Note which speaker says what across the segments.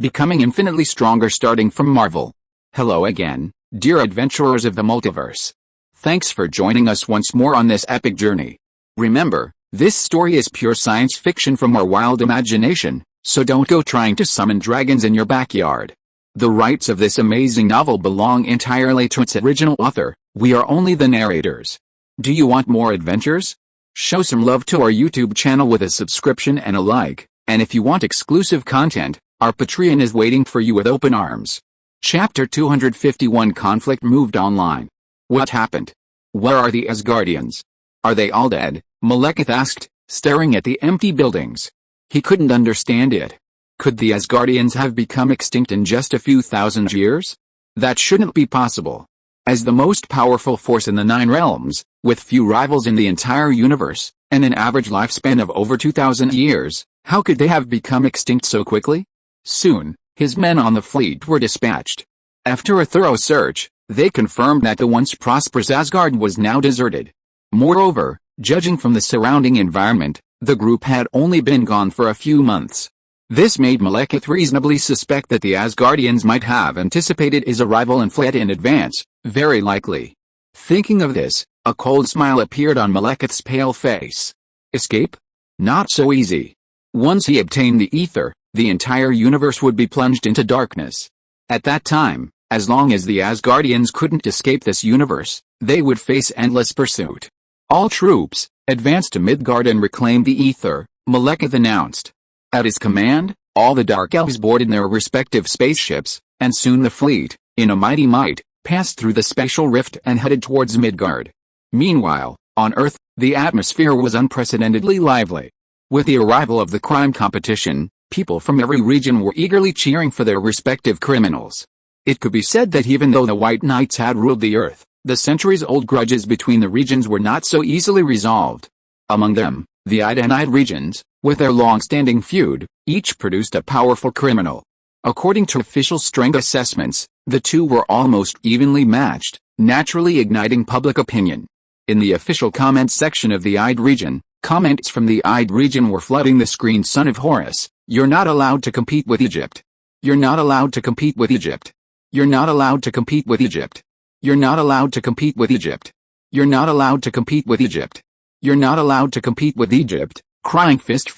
Speaker 1: becoming infinitely stronger starting from Marvel. Hello again, dear adventurers of the multiverse. Thanks for joining us once more on this epic journey. Remember, this story is pure science fiction from our wild imagination, so don't go trying to summon dragons in your backyard. The rights of this amazing novel belong entirely to its original author. We are only the narrators. Do you want more adventures? Show some love to our YouTube channel with a subscription and a like, and if you want exclusive content, our Patreon is waiting for you with open arms. Chapter 251 Conflict moved online. What happened? Where are the Asgardians? Are they all dead? Malekith asked, staring at the empty buildings. He couldn't understand it. Could the Asgardians have become extinct in just a few thousand years? That shouldn't be possible. As the most powerful force in the Nine Realms, with few rivals in the entire universe, and an average lifespan of over 2,000 years, how could they have become extinct so quickly? Soon, his men on the fleet were dispatched. After a thorough search, they confirmed that the once prosperous Asgard was now deserted. Moreover, judging from the surrounding environment, the group had only been gone for a few months. This made Malekith reasonably suspect that the Asgardians might have anticipated his arrival and fled in advance, very likely. Thinking of this, a cold smile appeared on Malekith's pale face. Escape? Not so easy. Once he obtained the ether, the entire universe would be plunged into darkness. At that time, as long as the Asgardians couldn't escape this universe, they would face endless pursuit. All troops, advance to Midgard and reclaim the ether, Malekith announced. At his command, all the Dark Elves boarded their respective spaceships, and soon the fleet, in a mighty might, passed through the spatial rift and headed towards Midgard. Meanwhile, on Earth, the atmosphere was unprecedentedly lively. With the arrival of the crime competition, people from every region were eagerly cheering for their respective criminals. It could be said that even though the White Knights had ruled the Earth, the centuries-old grudges between the regions were not so easily resolved. Among them, the Idanite regions, with their long-standing feud, each produced a powerful criminal. According to official strength assessments, the two were almost evenly matched, naturally igniting public opinion. In the official comments section of the Ide region, comments from the Ide region were flooding the screen. Son of Horus, you're not allowed to compete with Egypt. You're not allowed to compete with Egypt. You're not allowed to compete with Egypt. You're not allowed to compete with Egypt. You're not allowed to compete with Egypt. You're not allowed to compete with Egypt. Crying fist.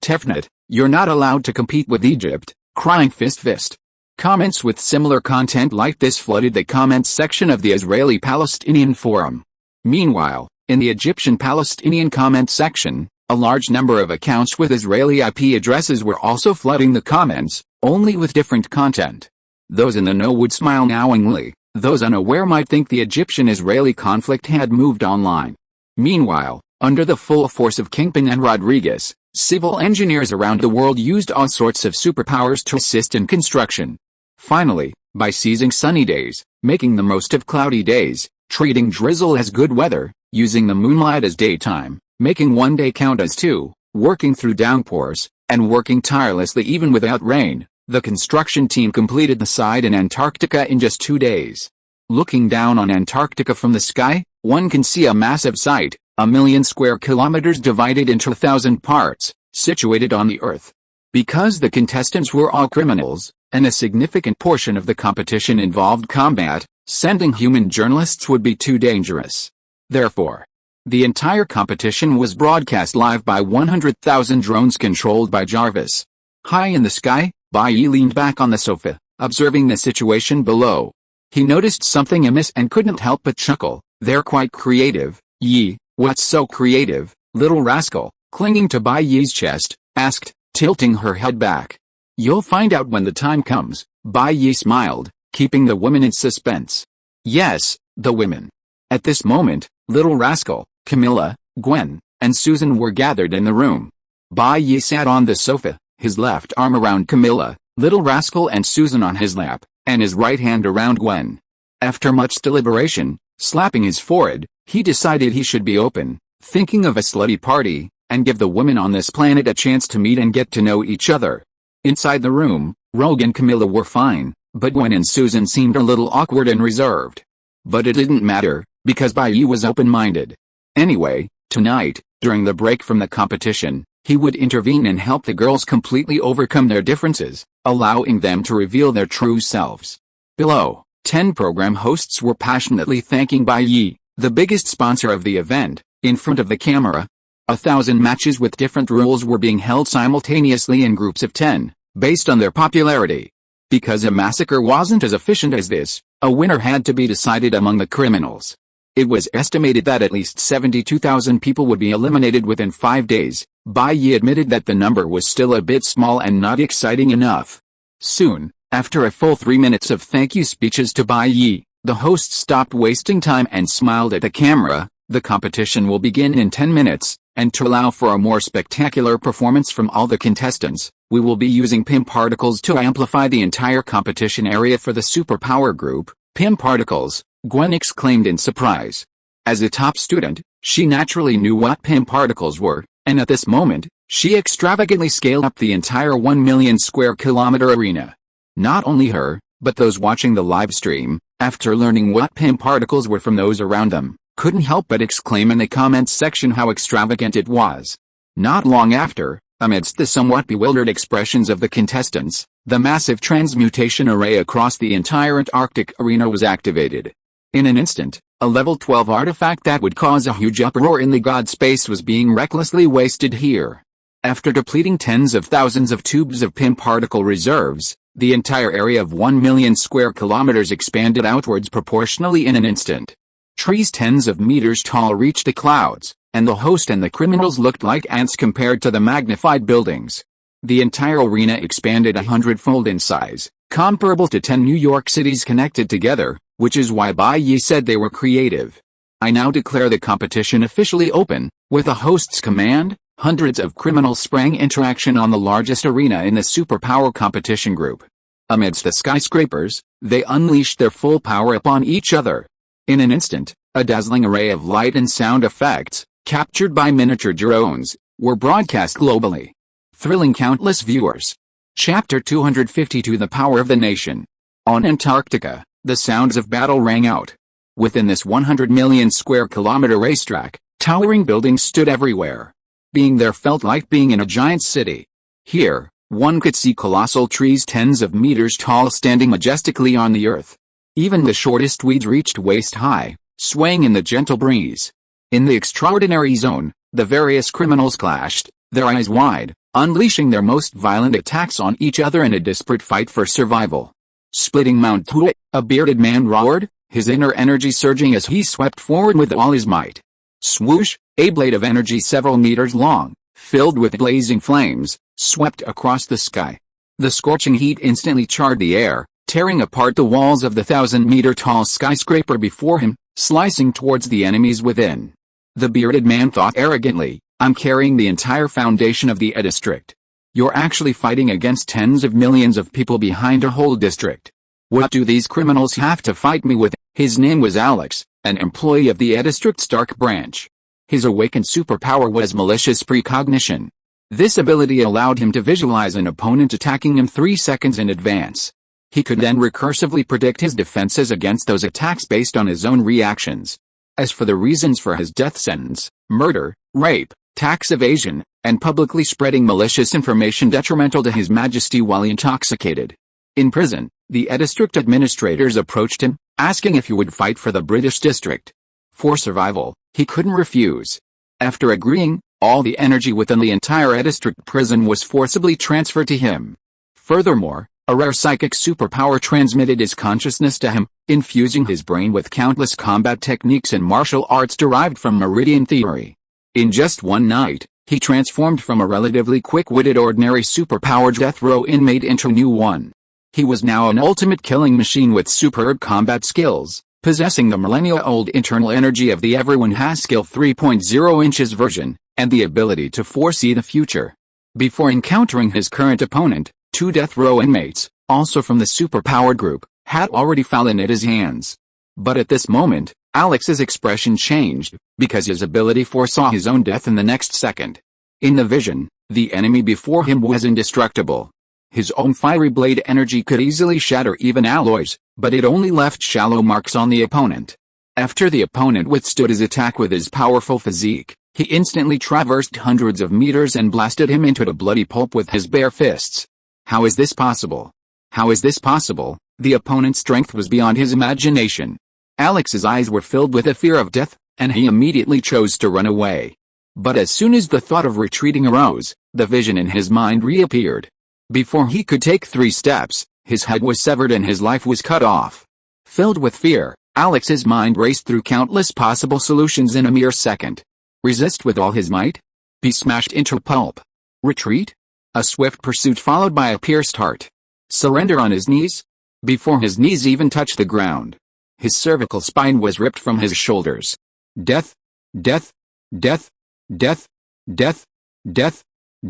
Speaker 1: Tefnut, you're not allowed to compete with Egypt. Crying fist. Comments with similar content like this flooded the comments section of the Israeli-Palestinian forum. Meanwhile, in the Egyptian-Palestinian comment section, a large number of accounts with Israeli IP addresses were also flooding the comments, only with different content. Those in the know would smile knowingly, those unaware might think the Egyptian-Israeli conflict had moved online. Meanwhile, under the full force of Kingpin and Rodriguez, civil engineers around the world used all sorts of superpowers to assist in construction. Finally, by seizing sunny days, making the most of cloudy days, treating drizzle as good weather, using the moonlight as daytime, making one day count as two, working through downpours, and working tirelessly even without rain, the construction team completed the site in Antarctica in just 2 days. Looking down on Antarctica from the sky, one can see a massive site, 1,000,000 square kilometers divided into 1,000 parts, situated on the Earth. Because the contestants were all criminals, and a significant portion of the competition involved combat, sending human journalists would be too dangerous. Therefore, the entire competition was broadcast live by 100,000 drones controlled by Jarvis. High in the sky, Bai Ye leaned back on the sofa, observing the situation below. He noticed something amiss and couldn't help but chuckle. They're quite creative. Ye, what's so creative, little rascal? Clinging to Bai Ye's chest, asked, tilting her head back. You'll find out when the time comes, Bai Ye smiled, keeping the women in suspense. Yes, the women. At this moment, little rascal, Camilla, Gwen, and Susan were gathered in the room. Bai Ye sat on the sofa, his left arm around Camilla, little rascal and Susan on his lap, and his right hand around Gwen. After much deliberation, slapping his forehead, he decided he should be open, thinking of a slutty party, and give the women on this planet a chance to meet and get to know each other. Inside the room, Rogue and Camilla were fine, but Gwen and Susan seemed a little awkward and reserved. But it didn't matter, because Bai Ye was open-minded. Anyway, tonight, during the break from the competition, he would intervene and help the girls completely overcome their differences, allowing them to reveal their true selves. Below, 10 program hosts were passionately thanking Bai Ye, the biggest sponsor of the event, in front of the camera. 1,000 matches with different rules were being held simultaneously in groups of 10, based on their popularity. Because a massacre wasn't as efficient as this, a winner had to be decided among the criminals. It was estimated that at least 72,000 people would be eliminated within 5 days. Bai Ye admitted that the number was still a bit small and not exciting enough. Soon, after a full 3 minutes of thank you speeches to Bai Ye, the host stopped wasting time and smiled at the camera. The competition will begin in 10 minutes, and to allow for a more spectacular performance from all the contestants, we will be using PIM particles to amplify the entire competition area for the superpower group. PIM particles, Gwen exclaimed in surprise. As a top student, she naturally knew what PIM particles were, and at this moment, she extravagantly scaled up the entire 1 million square kilometer arena. Not only her, but those watching the live stream, after learning what PIM particles were from those around them, couldn't help but exclaim in the comments section how extravagant it was. Not long after, amidst the somewhat bewildered expressions of the contestants, the massive transmutation array across the entire Antarctic arena was activated. In an instant, a level 12 artifact that would cause a huge uproar in the god space was being recklessly wasted here. After depleting tens of thousands of tubes of PIM particle reserves, the entire area of 1 million square kilometers expanded outwards proportionally in an instant. Trees tens of meters tall reached the clouds, and the host and the criminals looked like ants compared to the magnified buildings. The entire arena expanded 100-fold in size, comparable to 10 New York cities connected together, which is why Bai Ye said they were creative. I now declare the competition officially open. With a host's command, hundreds of criminals sprang interaction on the largest arena in the superpower competition group. Amidst the skyscrapers, they unleashed their full power upon each other. In an instant, a dazzling array of light and sound effects, captured by miniature drones, were broadcast globally, thrilling countless viewers. Chapter 252 The Power of the Nation. On Antarctica, the sounds of battle rang out. Within this 100 million square kilometer racetrack, towering buildings stood everywhere. Being there felt like being in a giant city. Here, one could see colossal trees tens of meters tall standing majestically on the earth. Even the shortest weeds reached waist-high, swaying in the gentle breeze. In the extraordinary zone, the various criminals clashed, their eyes wide, unleashing their most violent attacks on each other in a desperate fight for survival. Splitting Mount Tue, a bearded man roared, his inner energy surging as he swept forward with all his might. Swoosh, a blade of energy several meters long, filled with blazing flames, swept across the sky. The scorching heat instantly charred the air, tearing apart the walls of the 1,000-meter-tall skyscraper before him, slicing towards the enemies within. The bearded man thought arrogantly, I'm carrying the entire foundation of the A district. You're actually fighting against tens of millions of people behind a whole district. What do these criminals have to fight me with? His name was Alex, an employee of the A district Stark branch. His awakened superpower was malicious precognition. This ability allowed him to visualize an opponent attacking him 3 seconds in advance. He could then recursively predict his defenses against those attacks based on his own reactions. As for the reasons for his death sentence, murder, rape, tax evasion, and publicly spreading malicious information detrimental to His Majesty while intoxicated. In prison, the A district administrators approached him, asking if he would fight for the British district. For survival, he couldn't refuse. After agreeing, all the energy within the entire A district prison was forcibly transferred to him. Furthermore, a rare psychic superpower transmitted his consciousness to him, infusing his brain with countless combat techniques and martial arts derived from meridian theory. In just one night, he transformed from a relatively quick-witted ordinary superpowered death row inmate into a new one. He was now an ultimate killing machine with superb combat skills, possessing the millennia-old internal energy of the Everyone Has Skill 3.0 inches version, and the ability to foresee the future. Before encountering his current opponent, 2 death row inmates, also from the superpowered group, had already fallen at his hands. But at this moment, Alex's expression changed, because his ability foresaw his own death in the next second. In the vision, the enemy before him was indestructible. His own fiery blade energy could easily shatter even alloys, but it only left shallow marks on the opponent. After the opponent withstood his attack with his powerful physique, he instantly traversed hundreds of meters and blasted him into a bloody pulp with his bare fists. How is this possible? How is this possible? The opponent's strength was beyond his imagination. Alex's eyes were filled with a fear of death, and he immediately chose to run away. But as soon as the thought of retreating arose, the vision in his mind reappeared. Before he could take 3 steps, his head was severed and his life was cut off. Filled with fear, Alex's mind raced through countless possible solutions in a mere second. Resist with all his might? Be smashed into pulp? Retreat? A swift pursuit followed by a pierced heart. Surrender on his knees? Before his knees even touched the ground, his cervical spine was ripped from his shoulders. Death, death, death, death, death, death,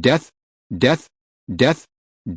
Speaker 1: death, death, death, death,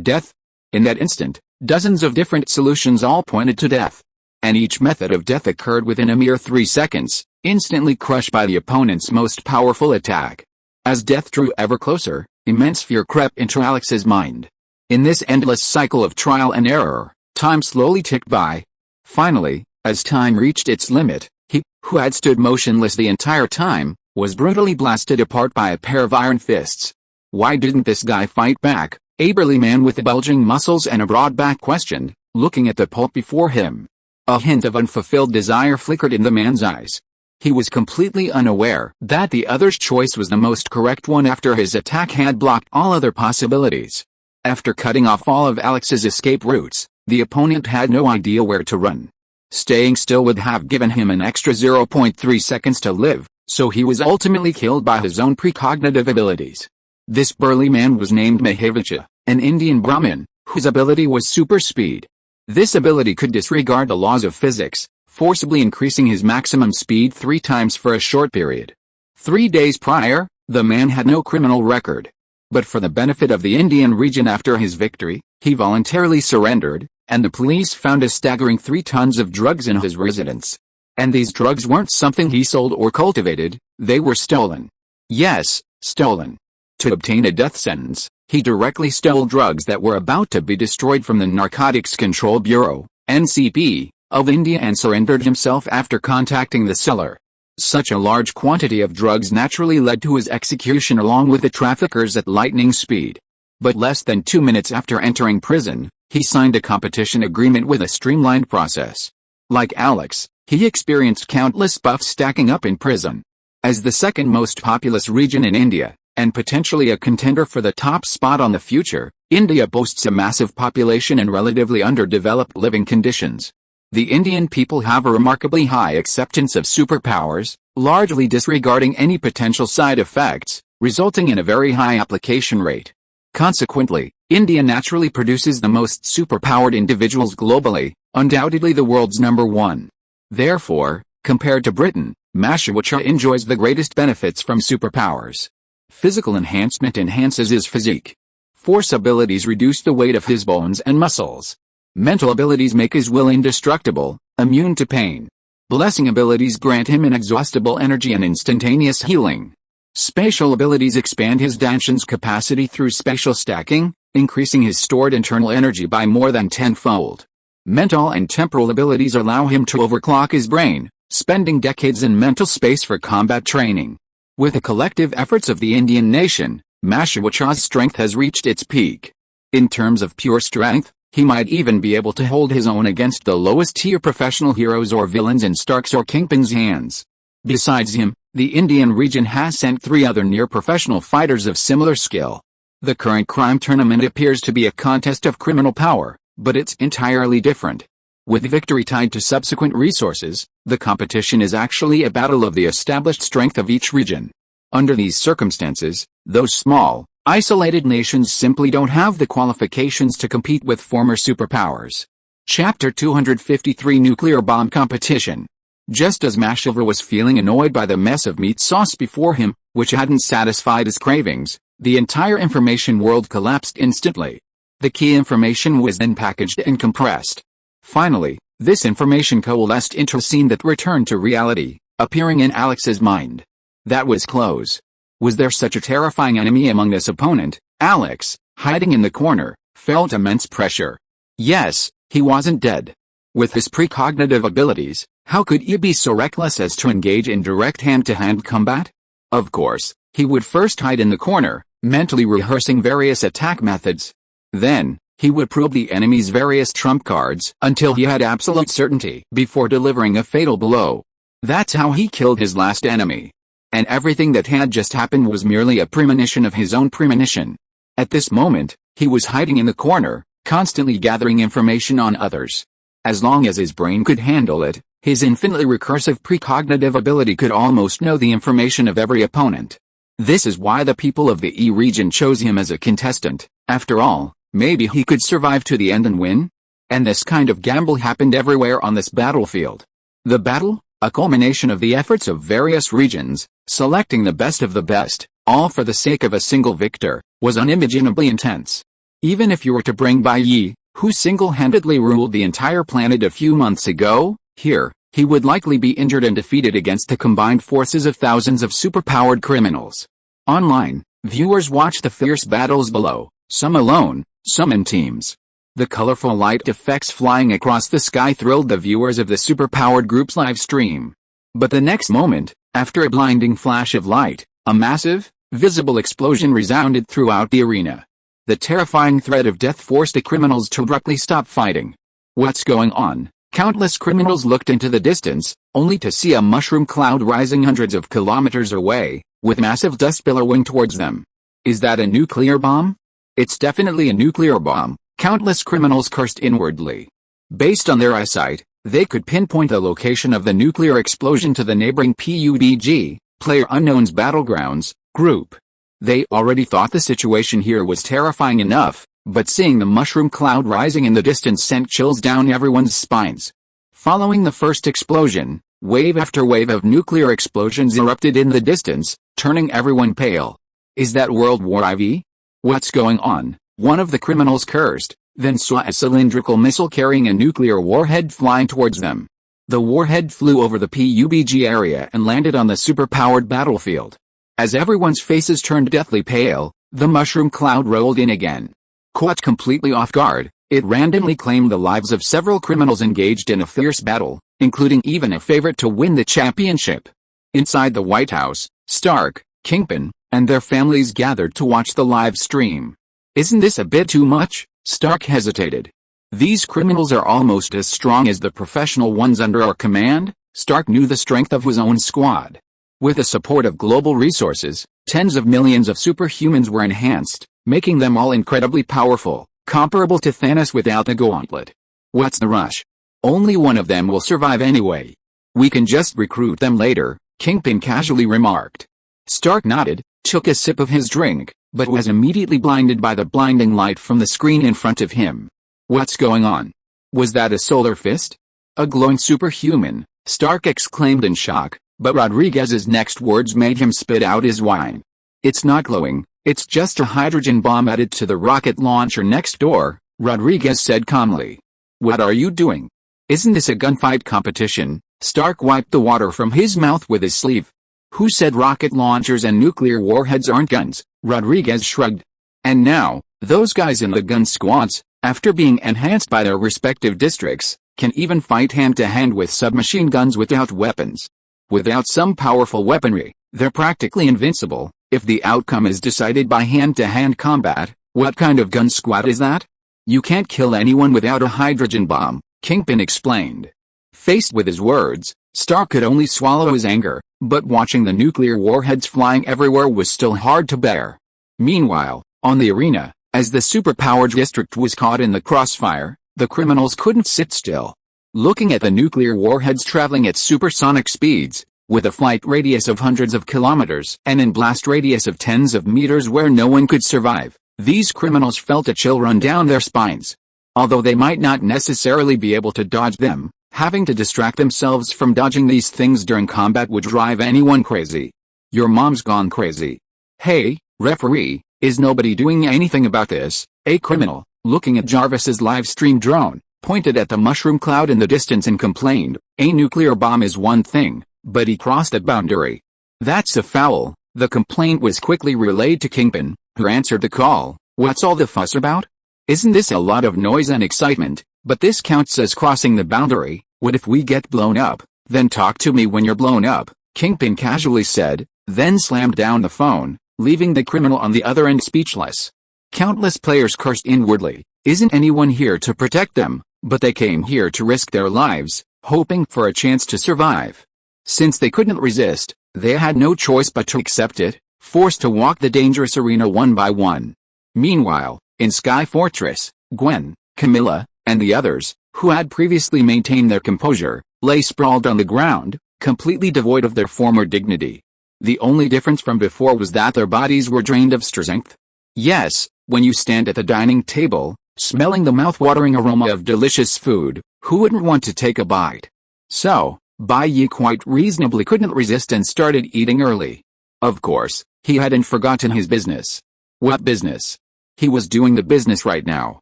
Speaker 1: death. In that instant, dozens of different solutions all pointed to death. And each method of death occurred within a mere 3 seconds, instantly crushed by the opponent's most powerful attack. As death drew ever closer, immense fear crept into Alex's mind. In this endless cycle of trial and error, time slowly ticked by. Finally, as time reached its limit, he, who had stood motionless the entire time, was brutally blasted apart by a pair of iron fists. Why didn't this guy fight back? A burly man with bulging muscles and a broad back questioned, looking at the pulp before him. A hint of unfulfilled desire flickered in the man's eyes. He was completely unaware that the other's choice was the most correct one after his attack had blocked all other possibilities. After cutting off all of Alex's escape routes, the opponent had no idea where to run. Staying still would have given him an extra 0.3 seconds to live, so he was ultimately killed by his own precognitive abilities. This burly man was named Mahavaja, an Indian Brahmin, whose ability was super speed. This ability could disregard the laws of physics, forcibly increasing his maximum speed 3 times for a short period. 3 days prior, the man had no criminal record. But for the benefit of the Indian region after his victory, he voluntarily surrendered, and the police found a staggering 3 tons of drugs in his residence. And these drugs weren't something he sold or cultivated, they were stolen. Yes, stolen. To obtain a death sentence, he directly stole drugs that were about to be destroyed from the Narcotics Control Bureau, NCB, of India and surrendered himself after contacting the seller. Such a large quantity of drugs naturally led to his execution along with the traffickers at lightning speed. But less than 2 minutes after entering prison, he signed a competition agreement with a streamlined process. Like Alex, he experienced countless buffs stacking up in prison. As the second most populous region in India, and potentially a contender for the top spot on the future, India boasts a massive population and relatively underdeveloped living conditions. The Indian people have a remarkably high acceptance of superpowers, largely disregarding any potential side effects, resulting in a very high application rate. Consequently, India naturally produces the most superpowered individuals globally, undoubtedly the world's #1. Therefore, compared to Britain, Mahavaja enjoys the greatest benefits from superpowers. Physical enhancement enhances his physique. Force abilities reduce the weight of his bones and muscles. Mental abilities make his will indestructible, immune to pain. Blessing abilities grant him inexhaustible energy and instantaneous healing. Spatial abilities expand his Danshan's capacity through spatial stacking, increasing his stored internal energy by more than 10-fold. Mental and temporal abilities allow him to overclock his brain, spending decades in mental space for combat training. With the collective efforts of the Indian nation, Mahavaja's strength has reached its peak. In terms of pure strength, he might even be able to hold his own against the lowest-tier professional heroes or villains in Stark's or Kingpin's hands. Besides him, the Indian region has sent 3 other near-professional fighters of similar skill. The current crime tournament appears to be a contest of criminal power, but it's entirely different. With victory tied to subsequent resources, the competition is actually a battle of the established strength of each region. Under these circumstances, those small, isolated nations simply don't have the qualifications to compete with former superpowers. Chapter 253 Nuclear Bomb Competition. Just as Mahavaja was feeling annoyed by the mess of meat sauce before him, which hadn't satisfied his cravings, the entire information world collapsed instantly. The key information was then packaged and compressed. Finally, this information coalesced into a scene that returned to reality, appearing in Alex's mind. That was close. Was there such a terrifying enemy among this opponent? Alex, hiding in the corner, felt immense pressure. Yes, he wasn't dead. With his precognitive abilities, how could he be so reckless as to engage in direct hand-to-hand combat? Of course, he would first hide in the corner, mentally rehearsing various attack methods. Then, he would probe the enemy's various trump cards until he had absolute certainty before delivering a fatal blow. That's how he killed his last enemy. And everything that had just happened was merely a premonition of his own premonition. At this moment, he was hiding in the corner, constantly gathering information on others. As long as his brain could handle it, his infinitely recursive precognitive ability could almost know the information of every opponent. This is why the people of the E region chose him as a contestant. After all, maybe he could survive to the end and win? And this kind of gamble happened everywhere on this battlefield. The battle, a culmination of the efforts of various regions, selecting the best of the best, all for the sake of a single victor, was unimaginably intense. Even if you were to bring Bai Ye, who single-handedly ruled the entire planet a few months ago, here, he would likely be injured and defeated against the combined forces of thousands of superpowered criminals. Online, viewers watch the fierce battles below, some alone, some in teams. The colorful light effects flying across the sky thrilled the viewers of the superpowered group's live stream. But the next moment, after a blinding flash of light, a massive, visible explosion resounded throughout the arena. The terrifying threat of death forced the criminals to abruptly stop fighting. What's going on? Countless criminals looked into the distance, only to see a mushroom cloud rising hundreds of kilometers away, with massive dust billowing towards them. Is that a nuclear bomb? It's definitely a nuclear bomb, countless criminals cursed inwardly. Based on their eyesight, they could pinpoint the location of the nuclear explosion to the neighboring PUBG, PlayerUnknown's Battlegrounds, group. They already thought the situation here was terrifying enough, but seeing the mushroom cloud rising in the distance sent chills down everyone's spines. Following the first explosion, wave after wave of nuclear explosions erupted in the distance, turning everyone pale. Is that World War IV? What's going on? One of the criminals cursed, then saw a cylindrical missile carrying a nuclear warhead flying towards them. The warhead flew over the PUBG area and landed on the superpowered battlefield. As everyone's faces turned deathly pale, the mushroom cloud rolled in again. Caught completely off guard, it randomly claimed the lives of several criminals engaged in a fierce battle, including even a favorite to win the championship. Inside the White House, Stark, Kingpin, and their families gathered to watch the live stream. Isn't this a bit too much? Stark hesitated. These criminals are almost as strong as the professional ones under our command. Stark knew the strength of his own squad. With the support of global resources, tens of millions of superhumans were enhanced, making them all incredibly powerful, comparable to Thanos without the gauntlet. What's the rush? Only one of them will survive anyway. We can just recruit them later, Kingpin casually remarked. Stark nodded, took a sip of his drink, but was immediately blinded by the blinding light from the screen in front of him. What's going on? Was that a solar fist? A glowing superhuman, Stark exclaimed in shock, but Rodriguez's next words made him spit out his wine. It's not glowing, it's just a hydrogen bomb added to the rocket launcher next door, Rodriguez said calmly. What are you doing? Isn't this a gunfight competition? Stark wiped the water from his mouth with his sleeve. Who said rocket launchers and nuclear warheads aren't guns? Rodriguez shrugged. And now, those guys in the gun squads, after being enhanced by their respective districts, can even fight hand-to-hand with submachine guns without weapons. Without some powerful weaponry, they're practically invincible. If the outcome is decided by hand-to-hand combat, what kind of gun squad is that? You can't kill anyone without a hydrogen bomb, Kingpin explained. Faced with his words, Stark could only swallow his anger, but watching the nuclear warheads flying everywhere was still hard to bear. Meanwhile, on the arena, as the superpowered district was caught in the crossfire, the criminals couldn't sit still. Looking at the nuclear warheads traveling at supersonic speeds, with a flight radius of hundreds of kilometers and in blast radius of tens of meters where no one could survive, these criminals felt a chill run down their spines. Although they might not necessarily be able to dodge them, having to distract themselves from dodging these things during combat would drive anyone crazy. Your mom's gone crazy. Hey, referee, is nobody doing anything about this? A criminal, looking at Jarvis's live stream drone, pointed at the mushroom cloud in the distance and complained, a nuclear bomb is one thing, but he crossed a boundary. That's a foul. The complaint was quickly relayed to Kingpin, who answered the call. What's all the fuss about? Isn't this a lot of noise and excitement? But this counts as crossing the boundary. What if we get blown up? Then talk to me when you're blown up, Kingpin casually said, then slammed down the phone, leaving the criminal on the other end speechless. Countless players cursed inwardly. Isn't anyone here to protect them? But they came here to risk their lives, hoping for a chance to survive. Since they couldn't resist, they had no choice but to accept it, forced to walk the dangerous arena one by one. Meanwhile, in Sky Fortress, Gwen, Camilla, and the others, who had previously maintained their composure, lay sprawled on the ground, completely devoid of their former dignity. The only difference from before was that their bodies were drained of strength. Yes, when you stand at the dining table, smelling the mouth-watering aroma of delicious food, who wouldn't want to take a bite? So, Bai Ye quite reasonably couldn't resist and started eating early. Of course, he hadn't forgotten his business. What business? He was doing the business right now.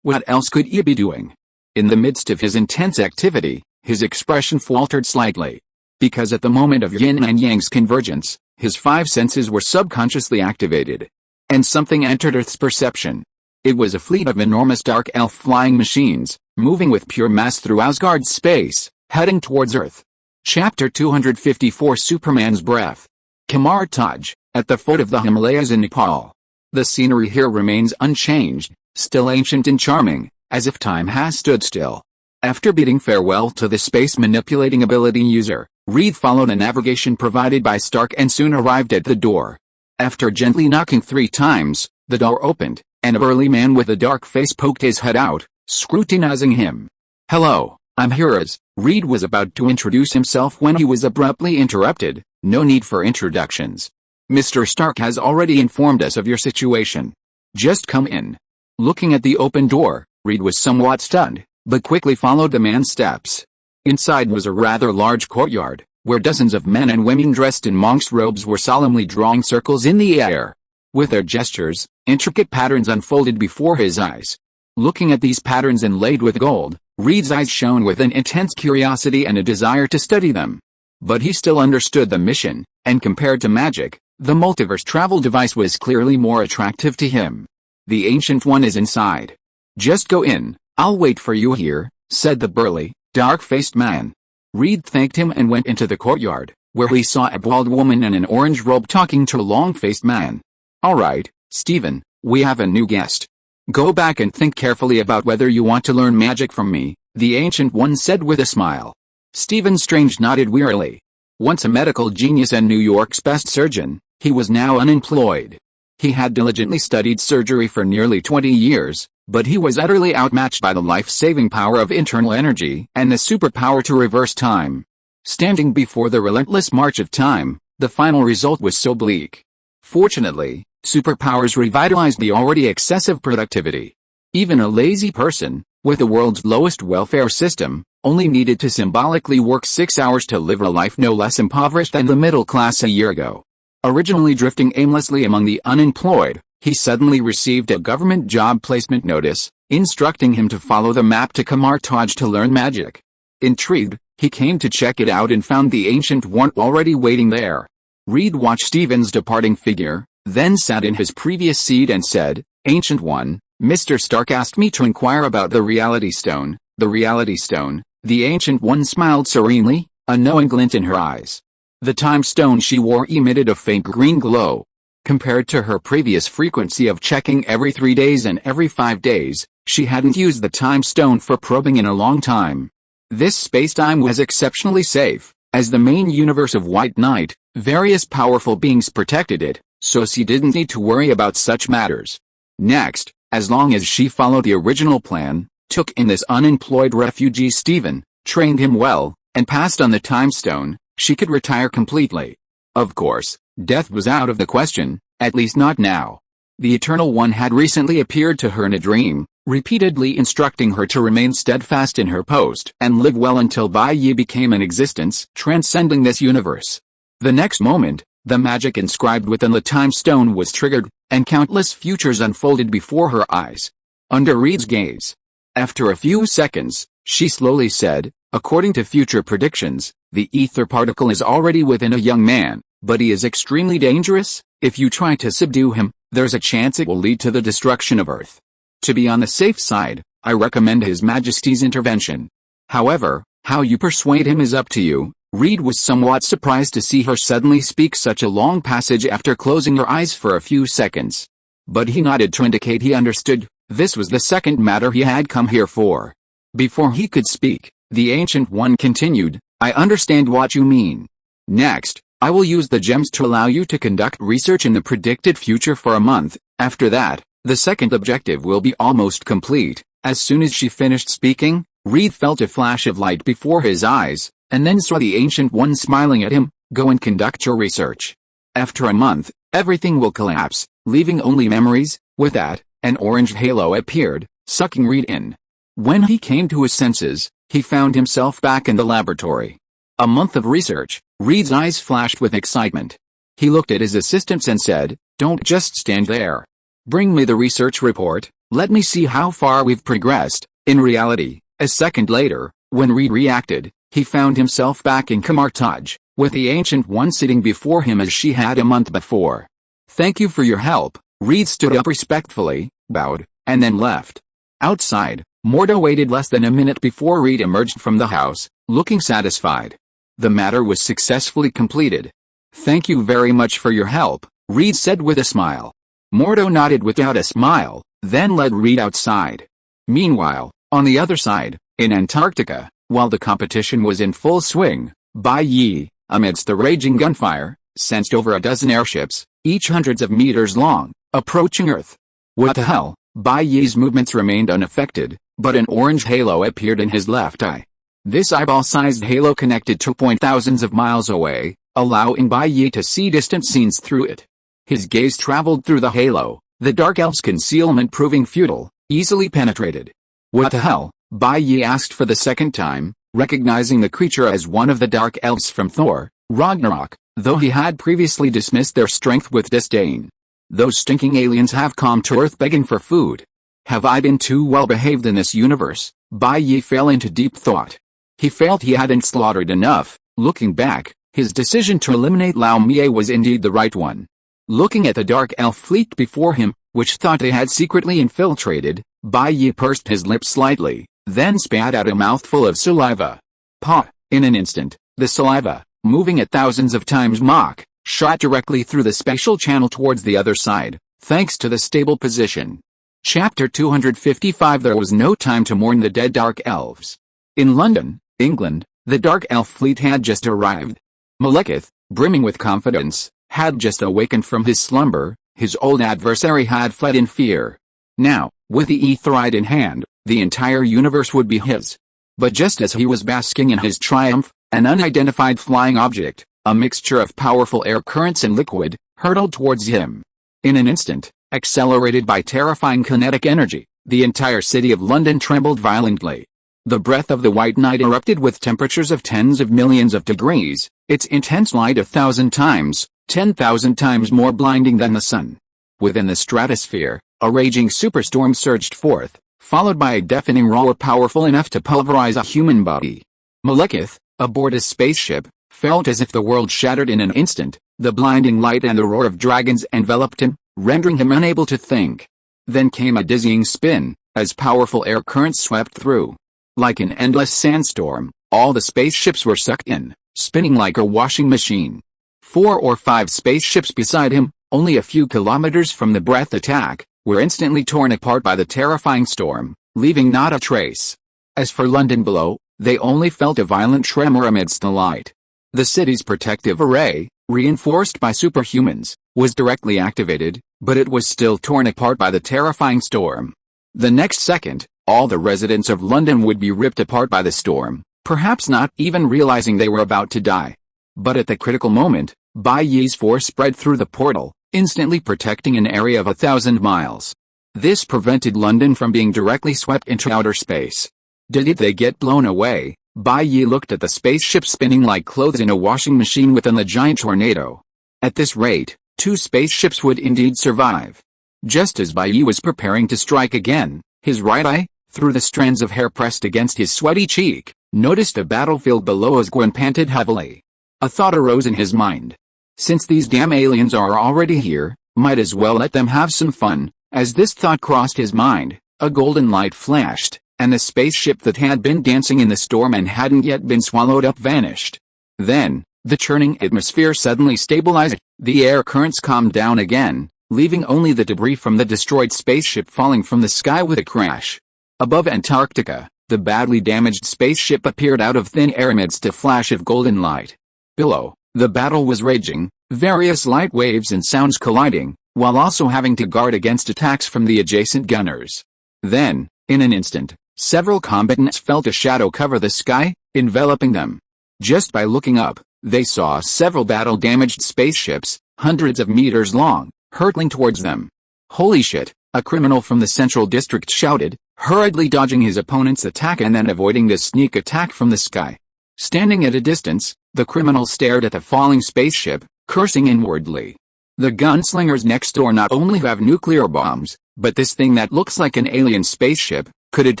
Speaker 1: What else could he be doing? In the midst of his intense activity, his expression faltered slightly. Because at the moment of yin and yang's convergence, his 5 senses were subconsciously activated. And something entered Earth's perception. It was a fleet of enormous dark elf flying machines, moving with pure mass through Asgard's space, heading towards Earth. Chapter 254 Superman's Breath. Kamar Taj, at the foot of the Himalayas in Nepal. The scenery here remains unchanged, still ancient and charming, as if time has stood still. After bidding farewell to the space-manipulating ability user, Reed followed a navigation provided by Stark and soon arrived at the door. After gently knocking 3 times, the door opened, and a burly man with a dark face poked his head out, scrutinizing him. "Hello, I'm Heroes." Reed was about to introduce himself when he was abruptly interrupted. "No need for introductions. Mr. Stark has already informed us of your situation. Just come in." Looking at the open door, Reed was somewhat stunned, but quickly followed the man's steps. Inside was a rather large courtyard, where dozens of men and women dressed in monks' robes were solemnly drawing circles in the air. With their gestures, intricate patterns unfolded before his eyes. Looking at these patterns inlaid with gold, Reed's eyes shone with an intense curiosity and a desire to study them. But he still understood the mission, and compared to magic, the multiverse travel device was clearly more attractive to him. "The Ancient One is inside. Just go in, I'll wait for you here," said the burly, dark-faced man. Reed thanked him and went into the courtyard, where he saw a bald woman in an orange robe talking to a long-faced man. "All right, Stephen, we have a new guest. Go back and think carefully about whether you want to learn magic from me," the Ancient One said with a smile. Stephen Strange nodded wearily. Once a medical genius and New York's best surgeon, he was now unemployed. He had diligently studied surgery for nearly 20 years, but he was utterly outmatched by the life-saving power of internal energy and the superpower to reverse time. Standing before the relentless march of time, the final result was so bleak. Fortunately, superpowers revitalized the already excessive productivity. Even a lazy person, with the world's lowest welfare system, only needed to symbolically work 6 hours to live a life no less impoverished than the middle class a year ago. Originally drifting aimlessly among the unemployed, he suddenly received a government job placement notice, instructing him to follow the map to Kamar Taj to learn magic. Intrigued, he came to check it out and found the Ancient One already waiting there. Reed watched Stephen's departing figure, then sat in his previous seat and said, "Ancient One, Mr. Stark asked me to inquire about the Reality Stone." "The Reality Stone?" The Ancient One smiled serenely, a knowing glint in her eyes. The time stone she wore emitted a faint green glow. Compared to her previous frequency of checking every 3 days and every 5 days, she hadn't used the time stone for probing in a long time. This space-time was exceptionally safe. As the main universe of White Knight, various powerful beings protected it, so she didn't need to worry about such matters. Next, as long as she followed the original plan, took in this unemployed refugee Stephen, trained him well, and passed on the time stone, she could retire completely. Of course, death was out of the question, at least not now. The Eternal One had recently appeared to her in a dream, repeatedly instructing her to remain steadfast in her post and live well until Bai Ye became an existence transcending this universe. The next moment, the magic inscribed within the time stone was triggered, and countless futures unfolded before her eyes. Under Reed's gaze. After a few seconds, she slowly said, "According to future predictions, the ether particle is already within a young man, but he is extremely dangerous. If you try to subdue him, there's a chance it will lead to the destruction of Earth. To be on the safe side, I recommend His Majesty's intervention. However, how you persuade him is up to you." Reed was somewhat surprised to see her suddenly speak such a long passage after closing her eyes for a few seconds. but he nodded to indicate he understood. This was the second matter he had come here for. Before he could speak, the Ancient One continued, I understand what you mean. Next, I will use the gems to allow you to conduct research in the predicted future for a month. After that, the second objective will be almost complete. As soon as she finished speaking, Reed felt a flash of light before his eyes, and then saw the Ancient One smiling at him. Go and conduct your research. After a month, everything will collapse, leaving only memories. With that, an orange halo appeared, sucking Reed in. When he came to his senses, he found himself back in the laboratory. A month of research. Reed's eyes flashed with excitement. He looked at his assistants and said, Don't just stand there. Bring me the research report. Let me see how far we've progressed. In reality, a second later, when Reed reacted, he found himself back in Kamartaj, with the Ancient One sitting before him as she had a month before. Thank you for your help. Reed stood up respectfully, bowed, and then left. Outside, Mordo waited less than a minute before Reed emerged from the house, looking satisfied. The matter was successfully completed. Thank you very much for your help, Reed said with a smile. Mordo nodded without a smile, then led Reed outside. Meanwhile, on the other side, in Antarctica, while the competition was in full swing, Bai Ye, amidst the raging gunfire, sensed over a dozen airships, each hundreds of meters long, approaching Earth. What the hell? Bai Ye's movements remained unaffected, but an orange halo appeared in his left eye. This eyeball-sized halo connected to thousands of miles away, allowing Bai Ye to see distant scenes through it. His gaze traveled through the halo, the dark elf's concealment proving futile, easily penetrated. What the hell? Bai Ye asked for the second time, recognizing the creature as one of the dark elves from Thor, Ragnarok, though he had previously dismissed their strength with disdain. Those stinking aliens have come to Earth begging for food. Have I been too well behaved in this universe? Bai Ye fell into deep thought. He felt he hadn't slaughtered enough. Looking back, his decision to eliminate Lao Mie was indeed the right one. Looking at the dark elf fleet before him, which thought they had secretly infiltrated, Bai Ye pursed his lips slightly, then spat out a mouthful of saliva. Pah! In an instant, the saliva, moving at thousands of times Mach, shot directly through the spatial channel towards the other side, thanks to the stable position. Chapter 255 There was no time to mourn the dead dark elves. In London, England, the dark elf fleet had just arrived. Malekith, brimming with confidence, had just awakened from his slumber. His old adversary had fled in fear. Now, with the Aetheryte in hand, the entire universe would be his. But just as he was basking in his triumph, an unidentified flying object, a mixture of powerful air currents and liquid, hurtled towards him. In an instant, accelerated by terrifying kinetic energy, the entire city of London trembled violently. The breath of the white night erupted with temperatures of tens of millions of degrees, its intense light 10,000 times, 10,000 times more blinding than the sun. Within the stratosphere, a raging superstorm surged forth, followed by a deafening roar powerful enough to pulverize a human body. Malekith, aboard his spaceship, felt as if the world shattered in an instant. The blinding light and the roar of dragons enveloped him, rendering him unable to think. Then came a dizzying spin, as powerful air currents swept through. Like an endless sandstorm, all the spaceships were sucked in, spinning like a washing machine. 4 or 5 spaceships beside him, only a few kilometers from the breath attack, were instantly torn apart by the terrifying storm, leaving not a trace. As for London below, they only felt a violent tremor amidst the light. The city's protective array, reinforced by superhumans, was directly activated, but it was still torn apart by the terrifying storm. The next second, all the residents of London would be ripped apart by the storm, perhaps not even realizing they were about to die. But at the critical moment, Bai Ye's force spread through the portal, instantly protecting an area of 1,000 miles. This prevented London from being directly swept into outer space. Did they get blown away? Bai Ye looked at the spaceship spinning like clothes in a washing machine within the giant tornado. At this rate, 2 spaceships would indeed survive. Just as Bai Ye was preparing to strike again, his right eye, through the strands of hair pressed against his sweaty cheek, noticed a battlefield below as Gwen panted heavily. A thought arose in his mind. Since these damn aliens are already here, might as well let them have some fun. As this thought crossed his mind, a golden light flashed, and the spaceship that had been dancing in the storm and hadn't yet been swallowed up vanished. Then, the churning atmosphere suddenly stabilized, the air currents calmed down again, leaving only the debris from the destroyed spaceship falling from the sky with a crash. Above Antarctica, the badly damaged spaceship appeared out of thin air amidst a flash of golden light. Below, the battle was raging, various light waves and sounds colliding, while also having to guard against attacks from the adjacent gunners. Then, in an instant, several combatants felt a shadow cover the sky, enveloping them. Just by looking up, they saw several battle-damaged spaceships, hundreds of meters long, hurtling towards them. "Holy shit," a criminal from the Central District shouted, hurriedly dodging his opponent's attack and then avoiding the sneak attack from the sky. Standing at a distance, the criminal stared at the falling spaceship, cursing inwardly. The gunslingers next door not only have nuclear bombs, but this thing that looks like an alien spaceship, could it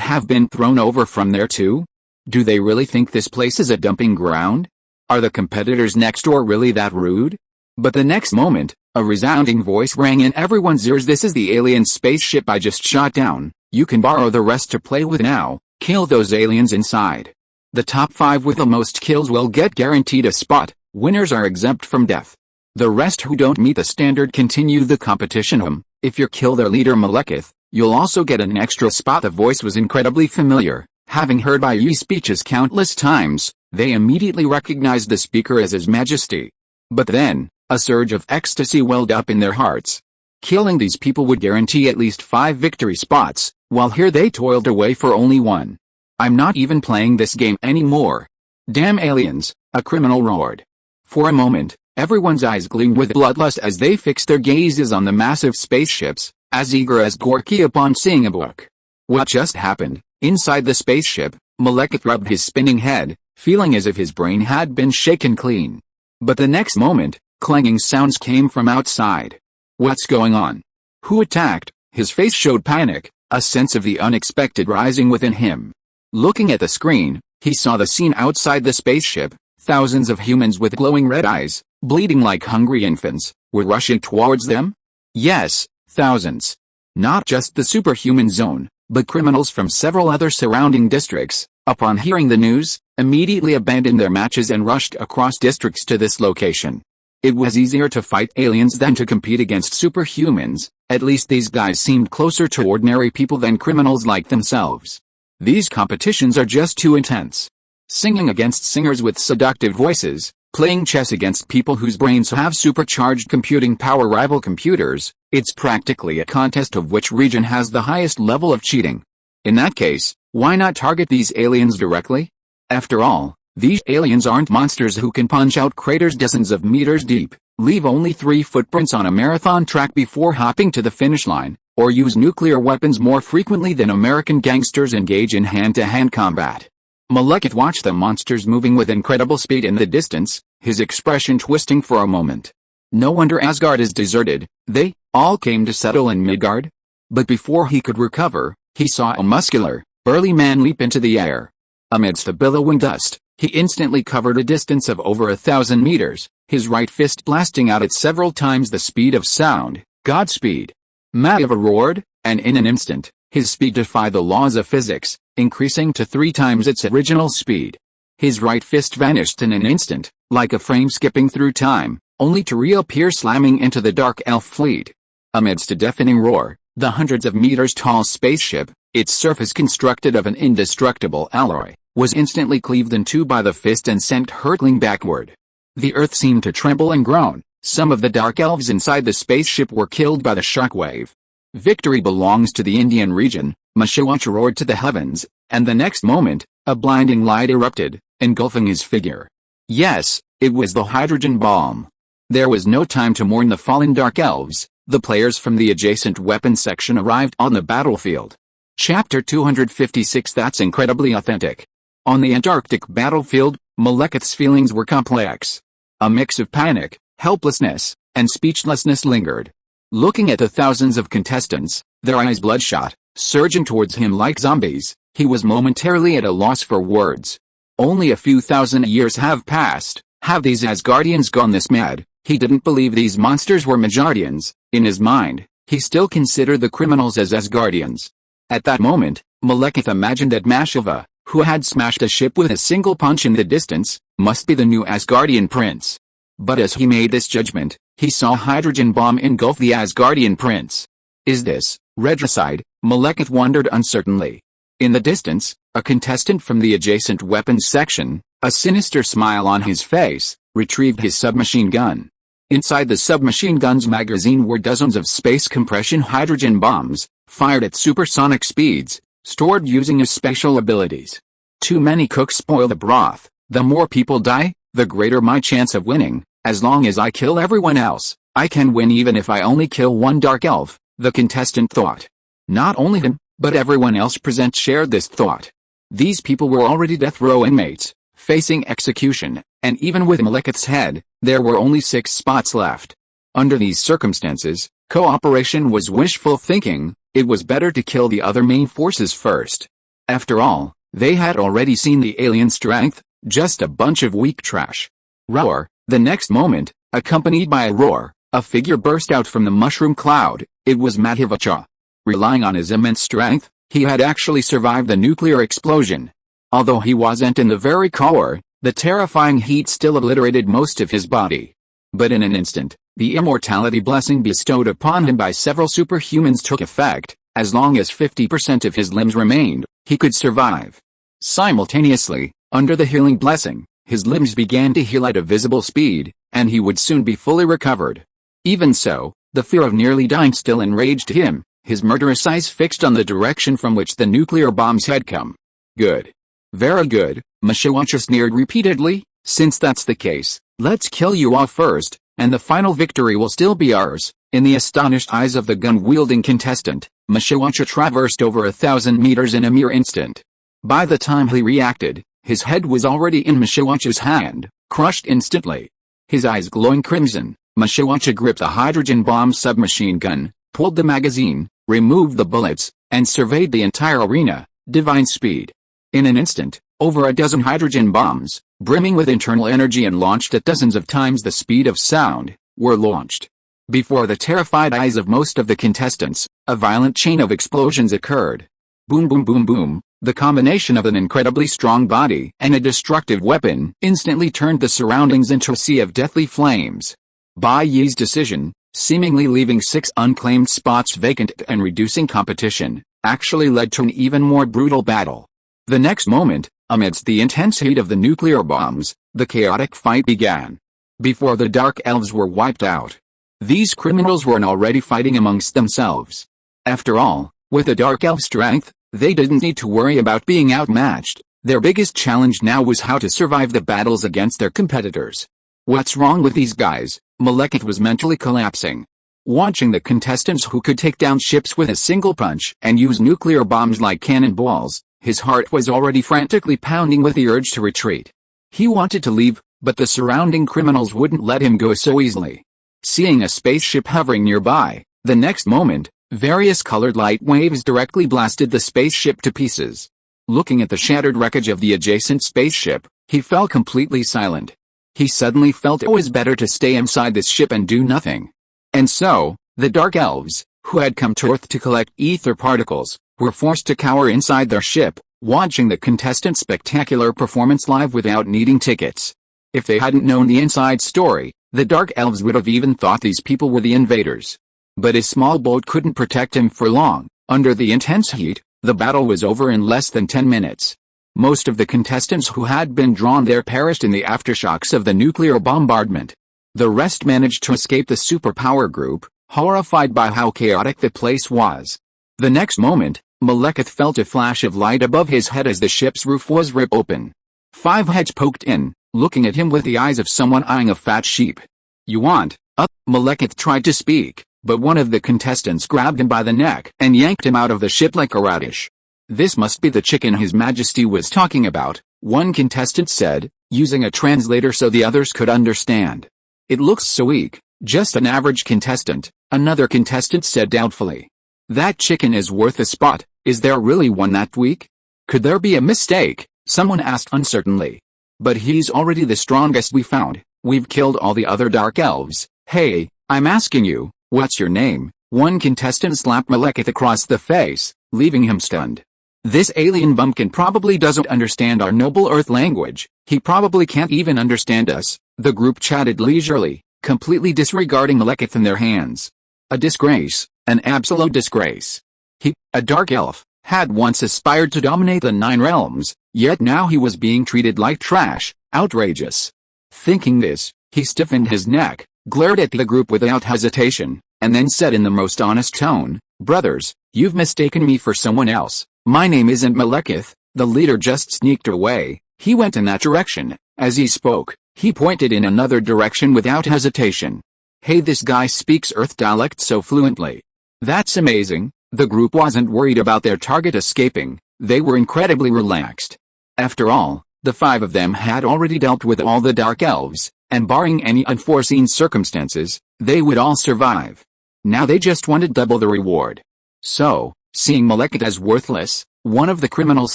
Speaker 1: have been thrown over from there too? Do they really think this place is a dumping ground? Are the competitors next door really that rude? But the next moment, a resounding voice rang in everyone's ears. "This is the alien spaceship I just shot down. You can borrow the rest to play with now. Kill those aliens inside. The top 5 with the most kills will get guaranteed a spot. Winners are exempt from death. The rest who don't meet the standard continue the competition. If you kill their leader Malekith, you'll also get an extra spot." The voice was incredibly familiar. Having heard Bai Ye's speeches countless times, they immediately recognized the speaker as His Majesty. But then, a surge of ecstasy welled up in their hearts. Killing these people would guarantee at least 5 victory spots, while here they toiled away for only 1. "I'm not even playing this game anymore. Damn aliens," a criminal roared. For a moment, everyone's eyes gleamed with bloodlust as they fixed their gazes on the massive spaceships, as eager as Gorky upon seeing a book. What just happened? Inside the spaceship, Malekith rubbed his spinning head, feeling as if his brain had been shaken clean. But the next moment, clanging sounds came from outside. What's going on? Who attacked? His face showed panic, a sense of the unexpected rising within him. Looking at the screen, he saw the scene outside the spaceship. Thousands of humans with glowing red eyes, bleeding like hungry infants, were rushing towards them. Yes, thousands. Not just the superhuman zone, but criminals from several other surrounding districts, upon hearing the news, immediately abandoned their matches and rushed across districts to this location. It was easier to fight aliens than to compete against superhumans. At least these guys seemed closer to ordinary people than criminals like themselves. These competitions are just too intense. Singing against singers with seductive voices, playing chess against people whose brains have supercharged computing power rival computers. It's practically a contest of which region has the highest level of cheating. In that case, why not target these aliens directly? After all, these aliens aren't monsters who can punch out craters dozens of meters deep, leave only 3 footprints on a marathon track before hopping to the finish line, or use nuclear weapons more frequently than American gangsters engage in hand-to-hand combat. Malekith watched the monsters moving with incredible speed in the distance, his expression twisting for a moment. No wonder Asgard is deserted. They all came to settle in Midgard? But before he could recover, he saw a muscular, burly man leap into the air. Amidst the billowing dust, he instantly covered a distance of over 1,000 meters, his right fist blasting out at several times the speed of sound. Godspeed! Maeva roared, and in an instant, his speed defied the laws of physics, increasing to 3 times its original speed. His right fist vanished in an instant, like a frame skipping through time, only to reappear slamming into the dark elf fleet. Amidst a deafening roar, the hundreds of meters tall spaceship, its surface constructed of an indestructible alloy, was instantly cleaved in 2 by the fist and sent hurtling backward. The earth seemed to tremble and groan. Some of the dark elves inside the spaceship were killed by the shockwave. Victory belongs to the Indian region, Mashawach roared to the heavens, and the next moment, a blinding light erupted, engulfing his figure. Yes, it was the hydrogen bomb. There was no time to mourn the fallen dark elves. The players from the adjacent weapons section arrived on the battlefield. Chapter 256. That's incredibly authentic. On the Antarctic battlefield, Malekith's feelings were complex. A mix of panic, helplessness, and speechlessness lingered. Looking at the thousands of contestants, their eyes bloodshot, surging towards him like zombies, he was momentarily at a loss for words. Only a few thousand years have passed. Have these Asgardians gone this mad? He didn't believe these monsters were Midgardians. In his mind, he still considered the criminals as Asgardians. At that moment, Malekith imagined that Mashava, who had smashed a ship with a single punch in the distance, must be the new Asgardian prince. But as he made this judgment, He saw a hydrogen bomb engulf the Asgardian prince. Is this regicide? Malekith wondered uncertainly. In the distance, a contestant from the adjacent weapons section, a sinister smile on his face, retrieved his submachine gun. Inside the submachine gun's magazine were dozens of space compression hydrogen bombs, fired at supersonic speeds, stored using his special abilities. Too many cooks spoil the broth. The more people die, the greater my chance of winning. As long as I kill everyone else, I can win even if I only kill one dark elf, the contestant thought. Not only him, but everyone else present shared this thought. These people were already death row inmates, facing execution, and even with Malekith's head, there were only 6 spots left. Under these circumstances, cooperation was wishful thinking. It was better to kill the other main forces first. After all, they had already seen the alien strength, just a bunch of weak trash. Roar! The next moment, accompanied by a roar, a figure burst out from the mushroom cloud. It was Madhivacha. Relying on his immense strength, he had actually survived the nuclear explosion. Although he wasn't in the very core, the terrifying heat still obliterated most of his body. But in an instant, the immortality blessing bestowed upon him by several superhumans took effect. As long as 50% of his limbs remained, he could survive. Simultaneously, under the healing blessing, his limbs began to heal at a visible speed, and he would soon be fully recovered. Even so, the fear of nearly dying still enraged him, his murderous eyes fixed on the direction from which the nuclear bombs had come. Good. Very good, Mashawacha sneered repeatedly. Since that's the case, let's kill you all first, and the final victory will still be ours. In the astonished eyes of the gun-wielding contestant, Mashawacha traversed over 1,000 meters in a mere instant. By the time he reacted, his head was already in Mashawacha's hand, crushed instantly. His eyes glowing crimson, Mashawacha gripped a hydrogen bomb submachine gun, pulled the magazine, removed the bullets, and surveyed the entire arena. Divine speed. In an instant, over a dozen hydrogen bombs, brimming with internal energy and launched at dozens of times the speed of sound, were launched. Before the terrified eyes of most of the contestants, a violent chain of explosions occurred. Boom boom boom boom, the combination of an incredibly strong body and a destructive weapon instantly turned the surroundings into a sea of deathly flames. Bai Ye's decision, seemingly leaving 6 unclaimed spots vacant and reducing competition, actually led to an even more brutal battle. The next moment, amidst the intense heat of the nuclear bombs, the chaotic fight began. Before the Dark Elves were wiped out, these criminals were already fighting amongst themselves. After all, with the Dark Elf strength, they didn't need to worry about being outmatched. Their biggest challenge now was how to survive the battles against their competitors. What's wrong with these guys? Malekith was mentally collapsing. Watching the contestants who could take down ships with a single punch and use nuclear bombs like cannonballs, his heart was already frantically pounding with the urge to retreat. He wanted to leave, but the surrounding criminals wouldn't let him go so easily. Seeing a spaceship hovering nearby, the next moment, various colored light waves directly blasted the spaceship to pieces. Looking at the shattered wreckage of the adjacent spaceship, he fell completely silent. He suddenly felt it was better to stay inside this ship and do nothing. And so, the Dark Elves, who had come to Earth to collect ether particles, were forced to cower inside their ship, watching the contestants' spectacular performance live without needing tickets. If they hadn't known the inside story, the Dark Elves would have even thought these people were the invaders. But his small boat couldn't protect him for long. Under the intense heat, the battle was over in less than 10 minutes. Most of the contestants who had been drawn there perished in the aftershocks of the nuclear bombardment. The rest managed to escape the superpower group, horrified by how chaotic the place was. The next moment, Malekith felt a flash of light above his head as the ship's roof was ripped open. 5 heads poked in, looking at him with the eyes of someone eyeing a fat sheep. "You want up?" Malekith tried to speak, but one of the contestants grabbed him by the neck and yanked him out of the ship like a radish. "This must be the chicken His Majesty was talking about," one contestant said, using a translator so the others could understand. "It looks so weak." "Just an average contestant," another contestant said doubtfully. "That chicken is worth a spot. Is there really one that weak?" "Could there be a mistake?" someone asked uncertainly. "But he's already the strongest we found. We've killed all the other Dark Elves." "Hey, I'm asking you, what's your name?" One contestant slapped Malekith across the face, leaving him stunned. "This alien bumpkin probably doesn't understand our noble Earth language. He probably can't even understand us." The group chatted leisurely, completely disregarding Malekith in their hands. A disgrace, an absolute disgrace. He, a dark elf, had once aspired to dominate the 9 realms, yet now he was being treated like trash, outrageous. Thinking this, he stiffened his neck, glared at the group without hesitation, and then said in the most honest tone, "Brothers, you've mistaken me for someone else. My name isn't Malekith." The leader just sneaked away. He went in that direction. As he spoke, he pointed in another direction without hesitation. "Hey, this guy speaks Earth dialect so fluently. That's amazing." The group wasn't worried about their target escaping. They were incredibly relaxed. After all, the 5 of them had already dealt with all the Dark Elves, and barring any unforeseen circumstances, they would all survive. Now they just wanted double the reward. So, seeing Malekith as worthless, one of the criminals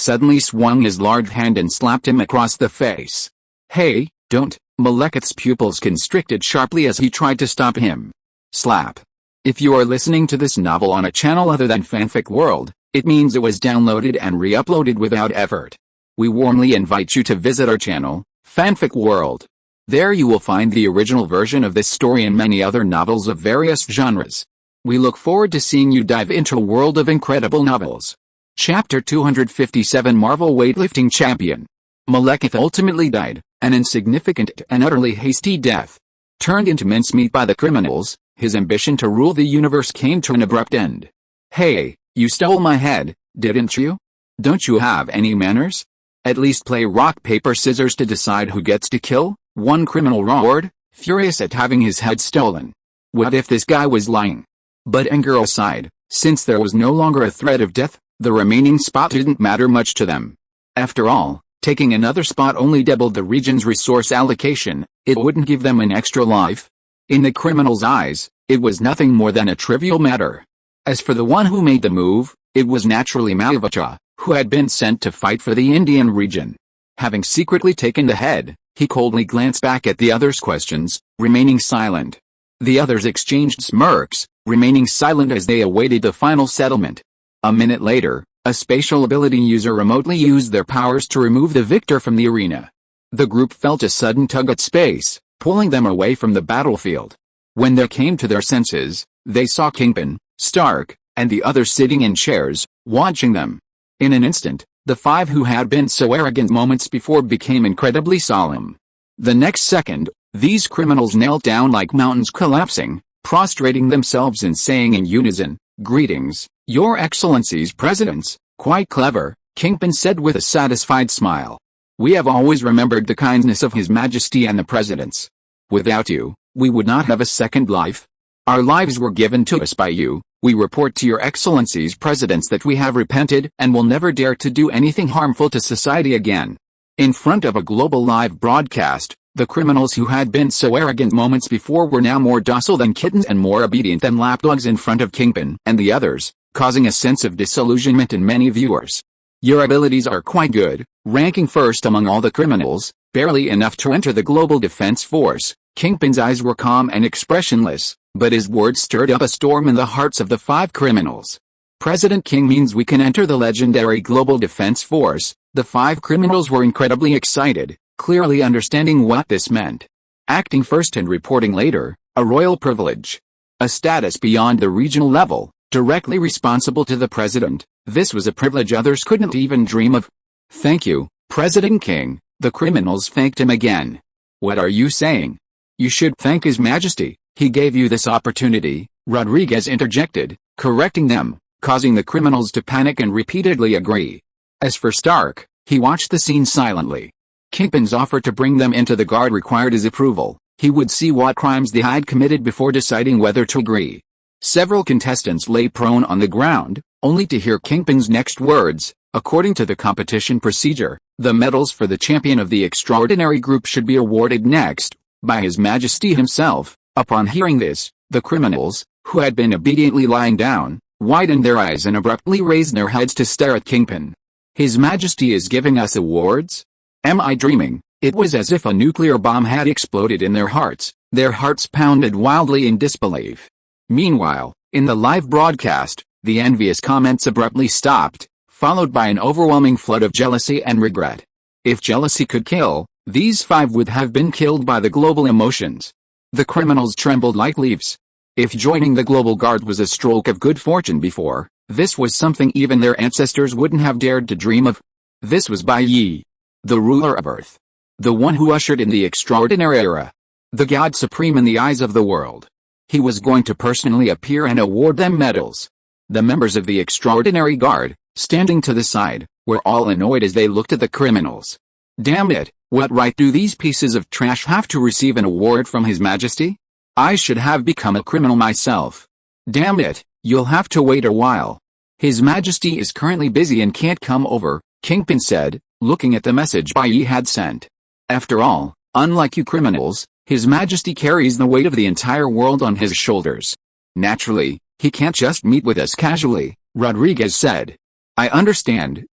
Speaker 1: suddenly swung his large hand and slapped him across the face. "Hey, don't!" Malekith's pupils constricted sharply as he tried to stop him. Slap. If you are listening to this novel on a channel other than Fanfic World, it means it was downloaded and re-uploaded without effort. We warmly invite you to visit our channel, Fanfic World. There you will find the original version of this story and many other novels of various genres. We look forward to seeing you dive into a world of incredible novels. Chapter 257 Marvel Weightlifting Champion. Malekith ultimately died, an insignificant and utterly hasty death. Turned into mincemeat by the criminals, his ambition to rule the universe came to an abrupt end. "Hey, you stole my head, didn't you? Don't you have any manners? At least play rock paper scissors to decide who gets to kill," one criminal roared, furious at having his head stolen. What if this guy was lying? But anger aside, since there was no longer a threat of death, the remaining spot didn't matter much to them. After all, taking another spot only doubled the region's resource allocation. It wouldn't give them an extra life. In the criminal's eyes, it was nothing more than a trivial matter. As for the one who made the move, it was naturally Malvacha, who had been sent to fight for the Indian region. Having secretly taken the head, he coldly glanced back at the others' questions, remaining silent. The others exchanged smirks, remaining silent as they awaited the final settlement. A minute later, a spatial ability user remotely used their powers to remove the victor from the arena. The group felt a sudden tug at space, pulling them away from the battlefield. When they came to their senses, they saw Kingpin, Stark, and the others sitting in chairs, watching them. In an instant, the 5 who had been so arrogant moments before became incredibly solemn. The next second, these criminals knelt down like mountains collapsing, prostrating themselves and saying in unison, "Greetings, Your Excellencies Presidents." "Quite clever," Kingpin said with a satisfied smile. "We have always remembered the kindness of His Majesty and the Presidents. Without you, we would not have a second life. Our lives were given to us by you. We report to Your Excellencies Presidents that we have repented and will never dare to do anything harmful to society again." In front of a global live broadcast, the criminals who had been so arrogant moments before were now more docile than kittens and more obedient than lapdogs in front of Kingpin and the others, causing a sense of disillusionment in many viewers. "Your abilities are quite good, ranking first among all the criminals, barely enough to enter the Global Defense Force." Kingpin's eyes were calm and expressionless, but his words stirred up a storm in the hearts of the 5 criminals. "President King means we can enter the legendary Global Defense Force." The 5 criminals were incredibly excited, clearly understanding what this meant. Acting first and reporting later, a royal privilege. A status beyond the regional level, directly responsible to the president. This was a privilege others couldn't even dream of. "Thank you, President King." The criminals thanked him again. "What are you saying? You should thank His Majesty. He gave you this opportunity," Rodriguez interjected, correcting them, causing the criminals to panic and repeatedly agree. As for Stark, he watched the scene silently. Kingpin's offer to bring them into the guard required his approval. He would see what crimes they had committed before deciding whether to agree. Several contestants lay prone on the ground, only to hear Kingpin's next words. "According to the competition procedure, the medals for the champion of the extraordinary group should be awarded next, by His Majesty himself." Upon hearing this, the criminals, who had been obediently lying down, widened their eyes and abruptly raised their heads to stare at Kingpin. "His Majesty is giving us awards? Am I dreaming?" It was as if a nuclear bomb had exploded in their hearts. Their hearts pounded wildly in disbelief. Meanwhile, in the live broadcast, the envious comments abruptly stopped, followed by an overwhelming flood of jealousy and regret. If jealousy could kill, these 5 would have been killed by the global emotions. The criminals trembled like leaves. If joining the Global Guard was a stroke of good fortune before, this was something even their ancestors wouldn't have dared to dream of. This was Bai Ye, the ruler of Earth. The one who ushered in the extraordinary era. The God supreme in the eyes of the world. He was going to personally appear and award them medals. The members of the Extraordinary Guard, standing to the side, were all annoyed as they looked at the criminals. Damn it, what right do these pieces of trash have to receive an award from His Majesty? I should have become a criminal myself. Damn it, you'll have to wait a while. His Majesty is currently busy and can't come over, Kingpin said, looking at the message Bai Ye had sent. After all, unlike you criminals, His Majesty carries the weight of the entire world on his shoulders. Naturally, he can't just meet with us casually, Rodriguez said. I understand.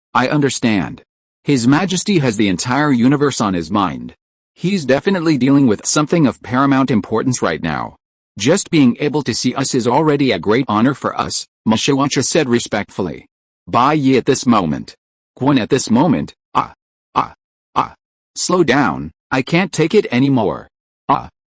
Speaker 1: His Majesty has the entire universe on his mind. He's definitely dealing with something of paramount importance right now. Just being able to see us is already a great honor for us, Mashiwacha said respectfully. Bai Ye at this moment. Gwen at this moment, Slow down, I can't take it anymore.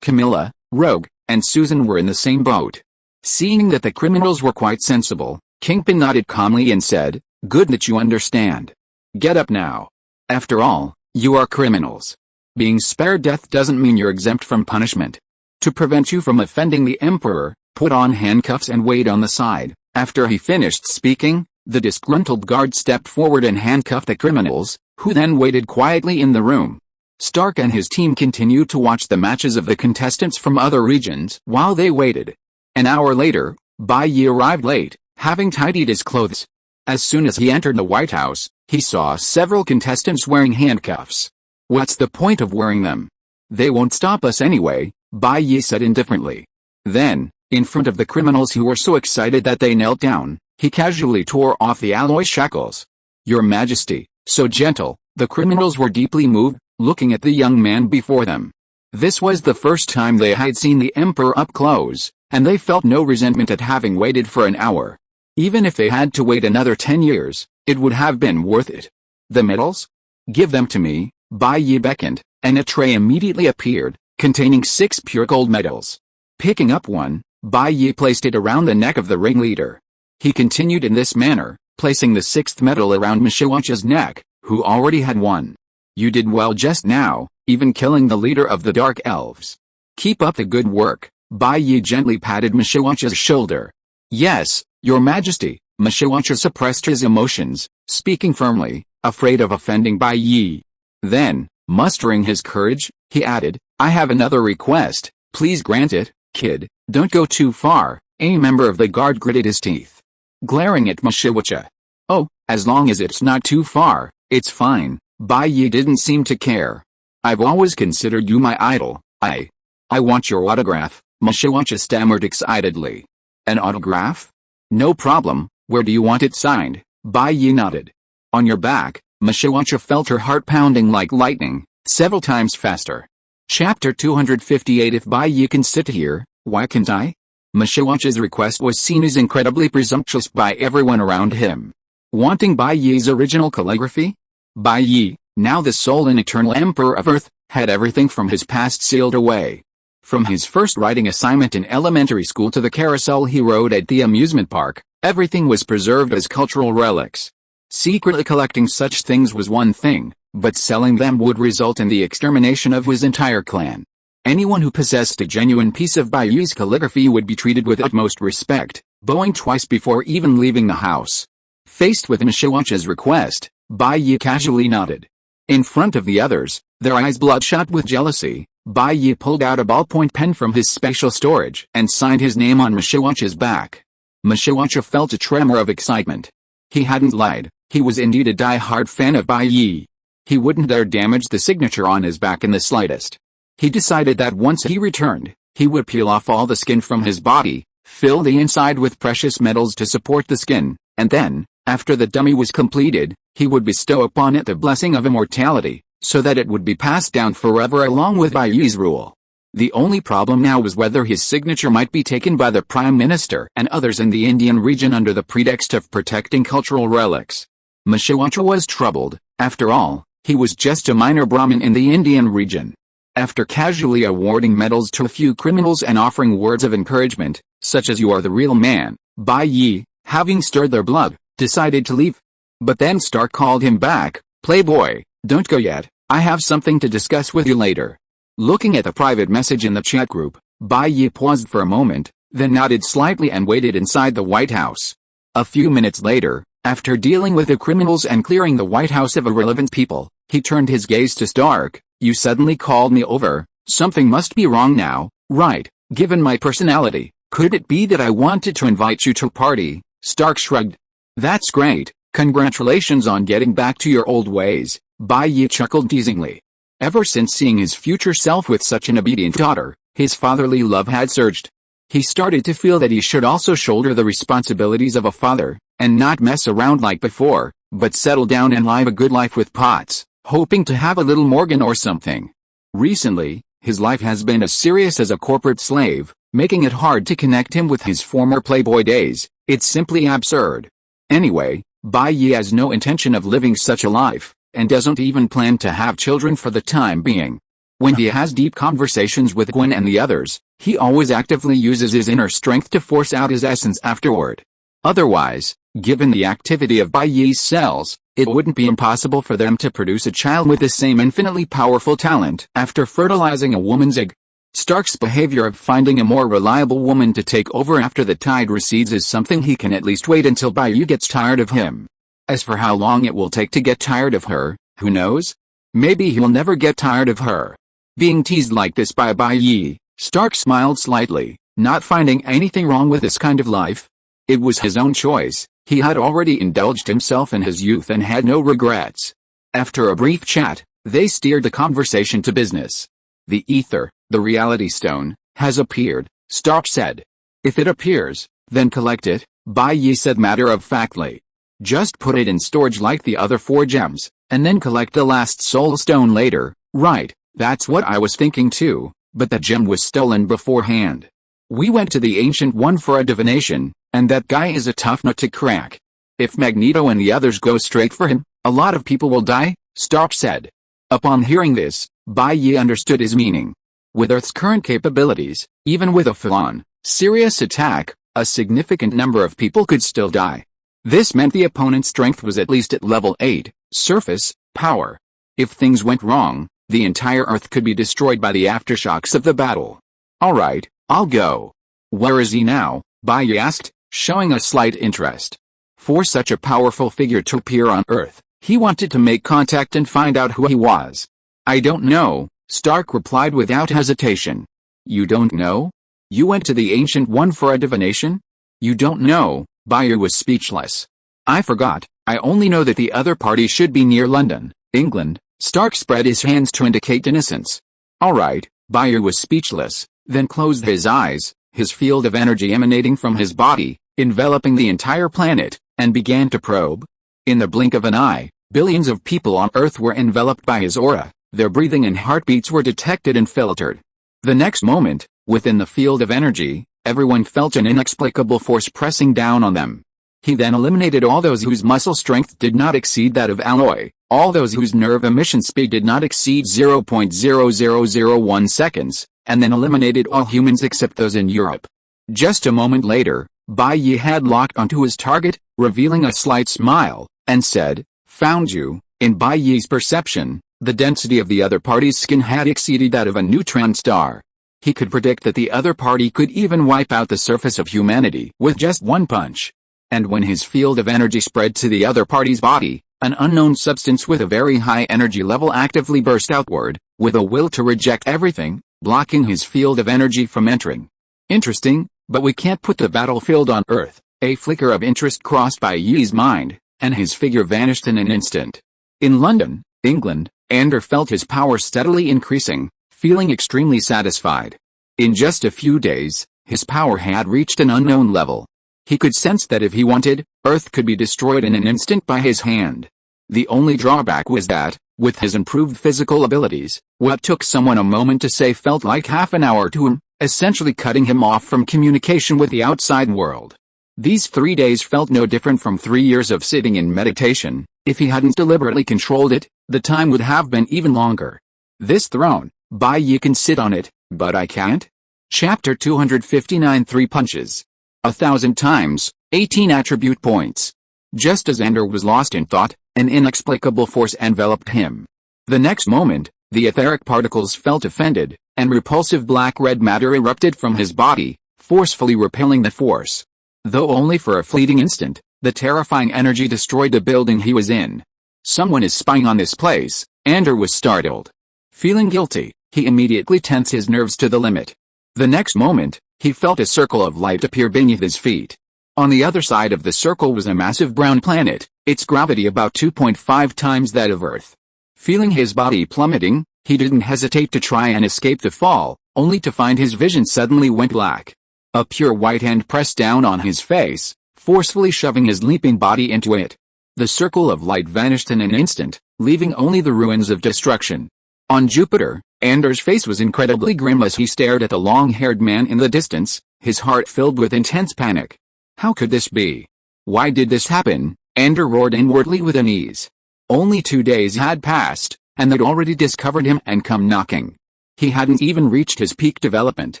Speaker 1: Camilla, Rogue, and Susan were in the same boat. Seeing that the criminals were quite sensible, Kingpin nodded calmly and said, good that you understand. Get up now. After all, you are criminals. Being spared death doesn't mean you're exempt from punishment. To prevent you from offending the Emperor, put on handcuffs and wait on the side. After he finished speaking, the disgruntled guard stepped forward and handcuffed the criminals, who then waited quietly in the room. Stark and his team continued to watch the matches of the contestants from other regions while they waited. An hour later, Bai Ye arrived late, having tidied his clothes. As soon as he entered the White House, he saw several contestants wearing handcuffs. What's the point of wearing them? They won't stop us anyway, Bai Ye said indifferently. Then, in front of the criminals who were so excited that they knelt down, he casually tore off the alloy shackles. Your Majesty, so gentle. The criminals were deeply moved, looking at the young man before them. This was the first time they had seen the Emperor up close, and they felt no resentment at having waited for an hour. Even if they had to wait another 10 years, it would have been worth it. The medals? Give them to me, Bai Ye beckoned, and a tray immediately appeared, containing 6 pure gold medals. Picking up one, Bai Ye placed it around the neck of the ringleader. He continued in this manner, placing the 6th medal around Mashiwacha's neck, who already had one. You did well just now, even killing the leader of the Dark Elves. Keep up the good work. Bai Ye gently patted Mashiwacha's shoulder. Yes, Your Majesty. Mashiwacha suppressed his emotions, speaking firmly, afraid of offending Bai Ye. Then, mustering his courage, he added, I have another request, please grant it, kid, don't go too far. A member of the guard gritted his teeth, glaring at Mashiwacha. Oh, as long as it's not too far, it's fine. Bai Ye didn't seem to care. I've always considered you my idol. I want your autograph, Mashiwacha stammered excitedly. An autograph? No problem, where do you want it signed? Bai Ye nodded. On your back. Mashiwacha felt her heart pounding like lightning, several times faster. Chapter 258 If Bai Ye can sit here, why can't I? Mashiwacha's request was seen as incredibly presumptuous by everyone around him. Wanting Bai Ye's original calligraphy? Bai Ye, now the sole and eternal Emperor of Earth, had everything from his past sealed away. From his first writing assignment in elementary school to the carousel he rode at the amusement park, everything was preserved as cultural relics. Secretly collecting such things was one thing, but selling them would result in the extermination of his entire clan. Anyone who possessed a genuine piece of Bai Ye's calligraphy would be treated with utmost respect, bowing twice before even leaving the house. Faced with Mashiwacha's request, Bai Ye casually nodded. In front of the others, their eyes bloodshot with jealousy, Bai Ye pulled out a ballpoint pen from his special storage and signed his name on Mashiwacha's back. Mashiwacha felt a tremor of excitement. He hadn't lied, he was indeed a die-hard fan of Bai Ye. He wouldn't dare damage the signature on his back in the slightest. He decided that once he returned, he would peel off all the skin from his body, fill the inside with precious metals to support the skin, and then, after the dummy was completed, he would bestow upon it the blessing of immortality, so that it would be passed down forever along with Bai Ye's rule. The only problem now was whether his signature might be taken by the Prime Minister and others in the Indian region under the pretext of protecting cultural relics. Mashiwacha was troubled. After all, he was just a minor Brahmin in the Indian region. After casually awarding medals to a few criminals and offering words of encouragement, such as "you are the real man," Bai Ye, having stirred their blood, decided to leave. But then Stark called him back. "Playboy, don't go yet, I have something to discuss with you later." Looking at the private message in the chat group, Bai Ye paused for a moment, then nodded slightly and waited inside the White House. A few minutes later, after dealing with the criminals and clearing the White House of irrelevant people, he turned his gaze to Stark. "You suddenly called me over. Something must be wrong now, right? Given my personality, could it be that I wanted to invite you to a party?" Stark shrugged. "That's great. Congratulations on getting back to your old ways," Bai Ye chuckled teasingly. Ever since seeing his future self with such an obedient daughter, his fatherly love had surged. He started to feel that he should also shoulder the responsibilities of a father, and not mess around like before, but settle down and live a good life with Potts, hoping to have a little Morgan or something. Recently, his life has been as serious as a corporate slave, making it hard to connect him with his former Playboy days. It's simply absurd. Anyway, Bai Ye has no intention of living such a life, and doesn't even plan to have children for the time being. When he has deep conversations with Gwen and the others, he always actively uses his inner strength to force out his essence afterward. Otherwise, given the activity of Bai Ye's cells, it wouldn't be impossible for them to produce a child with the same infinitely powerful talent after fertilizing a woman's egg. Stark's behavior of finding a more reliable woman to take over after the tide recedes is something he can at least wait until Bai Ye gets tired of him. As for how long it will take to get tired of her, who knows? Maybe he'll never get tired of her. Being teased like this by Bai Ye, Stark smiled slightly, not finding anything wrong with this kind of life. It was his own choice. He had already indulged himself in his youth and had no regrets. After a brief chat, they steered the conversation to business. "The ether, the reality stone, has appeared," Stark said. "If it appears, then collect it," Bai Ye said matter-of-factly. "Just put it in storage like the other 4 gems, and then collect the last soul stone later." "Right, that's what I was thinking too, but the gem was stolen beforehand. We went to the Ancient One for a divination, and that guy is a tough nut to crack. If Magneto and the others go straight for him, a lot of people will die," Stark said. Upon hearing this, Bai Ye understood his meaning. With Earth's current capabilities, even with a full-on, serious attack, a significant number of people could still die. This meant the opponent's strength was at least at level 8, surface, power. If things went wrong, the entire Earth could be destroyed by the aftershocks of the battle. "Alright, I'll go." "Where is he now?" Bai Ye asked, showing a slight interest. For such a powerful figure to appear on Earth, he wanted to make contact and find out who he was. "I don't know," Stark replied without hesitation. "You don't know? You went to the Ancient One for a divination? You don't know?" Bai Ye was speechless. "I forgot, I only know that the other party should be near London, England." Stark spread his hands to indicate innocence. "Alright," Bai Ye was speechless, then closed his eyes, his field of energy emanating from his body, enveloping the entire planet, and began to probe. In the blink of an eye, billions of people on Earth were enveloped by his aura, their breathing and heartbeats were detected and filtered. The next moment, within the field of energy, everyone felt an inexplicable force pressing down on them. He then eliminated all those whose muscle strength did not exceed that of alloy, all those whose nerve emission speed did not exceed 0.0001 seconds, and then eliminated all humans except those in Europe. Just a moment later, Bai Ye had locked onto his target, revealing a slight smile, and said, "Found you." In Bai Ye's perception, the density of the other party's skin had exceeded that of a neutron star. He could predict that the other party could even wipe out the surface of humanity with just one punch. And when his field of energy spread to the other party's body, an unknown substance with a very high energy level actively burst outward, with a will to reject everything, blocking his field of energy from entering. "Interesting, but we can't put the battlefield on Earth." A flicker of interest crossed Bai Ye's mind, and his figure vanished in an instant. In London, England, Ander felt his power steadily increasing, feeling extremely satisfied. In just a few days, his power had reached an unknown level. He could sense that if he wanted, Earth could be destroyed in an instant by his hand. The only drawback was that, with his improved physical abilities, what took someone a moment to say felt like half an hour to him, essentially cutting him off from communication with the outside world. These 3 days felt no different from 3 years of sitting in meditation. If he hadn't deliberately controlled it, the time would have been even longer. This throne, Bai Ye can sit on it, but I can't? Chapter 259 3 punches. 1,000 times, 18 attribute points. Just as Ender was lost in thought, an inexplicable force enveloped him. The next moment, the etheric particles felt offended, and repulsive black-red matter erupted from his body, forcefully repelling the force. Though only for a fleeting instant, the terrifying energy destroyed the building he was in. Someone is spying on this place. Ender was startled. Feeling guilty, he immediately tensed his nerves to the limit. The next moment, he felt a circle of light appear beneath his feet. On the other side of the circle was a massive brown planet, its gravity about 2.5 times that of Earth. Feeling his body plummeting, he didn't hesitate to try and escape the fall, only to find his vision suddenly went black. A pure white hand pressed down on his face, forcefully shoving his leaping body into it. The circle of light vanished in an instant, leaving only the ruins of destruction. On Jupiter, Ender's face was incredibly grim as he stared at the long-haired man in the distance, his heart filled with intense panic. How could this be? Why did this happen? Ender roared inwardly with unease. Only 2 days had passed, and they'd already discovered him and come knocking. He hadn't even reached his peak development,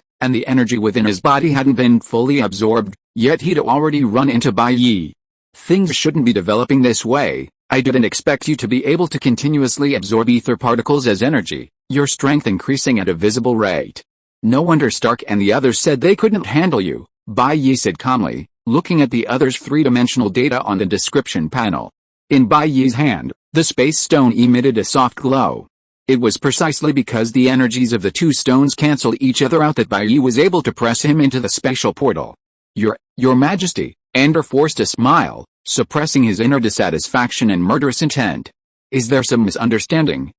Speaker 1: and the energy within his body hadn't been fully absorbed, yet he'd already run into Bai Ye. Things shouldn't be developing this way. I didn't expect you to be able to continuously absorb ether particles as energy, your strength increasing at a visible rate. No wonder Stark and the others said they couldn't handle you, Bai Ye said calmly, looking at the others' three-dimensional data on the description panel. In Bai Ye's hand, the space stone emitted a soft glow. It was precisely because the energies of the two stones canceled each other out that Bai Ye was able to press him into the spatial portal. Your Majesty, Ender forced a smile, suppressing his inner dissatisfaction and murderous intent. Is there some misunderstanding?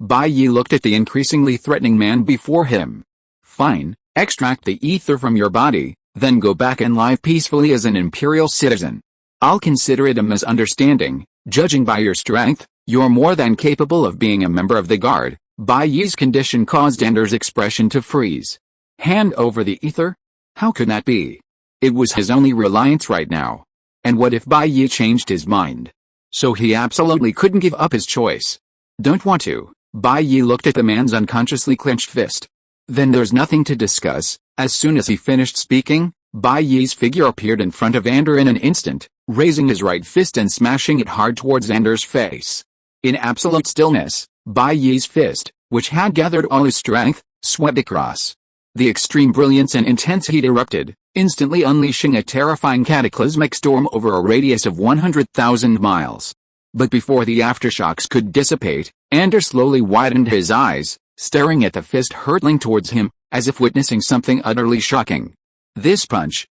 Speaker 1: Bai Ye looked at the increasingly threatening man before him. Fine, extract the ether from your body, then go back and live peacefully as an imperial citizen. I'll consider it a misunderstanding. Judging by your strength, you're more than capable of being a member of the guard. Bai Ye's condition caused Ender's expression to freeze. Hand over the ether? How could that be? It was his only reliance right now. And what if Bai Ye changed his mind? So he absolutely couldn't give up his choice. Don't want to. Bai Ye looked at the man's unconsciously clenched fist. Then there's nothing to discuss. As soon as he finished speaking, Bai Ye's figure appeared in front of Ender in an instant, raising his right fist and smashing it hard towards Ender's face. In absolute stillness, Bai Ye's fist, which had gathered all his strength, swept across. The extreme brilliance and intense heat erupted, instantly unleashing a terrifying cataclysmic storm over a radius of 100,000 miles. But before the aftershocks could dissipate, Ender slowly widened his eyes, staring at the fist hurtling towards him, as if witnessing something utterly shocking. This punch,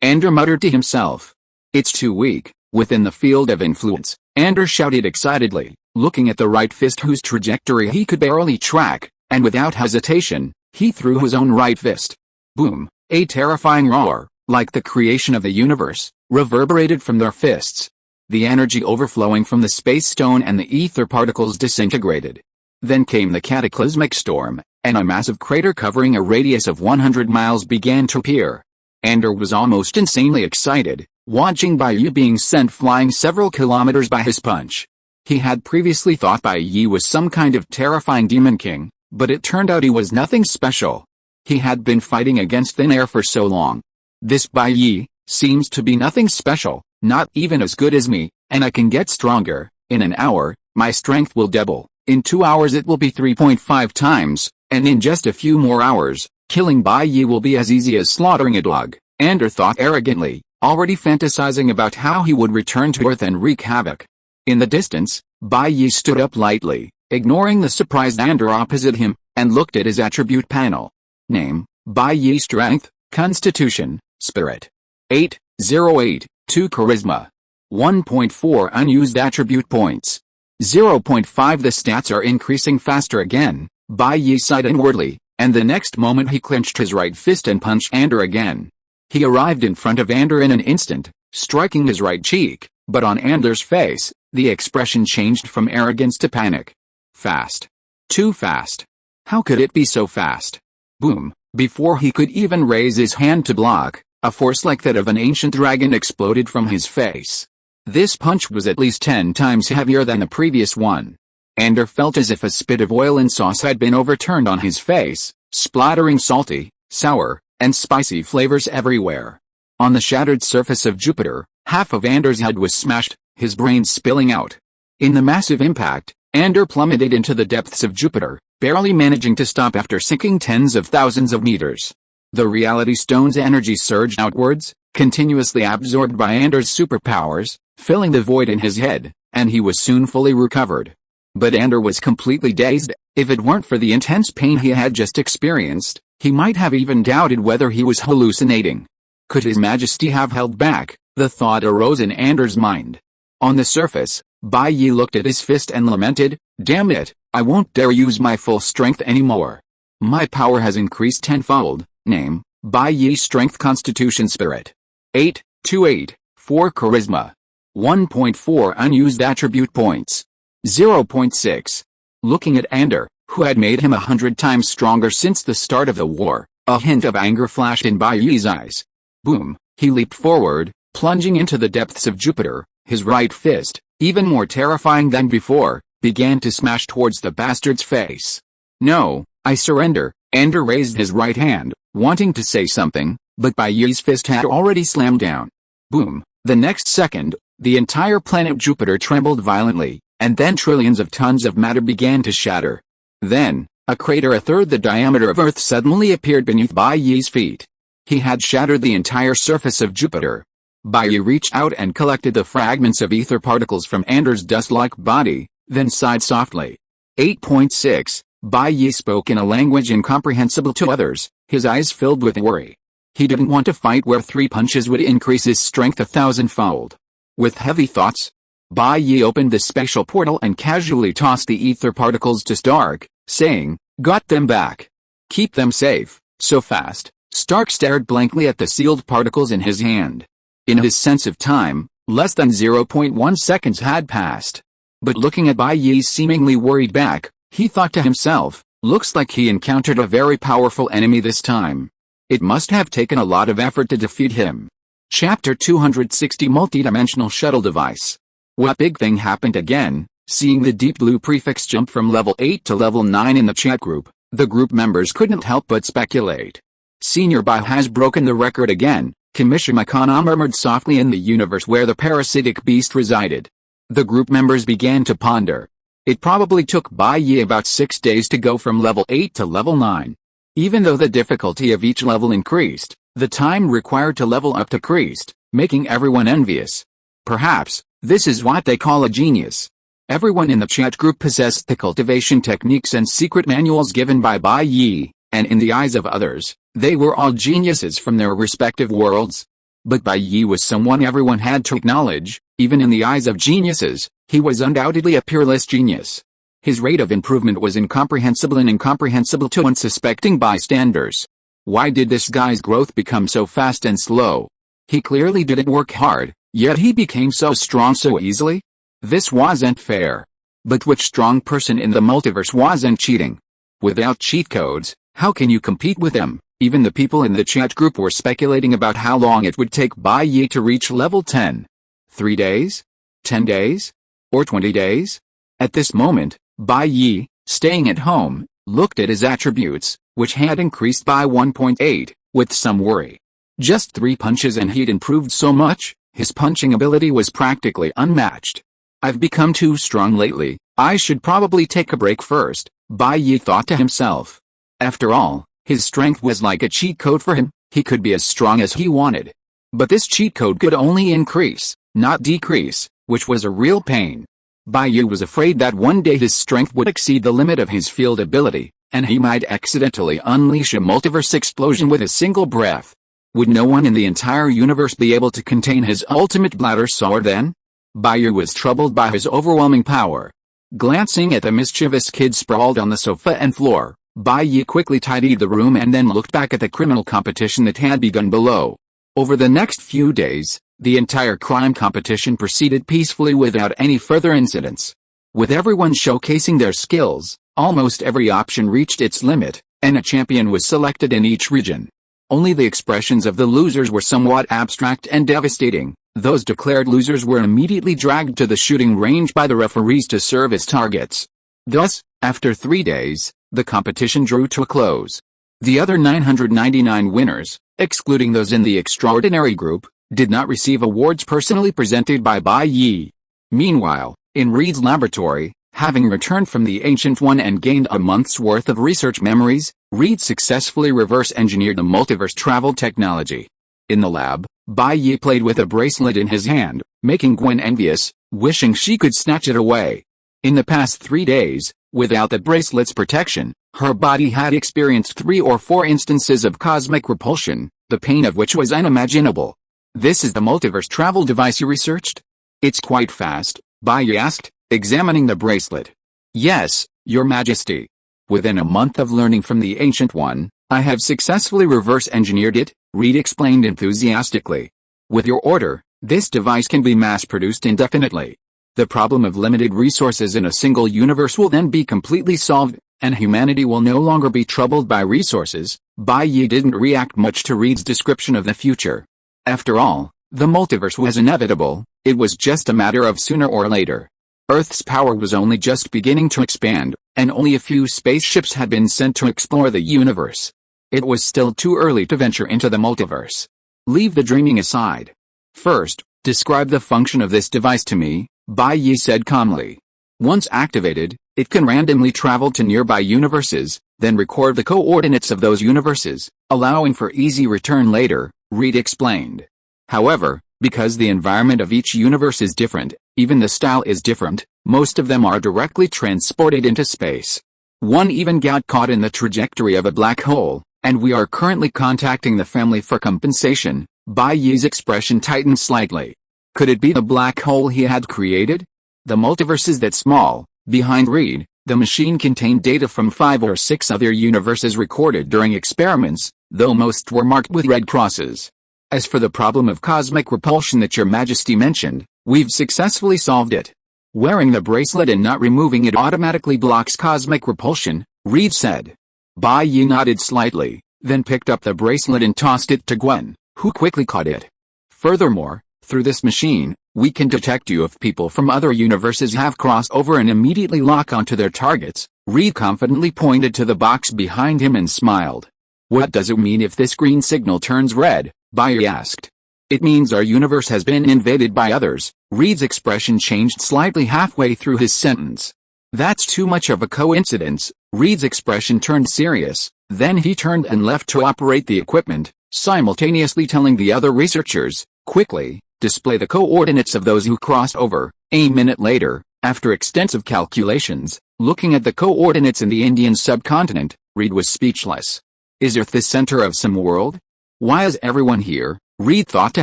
Speaker 1: Ender muttered to himself. It's too weak. Within the field of influence, Ender shouted excitedly, looking at the right fist whose trajectory he could barely track, and without hesitation, he threw his own right fist. Boom! A terrifying roar, like the creation of the universe, reverberated from their fists. The energy overflowing from the space stone and the ether particles disintegrated. Then came the cataclysmic storm, and a massive crater covering a radius of 100 miles began to appear. Ender was almost insanely excited, watching Bai Ye being sent flying several kilometers by his punch. He had previously thought Bai Ye was some kind of terrifying demon king, but it turned out he was nothing special. He had been fighting against thin air for so long. This Bai Ye seems to be nothing special, not even as good as me, and I can get stronger. In an hour, my strength will double. In 2 hours it will be 3.5 times, and in just a few more hours, killing Bai Ye will be as easy as slaughtering a dog. Ender thought arrogantly, already fantasizing about how he would return to Earth and wreak havoc. In the distance, Bai Ye stood up lightly, ignoring the surprised Ender opposite him, and looked at his attribute panel. Name, Bai Ye. Strength, Constitution, Spirit. 808, 2 Charisma. 1.4 Unused attribute points. 0.5 The stats are increasing faster again. Bai Ye sighed inwardly, and the next moment he clenched his right fist and punched Ender again. He arrived in front of Ender in an instant, striking his right cheek, but on Ender's face, the expression changed from arrogance to panic. Fast. Too fast. How could it be so fast? Boom! Before he could even raise his hand to block, a force like that of an ancient dragon exploded from his face. This punch was at least 10 times heavier than the previous one. Ander felt as if a spit of oil and sauce had been overturned on his face, splattering salty, sour, and spicy flavors everywhere. On the shattered surface of Jupiter, half of Ander's head was smashed, his brains spilling out. In the massive impact, Ander plummeted into the depths of Jupiter, barely managing to stop after sinking tens of thousands of meters. The Reality Stone's energy surged outwards, continuously absorbed by Ander's superpowers, filling the void in his head, and he was soon fully recovered. But Ander was completely dazed. If it weren't for the intense pain he had just experienced, he might have even doubted whether he was hallucinating. Could His Majesty have held back? The thought arose in Ander's mind. On the surface, Bai Ye looked at his fist and lamented, "Damn it, I won't dare use my full strength anymore. My power has increased tenfold." Name, Bai Ye Strength Constitution Spirit. 828, 4 Charisma. 1.4 Unused Attribute Points. 0.6. Looking at Ander, who had made him 100 times stronger since the start of the war, a hint of anger flashed in Bai Ye's eyes. Boom, he leaped forward, plunging into the depths of Jupiter. His right fist, even more terrifying than before, began to smash towards the bastard's face. "No, I surrender." Ander raised his right hand, wanting to say something, but Bai Ye's fist had already slammed down. Boom, the next second, the entire planet Jupiter trembled violently, and then trillions of tons of matter began to shatter. Then, a crater a third the diameter of Earth suddenly appeared beneath Bai Ye's feet. He had shattered the entire surface of Jupiter. Bai Ye reached out and collected the fragments of ether particles from Ander's dust-like body, then sighed softly. 8.6. Bai Ye spoke in a language incomprehensible to others, his eyes filled with worry. He didn't want to fight where 3 punches would increase his strength 1,000-fold. With heavy thoughts, Bai Ye opened the spatial portal and casually tossed the ether particles to Stark, saying, "Got them back. Keep them safe." So fast, Stark stared blankly at the sealed particles in his hand. In his sense of time, less than 0.1 seconds had passed. But looking at Bai Ye's seemingly worried back, he thought to himself, "Looks like he encountered a very powerful enemy this time. It must have taken a lot of effort to defeat him." Chapter 260 Multidimensional Shuttle Device. What big thing happened again? Seeing the deep blue prefix jump from level 8 to level 9 in the chat group, the group members couldn't help but speculate. "Senior Bai has broken the record again," Kimishima Kana murmured softly in the universe where the parasitic beast resided. The group members began to ponder. It probably took Bai Ye about 6 days to go from level 8 to level 9. Even though the difficulty of each level increased, the time required to level up decreased, making everyone envious. Perhaps, this is what they call a genius. Everyone in the chat group possessed the cultivation techniques and secret manuals given by Bai Ye, and in the eyes of others, they were all geniuses from their respective worlds. But Bai Ye was someone everyone had to acknowledge. Even in the eyes of geniuses, he was undoubtedly a peerless genius. His rate of improvement was incomprehensible to unsuspecting bystanders. Why did this guy's growth become so fast and slow? He clearly didn't work hard, yet he became so strong so easily? This wasn't fair. But which strong person in the multiverse wasn't cheating? Without cheat codes, how can you compete with them? Even the people in the chat group were speculating about how long it would take Bai Ye to reach level 10. 3 days? 10 days? Or 20 days? At this moment, Bai Ye, staying at home, looked at his attributes, which had increased by 1.8, with some worry. Just 3 punches and he'd improved so much, his punching ability was practically unmatched. "I've become too strong lately, I should probably take a break first," Bai Ye thought to himself. After all, his strength was like a cheat code for him, he could be as strong as he wanted. But this cheat code could only increase, not decrease, which was a real pain. Bai Ye was afraid that one day his strength would exceed the limit of his field ability, and he might accidentally unleash a multiverse explosion with a single breath. Would no one in the entire universe be able to contain his ultimate bladder sore then? Bai Ye was troubled by his overwhelming power. Glancing at the mischievous kid sprawled on the sofa and floor, Bai Ye quickly tidied the room and then looked back at the criminal competition that had begun below. Over the next few days, the entire crime competition proceeded peacefully without any further incidents. With everyone showcasing their skills, almost every option reached its limit, and a champion was selected in each region. Only the expressions of the losers were somewhat abstract and devastating. Those declared losers were immediately dragged to the shooting range by the referees to serve as targets. Thus, after 3 days, the competition drew to a close. The other 999 winners, excluding those in the extraordinary group, did not receive awards personally presented by Bai Ye. Meanwhile, in Reed's laboratory, having returned from the Ancient One and gained a month's worth of research memories, Reed successfully reverse-engineered the multiverse travel technology. In the lab, Bai Ye played with a bracelet in his hand, making Gwen envious, wishing she could snatch it away. In the past 3 days, without the bracelet's protection, her body had experienced 3 or 4 instances of cosmic repulsion, the pain of which was unimaginable. This is the multiverse travel device you researched? It's quite fast, Bai Ye asked, examining the bracelet. Yes, Your Majesty. Within a month of learning from the Ancient One, I have successfully reverse-engineered it, Reed explained enthusiastically. With your order, this device can be mass-produced indefinitely. The problem of limited resources in a single universe will then be completely solved, and humanity will no longer be troubled by resources. Bai Ye didn't react much to Reed's description of the future. After all, the multiverse was inevitable, it was just a matter of sooner or later. Earth's power was only just beginning to expand, and only a few spaceships had been sent to explore the universe. It was still too early to venture into the multiverse. Leave the dreaming aside. First, describe the function of this device to me, Bai Ye said calmly. Once activated, it can randomly travel to nearby universes, then record the coordinates of those universes, allowing for easy return later, Reed explained. However, because the environment of each universe is different, even the style is different, most of them are directly transported into space. One even got caught in the trajectory of a black hole, and we are currently contacting the family for compensation. Bai Ye's expression tightened slightly. Could it be the black hole he had created? The multiverse is that small. Behind Reed, the machine contained data from 5 or 6 other universes recorded during experiments, though most were marked with red crosses. As for the problem of cosmic repulsion that Your Majesty mentioned, we've successfully solved it. Wearing the bracelet and not removing it automatically blocks cosmic repulsion, Reed said. Bai Ye nodded slightly, then picked up the bracelet and tossed it to Gwen, who quickly caught it. Furthermore, through this machine, we can detect you if people from other universes have crossed over and immediately lock onto their targets. Reed confidently pointed to the box behind him and smiled. What does it mean if this green signal turns red? Bai Ye asked. It means our universe has been invaded by others. Reed's expression changed slightly halfway through his sentence. That's too much of a coincidence. Reed's expression turned serious, then he turned and left to operate the equipment, simultaneously telling the other researchers, quickly, display the coordinates of those who crossed over. A minute later, after extensive calculations, looking at the coordinates in the Indian subcontinent, Reed was speechless. Is Earth the center of some world? Why is everyone here? Reed thought to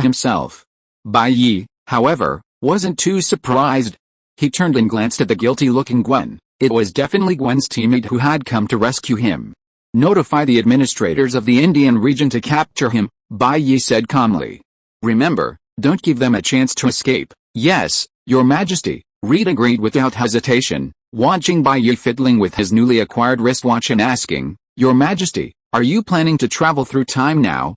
Speaker 1: himself. Bai Ye, however, wasn't too surprised. He turned and glanced at the guilty-looking Gwen. It was definitely Gwen's teammate who had come to rescue him. Notify the administrators of the Indian region to capture him, Bai Ye said calmly. Remember, don't give them a chance to escape. Yes, Your Majesty, Reed agreed without hesitation, watching Bai Ye fiddling with his newly acquired wristwatch and asking, Your Majesty, are you planning to travel through time now?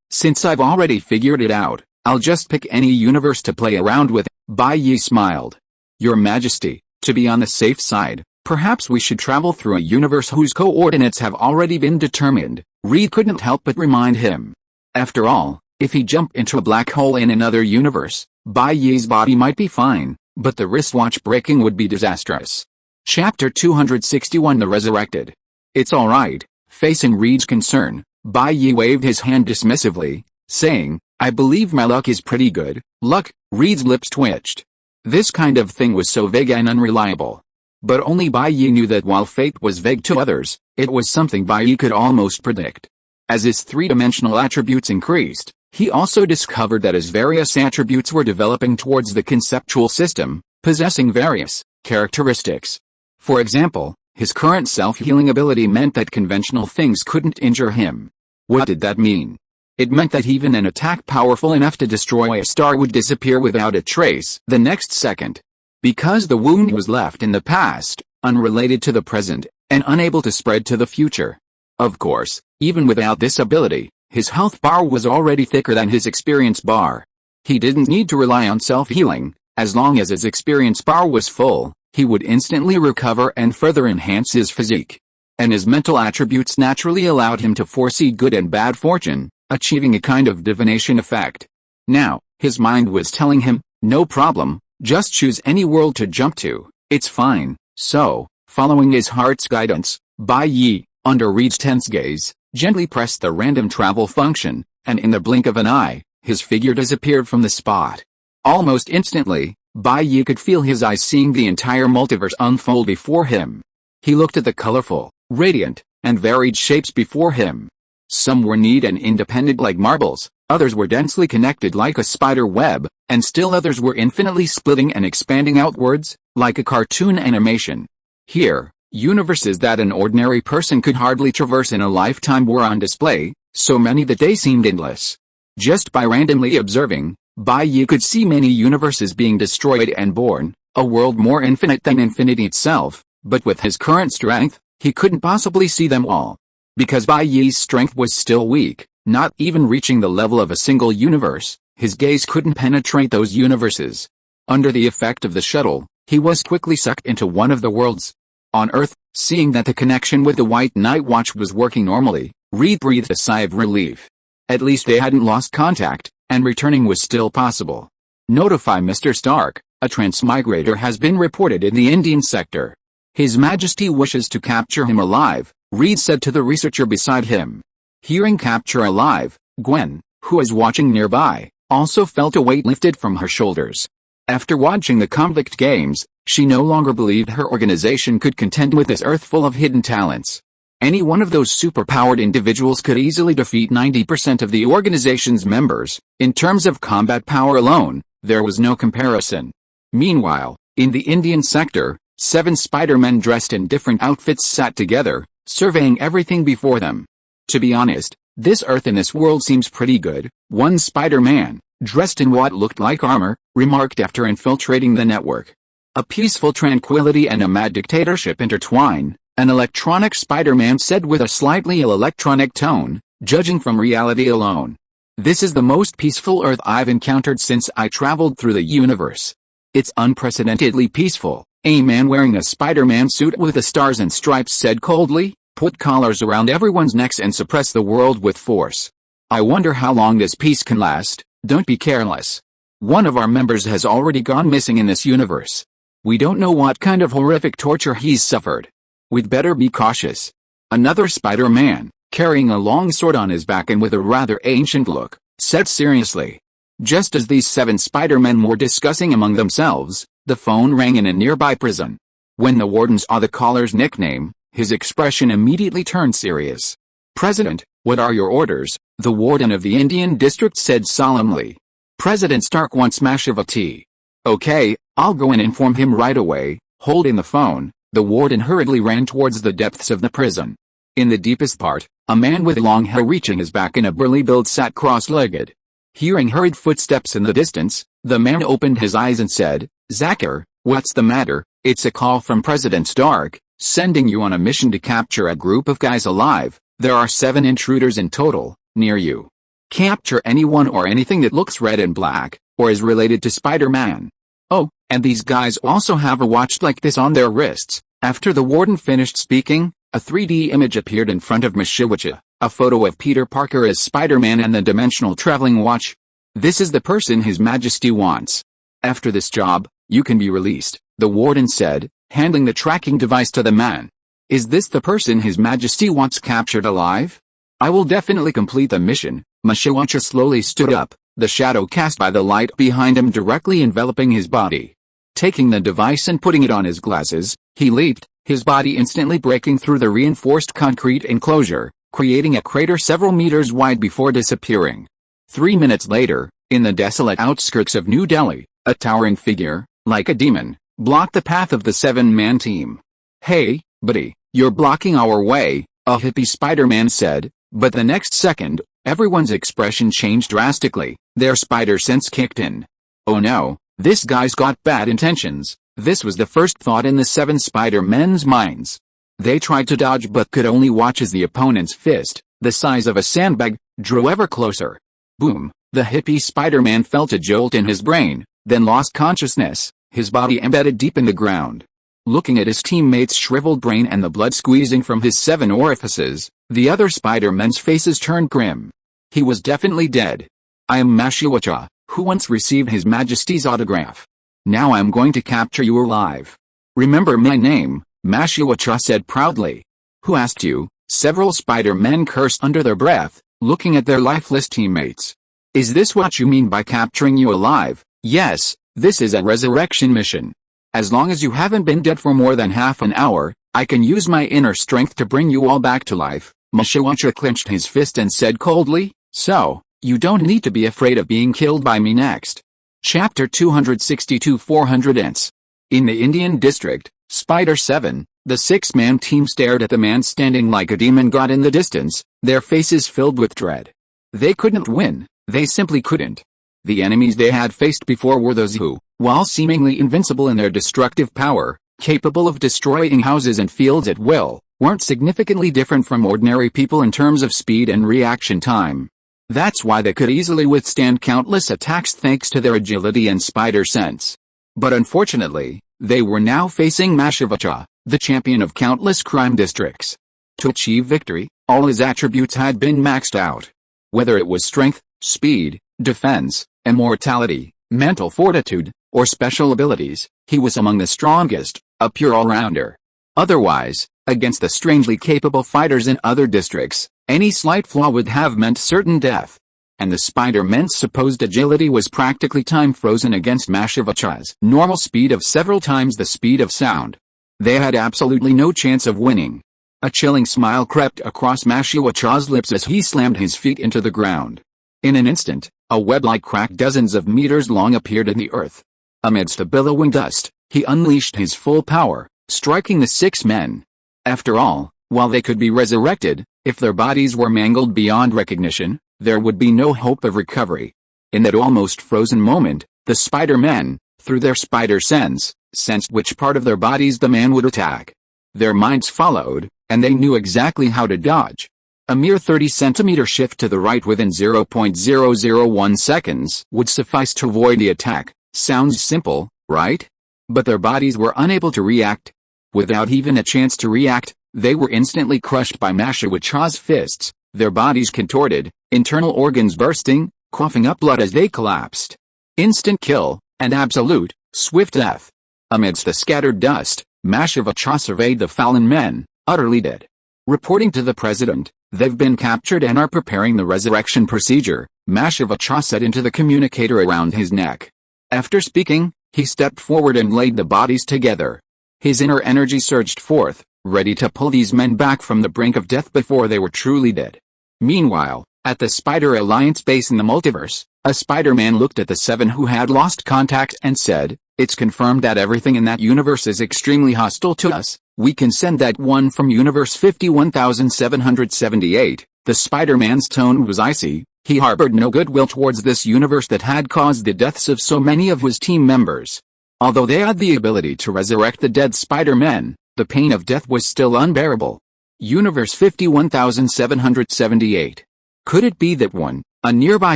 Speaker 1: Since I've already figured it out, I'll just pick any universe to play around with. Bai Ye smiled. Your Majesty, to be on the safe side, perhaps we should travel through a universe whose coordinates have already been determined. Reed couldn't help but remind him. After all, if he jumped into a black hole in another universe, Bai Ye's body might be fine, but the wristwatch breaking would be disastrous. Chapter 261 The Resurrected. It's alright. Facing Reed's concern, Bai Ye waved his hand dismissively, saying, I believe my luck is pretty good. Luck? Reed's lips twitched. This kind of thing was so vague and unreliable. But only Bai Ye knew that while fate was vague to others, it was something Bai Ye could almost predict. As his three-dimensional attributes increased, he also discovered that his various attributes were developing towards the conceptual system, possessing various characteristics. For example, his current self-healing ability meant that conventional things couldn't injure him. What did that mean? It meant that even an attack powerful enough to destroy a star would disappear without a trace the next second. Because the wound was left in the past, unrelated to the present, and unable to spread to the future. Of course, even without this ability, his health bar was already thicker than his experience bar. He didn't need to rely on self-healing. As long as his experience bar was full, he would instantly recover and further enhance his physique. And his mental attributes naturally allowed him to foresee good and bad fortune, achieving a kind of divination effect. Now, his mind was telling him, no problem, just choose any world to jump to, it's fine. So, following his heart's guidance, Bai Ye, under Reed's tense gaze, gently pressed the random travel function, and in the blink of an eye, his figure disappeared from the spot. Almost instantly, Bai Ye could feel his eyes seeing the entire multiverse unfold before him. He looked at the colorful, radiant, and varied shapes before him. Some were neat and independent like marbles, others were densely connected like a spider web, and still others were infinitely splitting and expanding outwards, like a cartoon animation. Here, universes that an ordinary person could hardly traverse in a lifetime were on display, so many that they seemed endless. Just by randomly observing, Bai Ye could see many universes being destroyed and born, a world more infinite than infinity itself, but with his current strength, he couldn't possibly see them all. Because Bai Ye's strength was still weak, not even reaching the level of a single universe, his gaze couldn't penetrate those universes. Under the effect of the shuttle, he was quickly sucked into one of the worlds. On Earth, seeing that the connection with the White Night Watch was working normally, Reed breathed a sigh of relief. At least they hadn't lost contact, and returning was still possible. Notify Mr. Stark, a transmigrator has been reported in the Indian sector. His Majesty wishes to capture him alive, Reed said to the researcher beside him. Hearing capture alive, Gwen, who was watching nearby, also felt a weight lifted from her shoulders. After watching the convict games, she no longer believed her organization could contend with this Earth full of hidden talents. Any one of those superpowered individuals could easily defeat 90% of the organization's members. In terms of combat power alone, there was no comparison. Meanwhile, in the Indian sector, 7 Spider-Men dressed in different outfits sat together, surveying everything before them. To be honest, this Earth in this world seems pretty good, one Spider-Man, dressed in what looked like armor, remarked after infiltrating the network. A peaceful tranquility and a mad dictatorship intertwine, an electronic Spider-Man said with a slightly electronic tone, judging from reality alone. This is the most peaceful Earth I've encountered since I traveled through the universe. It's unprecedentedly peaceful, a man wearing a Spider-Man suit with the stars and stripes said coldly, put collars around everyone's necks and suppress the world with force. I wonder how long this peace can last. Don't be careless. One of our members has already gone missing in this universe. We don't know what kind of horrific torture he's suffered. We'd better be cautious. Another Spider-Man, carrying a long sword on his back and with a rather ancient look, said seriously. Just as these 7 Spider-Men were discussing among themselves, the phone rang in a nearby prison. When the warden saw the caller's nickname, his expression immediately turned serious. President, what are your orders? The warden of the Indian district said solemnly. President Stark wants mash of a tea. Okay, I'll go and inform him right away. Holding the phone, the warden hurriedly ran towards the depths of the prison. In the deepest part, a man with long hair reaching his back and a burly build sat cross-legged. Hearing hurried footsteps in the distance, the man opened his eyes and said, Zachar, what's the matter? It's a call from President Stark, sending you on a mission to capture a group of guys alive. There are 7 intruders in total, near you. Capture anyone or anything that looks red and black, or is related to Spider-Man. Oh, and these guys also have a watch like this on their wrists. After the warden finished speaking, a 3D image appeared in front of Mishiwacha, a photo of Peter Parker as Spider-Man and the dimensional traveling watch. This is the person His Majesty wants. After this job, you can be released, the warden said, handing the tracking device to the man. Is this the person His Majesty wants captured alive? I will definitely complete the mission. Mishiwacha slowly stood up, the shadow cast by the light behind him directly enveloping his body. Taking the device and putting it on his glasses, he leaped, his body instantly breaking through the reinforced concrete enclosure, creating a crater several meters wide before disappearing. 3 minutes later, in the desolate outskirts of New Delhi, a towering figure, like a demon, blocked the path of the 7-man team. Hey, buddy, you're blocking our way, a hippie Spider-Man said, but the next second, everyone's expression changed drastically, their spider sense kicked in. Oh no, this guy's got bad intentions. This was the first thought in the 7 Spider-Men's minds. They tried to dodge but could only watch as the opponent's fist, the size of a sandbag, drew ever closer. Boom, the hippie Spider-Man felt a jolt in his brain, then lost consciousness, his body embedded deep in the ground. Looking at his teammate's shriveled brain and the blood squeezing from his 7 orifices, the other Spider-Men's faces turned grim. He was definitely dead. I am Mashiwacha, who once received His Majesty's autograph. Now I am going to capture you alive. Remember my name, Mashiwacha said proudly. Who asked you? Several Spider-Men cursed under their breath, looking at their lifeless teammates. Is this what you mean by capturing you alive? Yes, this is a resurrection mission. As long as you haven't been dead for more than half an hour, I can use my inner strength to bring you all back to life. Mashiwacha clenched his fist and said coldly, so, you don't need to be afraid of being killed by me next. Chapter 262 400 Ents. In the Indian district, Spider-7, the 6-man team stared at the man standing like a demon god in the distance, their faces filled with dread. They couldn't win, they simply couldn't. The enemies they had faced before were those who, while seemingly invincible in their destructive power, capable of destroying houses and fields at will, weren't significantly different from ordinary people in terms of speed and reaction time. That's why they could easily withstand countless attacks thanks to their agility and spider sense. But unfortunately, they were now facing Mashiwacha, the champion of countless crime districts. To achieve victory, all his attributes had been maxed out. Whether it was strength, speed, defense, immortality, mental fortitude, or special abilities, he was among the strongest, a pure all-rounder. Otherwise, against the strangely capable fighters in other districts, any slight flaw would have meant certain death. And the Spider-Men's supposed agility was practically time-frozen against Mashiwacha's normal speed of several times the speed of sound. They had absolutely no chance of winning. A chilling smile crept across Mashiwacha's lips as he slammed his feet into the ground. In an instant, a web-like crack dozens of meters long appeared in the earth. Amidst the billowing dust, he unleashed his full power, striking the 6 men. After all, while they could be resurrected, if their bodies were mangled beyond recognition, there would be no hope of recovery. In that almost frozen moment, the Spider-Men, through their spider sense, sensed which part of their bodies the man would attack. Their minds followed, and they knew exactly how to dodge. A mere 30-centimeter shift to the right within 0.001 seconds would suffice to avoid the attack. Sounds simple, right? But their bodies were unable to react. Without even a chance to react, they were instantly crushed by Mashiwacha's fists, their bodies contorted, internal organs bursting, coughing up blood as they collapsed. Instant kill, and absolute, swift death. Amidst the scattered dust, Mashiwacha surveyed the fallen men, utterly dead. Reporting to the president, they've been captured and are preparing the resurrection procedure, Mashiwacha said into the communicator around his neck. After speaking, he stepped forward and laid the bodies together. His inner energy surged forth, ready to pull these men back from the brink of death before they were truly dead. Meanwhile, at the Spider Alliance base in the multiverse, a Spider-Man looked at the 7 who had lost contact and said, "It's confirmed that everything in that universe is extremely hostile to us. We can send that one from universe 51778. The Spider-Man's tone was icy. He harbored no goodwill towards this universe that had caused the deaths of so many of his team members. Although they had the ability to resurrect the dead Spider-Men, the pain of death was still unbearable. Universe 51778. Could it be that one? A nearby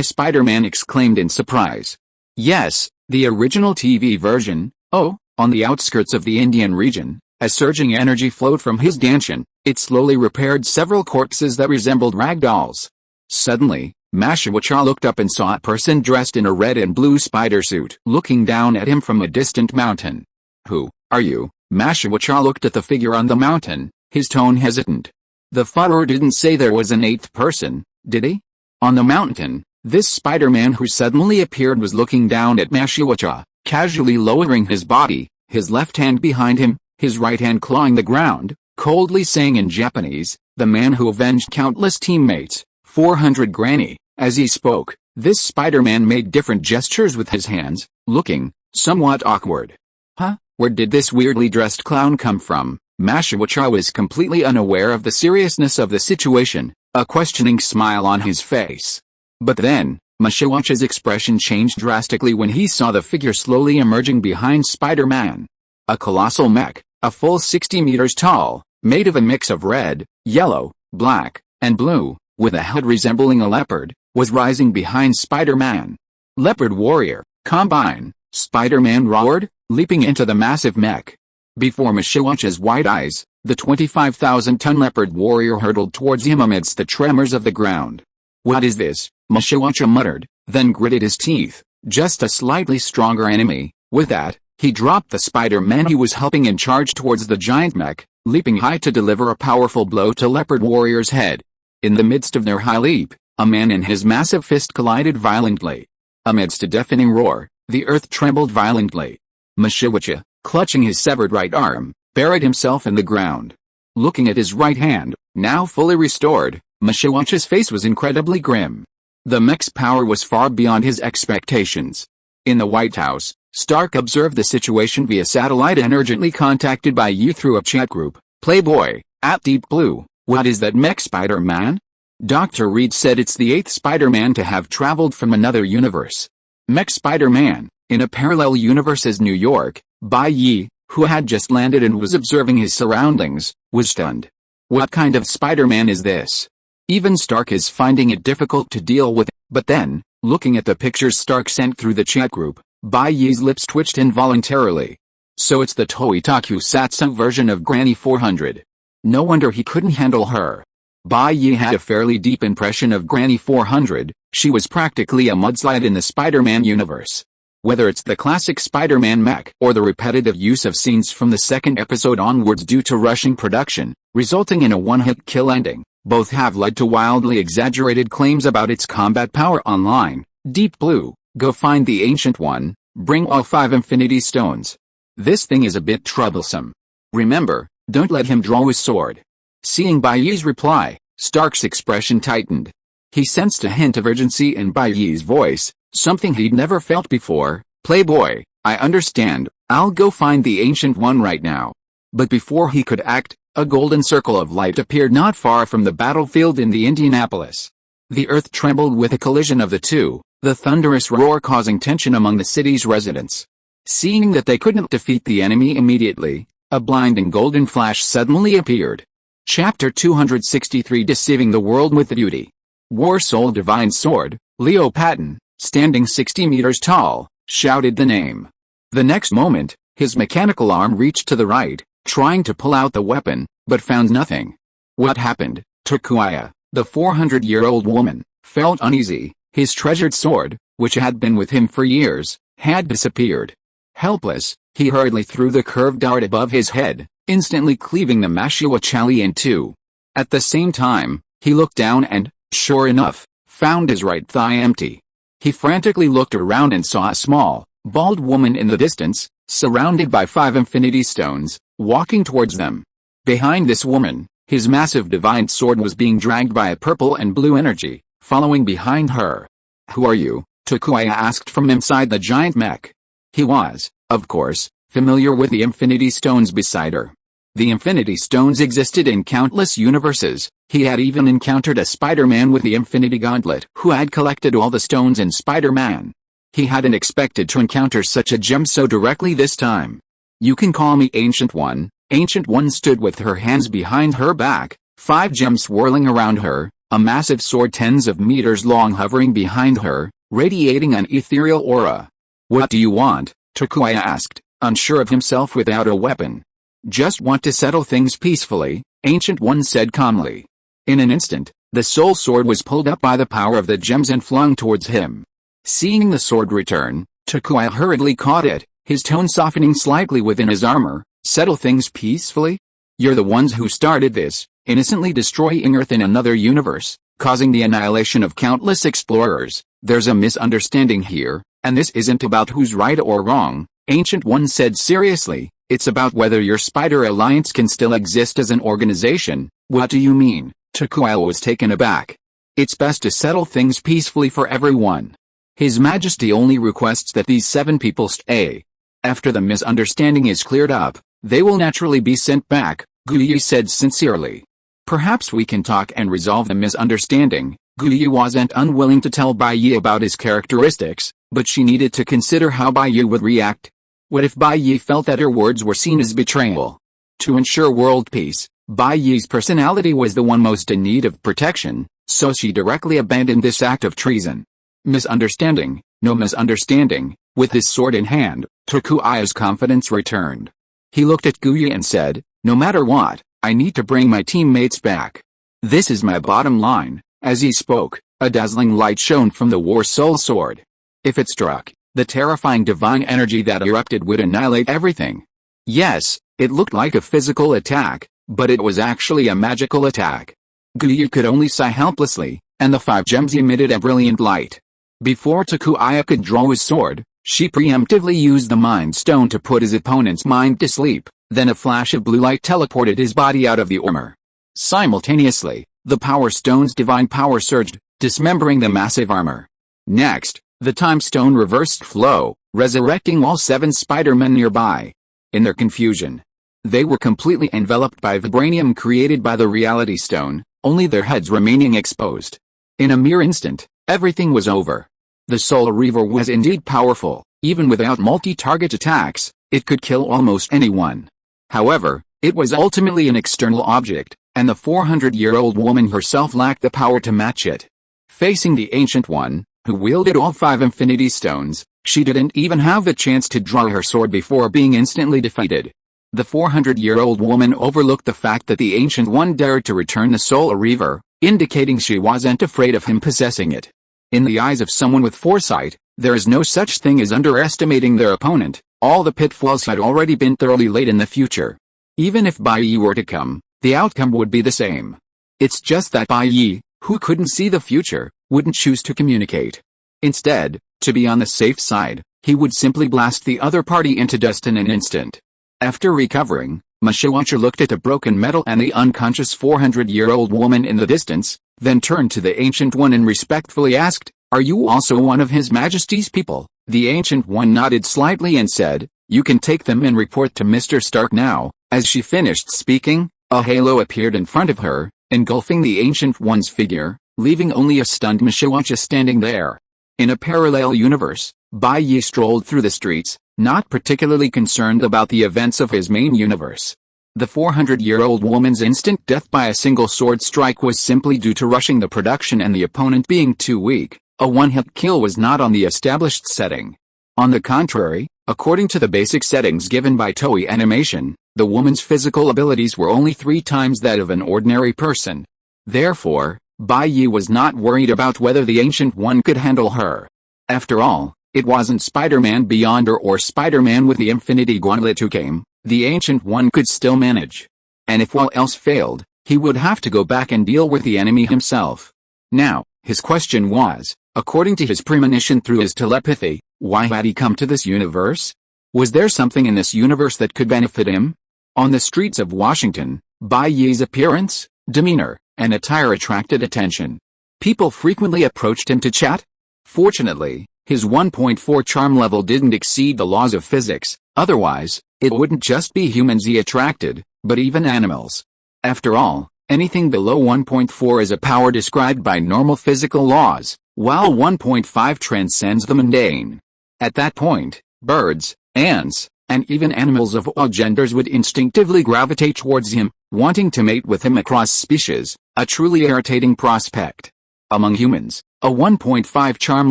Speaker 1: Spider-Man exclaimed in surprise. Yes, the original TV version. Oh, on the outskirts of the Indian region, as surging energy flowed from his dantian, it slowly repaired several corpses that resembled rag dolls. Suddenly, Mashiwacha looked up and saw a person dressed in a red and blue spider suit looking down at him from a distant mountain. Who are you? Mashiwacha looked at the figure on the mountain, his tone hesitant. The follower didn't say there was an 8th person, did he? On the mountain, this Spider-Man who suddenly appeared was looking down at Mashiwacha, casually lowering his body, his left hand behind him, his right hand clawing the ground, coldly saying in Japanese, "The man who avenged countless teammates, 400 Granny." As he spoke, this Spider-Man made different gestures with his hands, looking somewhat awkward. Huh? Where did this weirdly dressed clown come from? Mashiwacha was completely unaware of the seriousness of the situation, a questioning smile on his face. But then, Mashiwacha's expression changed drastically when he saw the figure slowly emerging behind Spider-Man. A colossal mech, a full 60 meters tall, made of a mix of red, yellow, black, and blue, with a head resembling a leopard, was rising behind Spider-Man. "Leopard warrior, combine!" Spider-Man roared, leaping into the massive mech. Before Mashiwacha's wide eyes, the 25,000-ton leopard warrior hurtled towards him amidst the tremors of the ground. "What is this?" Mashiwacha muttered, then gritted his teeth. "Just a slightly stronger enemy." With that, he dropped the Spider-Man he was helping and charged towards the giant mech, leaping high to deliver a powerful blow to leopard warrior's head. In the midst of their high leap, a man and his massive fist collided violently. Amidst a deafening roar, the earth trembled violently. Mashiwacha, clutching his severed right arm, buried himself in the ground. Looking at his right hand, now fully restored, Mashiwacha's face was incredibly grim. The mech's power was far beyond his expectations. In the White House, Stark observed the situation via satellite and urgently contacted Bai Ye through a chat group. "Playboy, at Deep Blue, what is that mech Spider-Man?" Dr. Reed said it's the 8th Spider-Man to have traveled from another universe. Mech Spider-Man, in a parallel universe as New York. Bai Ye, who had just landed and was observing his surroundings, was stunned. What kind of Spider-Man is this? Even Stark is finding it difficult to deal with. But then, looking at the pictures Stark sent through the chat group, Bai Ye's lips twitched involuntarily. So it's the Toitaku Satsu version of Granny 400. No wonder he couldn't handle her. Bai Ye had a fairly deep impression of Granny 400. She was practically a mudslide in the Spider-Man universe. Whether it's the classic Spider-Man mech or the repetitive use of scenes from the second episode onwards due to rushing production, resulting in a one-hit kill ending, both have led to wildly exaggerated claims about its combat power online. Deep Blue, go find the Ancient One, bring all 5 Infinity Stones. This thing is a bit troublesome. Remember, don't let him draw his sword. Seeing Bai Ye's reply, Stark's expression tightened. He sensed a hint of urgency in Bai Ye's voice, something he'd never felt before. "Playboy, I understand, I'll go find the Ancient One right now." But before he could act, a golden circle of light appeared not far from the battlefield in the Indianapolis. The earth trembled with a collision of the two, the thunderous roar causing tension among the city's residents. Seeing that they couldn't defeat the enemy immediately, a blinding golden flash suddenly appeared. Chapter 263 Deceiving the World with Beauty. War Soul Divine Sword, Leo Patton, standing 60 meters tall, shouted the name. The next moment, his mechanical arm reached to the right, trying to pull out the weapon, but found nothing. What happened? Takuya, the 400-year-old woman, felt uneasy. His treasured sword, which had been with him for years, had disappeared. Helpless, he hurriedly threw the curved dart above his head, instantly cleaving the Mashiwachali in two. At the same time, he looked down and, sure enough, found his right thigh empty. He frantically looked around and saw a small, bald woman in the distance, surrounded by 5 Infinity Stones, walking towards them. Behind this woman, his massive divine sword was being dragged by a purple and blue energy, following behind her. "Who are you?" Takuya asked from inside the giant mech. He was, of course, familiar with the Infinity Stones beside her. The Infinity Stones existed in countless universes. He had even encountered a Spider-Man with the Infinity Gauntlet who had collected all the stones in Spider-Man. He hadn't expected to encounter such a gem so directly this time. "You can call me Ancient One." Ancient One stood with her hands behind her back, 5 gems swirling around her, a massive sword tens of meters long hovering behind her, radiating an ethereal aura. "What do you want?" Takuya asked, unsure of himself without a weapon. "Just want to settle things peacefully," Ancient One said calmly. In an instant, the soul sword was pulled up by the power of the gems and flung towards him. Seeing the sword return, Takuya hurriedly caught it, his tone softening slightly within his armor. "Settle things peacefully? You're the ones who started this, innocently destroying Earth in another universe, causing the annihilation of countless explorers. There's a misunderstanding here, and this isn't about who's right or wrong," Ancient One said seriously. "It's about whether your Spider Alliance can still exist as an organization." "What do you mean?" Takuya was taken aback. "It's best to settle things peacefully for everyone. His Majesty only requests that these 7 people stay. After the misunderstanding is cleared up, they will naturally be sent back," Guyi said sincerely. "Perhaps we can talk and resolve the misunderstanding." Guyi wasn't unwilling to tell Bai Ye about his characteristics, but she needed to consider how Bai Ye would react. What if Bai Ye felt that her words were seen as betrayal? To ensure world peace, Bai Ye's personality was the one most in need of protection, so she directly abandoned this act of treason. Misunderstanding, no misunderstanding. With his sword in hand, Takuya's confidence returned. He looked at Gu Ye and said, "No matter what, I need to bring my teammates back. This is my bottom line." As he spoke, a dazzling light shone from the War Soul Sword. If it struck, the terrifying divine energy that erupted would annihilate everything. Yes, it looked like a physical attack, but it was actually a magical attack. Gu Ye could only sigh helplessly, and the 5 gems emitted a brilliant light. Before Takuya could draw his sword, she preemptively used the Mind Stone to put his opponent's mind to sleep, then a flash of blue light teleported his body out of the armor. Simultaneously, the Power Stone's divine power surged, dismembering the massive armor. Next, the Time Stone reversed flow, resurrecting all 7 Spider-Men nearby. In their confusion, they were completely enveloped by vibranium created by the Reality Stone, only their heads remaining exposed. In a mere instant, everything was over. The Soul Reaver was indeed powerful. Even without multi-target attacks, it could kill almost anyone. However, it was ultimately an external object, and the 400-year-old woman herself lacked the power to match it. Facing the Ancient One, who wielded all 5 Infinity Stones, she didn't even have the chance to draw her sword before being instantly defeated. The 400-year-old woman overlooked the fact that the Ancient One dared to return the Soul Reaver, indicating she wasn't afraid of him possessing it. In the eyes of someone with foresight, there is no such thing as underestimating their opponent. All the pitfalls had already been thoroughly laid in the future. Even if Bai Ye were to come, the outcome would be the same. It's just that Bai Ye, who couldn't see the future, wouldn't choose to communicate. Instead, to be on the safe side, he would simply blast the other party into dust in an instant. After recovering, Mashiwachi looked at the broken metal and the unconscious 400-year-old woman in the distance, then turned to the Ancient One and respectfully asked, "Are you also one of His Majesty's people?" The Ancient One nodded slightly and said, "You can take them and report to Mr. Stark now." As she finished speaking, a halo appeared in front of her, engulfing the Ancient One's figure, leaving only a stunned Mashiwachi standing there. In a parallel universe, Bai Ye strolled through the streets, not particularly concerned about the events of his main universe. The 400-year-old woman's instant death by a single sword strike was simply due to rushing the production and the opponent being too weak. A one-hit kill was not on the established setting. On the contrary, according to the basic settings given by Toei Animation, the woman's physical abilities were only 3 times that of an ordinary person. Therefore, Bai Ye was not worried about whether the Ancient One could handle her. After all, it wasn't Spider-Man Beyonder or Spider-Man with the Infinity Gauntlet who came. The Ancient One could still manage. And if all else failed, he would have to go back and deal with the enemy himself. Now, his question was, according to his premonition through his telepathy, why had he come to this universe? Was there something in this universe that could benefit him? On the streets of Washington, Bai Ye's appearance, demeanor, and attire attracted attention. People frequently approached him to chat. Fortunately, his 1.4 charm level didn't exceed the laws of physics, otherwise, it wouldn't just be humans he attracted, but even animals. After all, anything below 1.4 is a power described by normal physical laws, while 1.5 transcends the mundane. At that point, birds, ants, and even animals of all genders would instinctively gravitate towards him, wanting to mate with him across species, a truly irritating prospect. Among humans, a 1.5 charm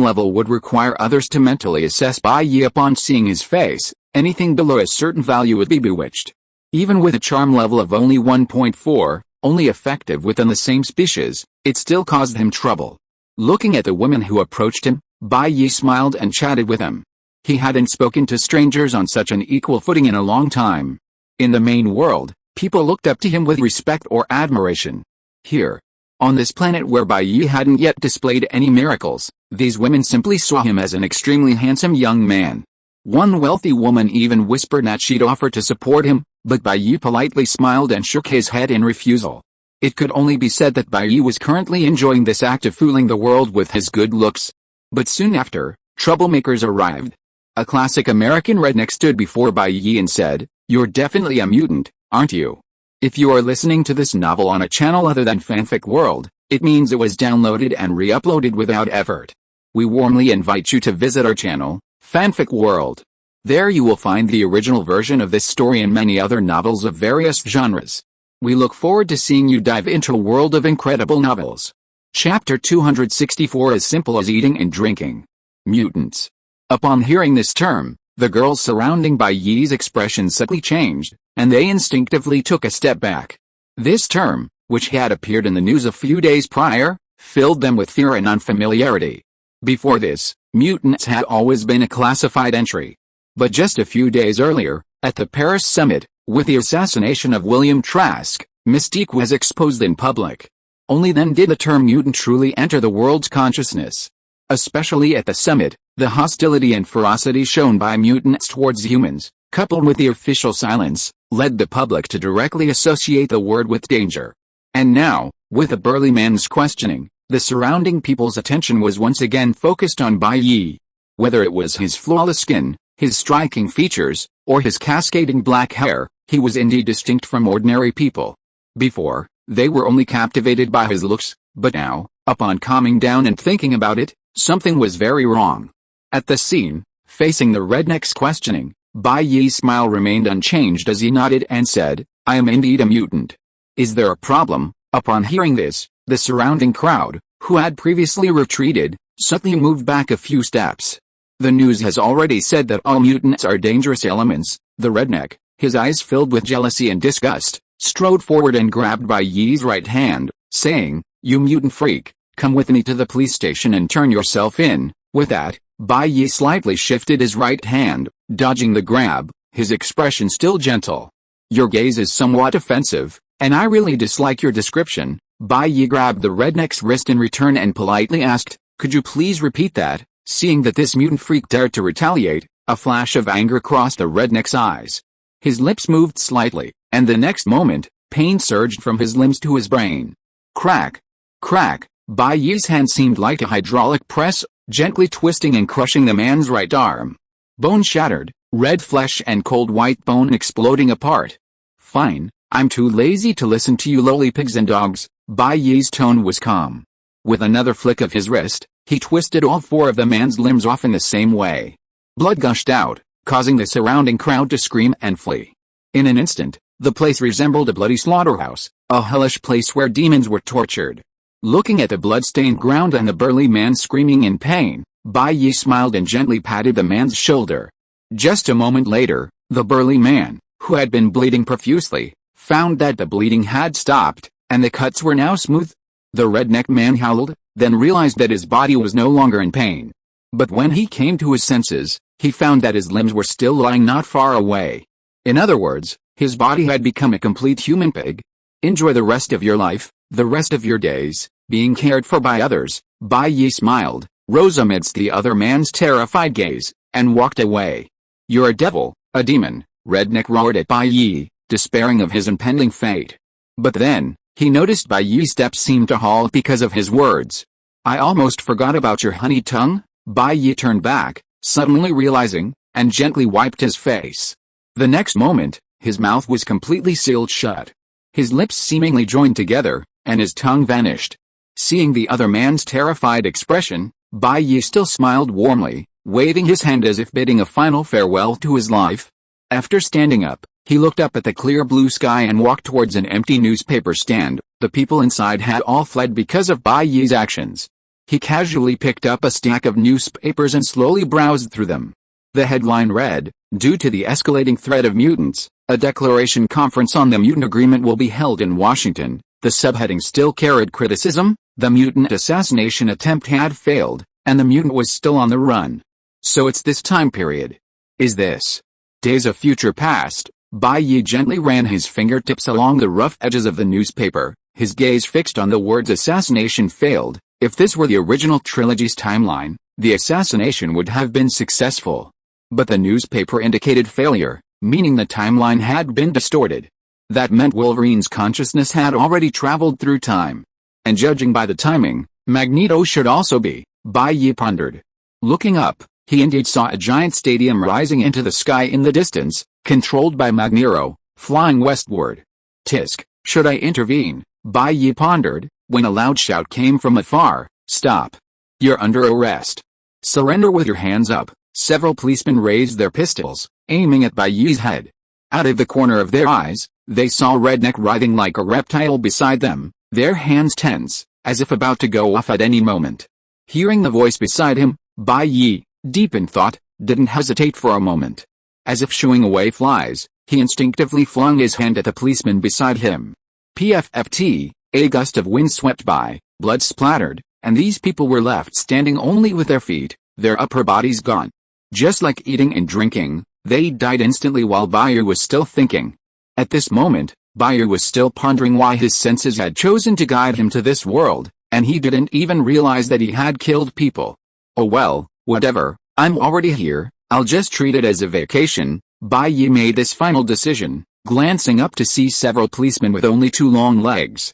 Speaker 1: level would require others to mentally assess Bai Ye upon seeing his face. Anything below a certain value would be bewitched. Even with a charm level of only 1.4, only effective within the same species, it still caused him trouble. Looking at the women who approached him, Bai Ye smiled and chatted with them. He hadn't spoken to strangers on such an equal footing in a long time. In the main world, people looked up to him with respect or admiration. Here, on this planet where Bai Ye hadn't yet displayed any miracles, these women simply saw him as an extremely handsome young man. One wealthy woman even whispered that she'd offer to support him, but Bai Ye politely smiled and shook his head in refusal. It could only be said that Bai Ye was currently enjoying this act of fooling the world with his good looks. But soon after, troublemakers arrived. A classic American redneck stood before Bai Ye and said, "You're definitely a mutant, aren't you? If you are listening to this novel on a channel other than Fanfic World, it means it was downloaded and re-uploaded without effort. We warmly invite you to visit our channel, Fanfic World. There you will find the original version of this story and many other novels of various genres. We look forward to seeing you dive into a world of incredible novels." Chapter 264 As simple as eating and drinking. Mutants. Upon hearing this term, The girls surrounding Bai Ye's expression suddenly changed, and they instinctively took a step back. This term, which had appeared in the news a few days prior, filled them with fear and unfamiliarity. Before this, mutants had always been a classified entry. But just a few days earlier, at the Paris summit, with the assassination of William Trask, mystique was exposed in public. Only then did the term mutant truly enter the world's consciousness. Especially at the summit, the hostility and ferocity shown by mutants towards humans, coupled with the official silence, led the public to directly associate the word with danger. And now, with the burly man's questioning, the surrounding people's attention was once again focused on Bai Ye. Whether it was his flawless skin, his striking features, or his cascading black hair, he was indeed distinct from ordinary people. Before, they were only captivated by his looks, but now, upon calming down and thinking about it, something was very wrong. At the scene, facing the redneck's questioning, Bai Ye's smile remained unchanged as he nodded and said, "I am indeed a mutant. Is there a problem?" Upon hearing this, the surrounding crowd, who had previously retreated, suddenly moved back a few steps. The news has already said that all mutants are dangerous elements. The redneck, his eyes filled with jealousy and disgust, strode forward and grabbed Bai Ye's right hand, saying, "You mutant freak, come with me to the police station and turn yourself in." With that, Bai Ye slightly shifted his right hand, dodging the grab, his expression still gentle. "Your gaze is somewhat offensive, and I really dislike your description." Bai Ye grabbed the redneck's wrist in return and politely asked, "Could you please repeat that?" Seeing that this mutant freak dared to retaliate, a flash of anger crossed the redneck's eyes. His lips moved slightly, and the next moment, pain surged from his limbs to his brain. Crack! Crack! Bai Ye's hand seemed like a hydraulic press, gently twisting and crushing the man's right arm. Bone shattered, red flesh and cold white bone exploding apart. "Fine, I'm too lazy to listen to you lowly pigs and dogs." Bai Ye's tone was calm. With another flick of his wrist, he twisted all four of the man's limbs off in the same way. Blood gushed out, causing the surrounding crowd to scream and flee. In an instant, the place resembled a bloody slaughterhouse, a hellish place where demons were tortured. Looking at the blood-stained ground and the burly man screaming in pain, Bai Ye smiled and gently patted the man's shoulder. Just a moment later, the burly man, who had been bleeding profusely, found that the bleeding had stopped, and the cuts were now smooth. The redneck man howled, then realized that his body was no longer in pain. But when he came to his senses, he found that his limbs were still lying not far away. In other words, his body had become a complete human pig. "Enjoy the rest of your life, the rest of your days, being cared for by others." Bai Ye smiled, rose amidst the other man's terrified gaze, and walked away. "You're a devil, a demon," redneck roared at Bai Ye, despairing of his impending fate. But then, he noticed Bai Ye's steps seemed to halt because of his words. "I almost forgot about your honey tongue." Bai Ye turned back, suddenly realizing, and gently wiped his face. The next moment, his mouth was completely sealed shut. His lips seemingly joined together, and his tongue vanished. Seeing the other man's terrified expression, Bai Ye still smiled warmly, waving his hand as if bidding a final farewell to his life. After standing up, he looked up at the clear blue sky and walked towards an empty newspaper stand. The people inside had all fled because of Bai Ye's actions. He casually picked up a stack of newspapers and slowly browsed through them. The headline read, "Due to the escalating threat of mutants, a declaration conference on the mutant agreement will be held in Washington." The subheading still carried criticism. The mutant assassination attempt had failed, and the mutant was still on the run. So it's this time period. Is this days of future past? Bai Ye gently ran his fingertips along the rough edges of the newspaper, his gaze fixed on the words "assassination failed." If this were the original trilogy's timeline, the assassination would have been successful. But the newspaper indicated failure, meaning the timeline had been distorted. That meant Wolverine's consciousness had already traveled through time. And judging by the timing, Magneto should also be. Bai Ye pondered. Looking up, he indeed saw a giant stadium rising into the sky in the distance, controlled by Magneto, flying westward. "Tisk, should I intervene?" Bai Ye pondered, when a loud shout came from afar. "Stop. You're under arrest. Surrender with your hands up." Several policemen raised their pistols, aiming at Bai Ye's head. Out of the corner of their eyes, they saw Redneck writhing like a reptile beside them, their hands tense, as if about to go off at any moment. Hearing the voice beside him, Bai Ye, deep in thought, didn't hesitate for a moment. As if shooing away flies, he instinctively flung his hand at the policeman beside him. PFFT, a gust of wind swept by, blood splattered, and these people were left standing only with their feet, their upper bodies gone. Just like eating and drinking, they died instantly while Bai Ye was still thinking. At this moment, Bai Ye was still pondering why his senses had chosen to guide him to this world, and he didn't even realize that he had killed people. Oh well, whatever, I'm already here, I'll just treat it as a vacation. Bai Ye made this final decision, glancing up to see several policemen with only 2 long legs.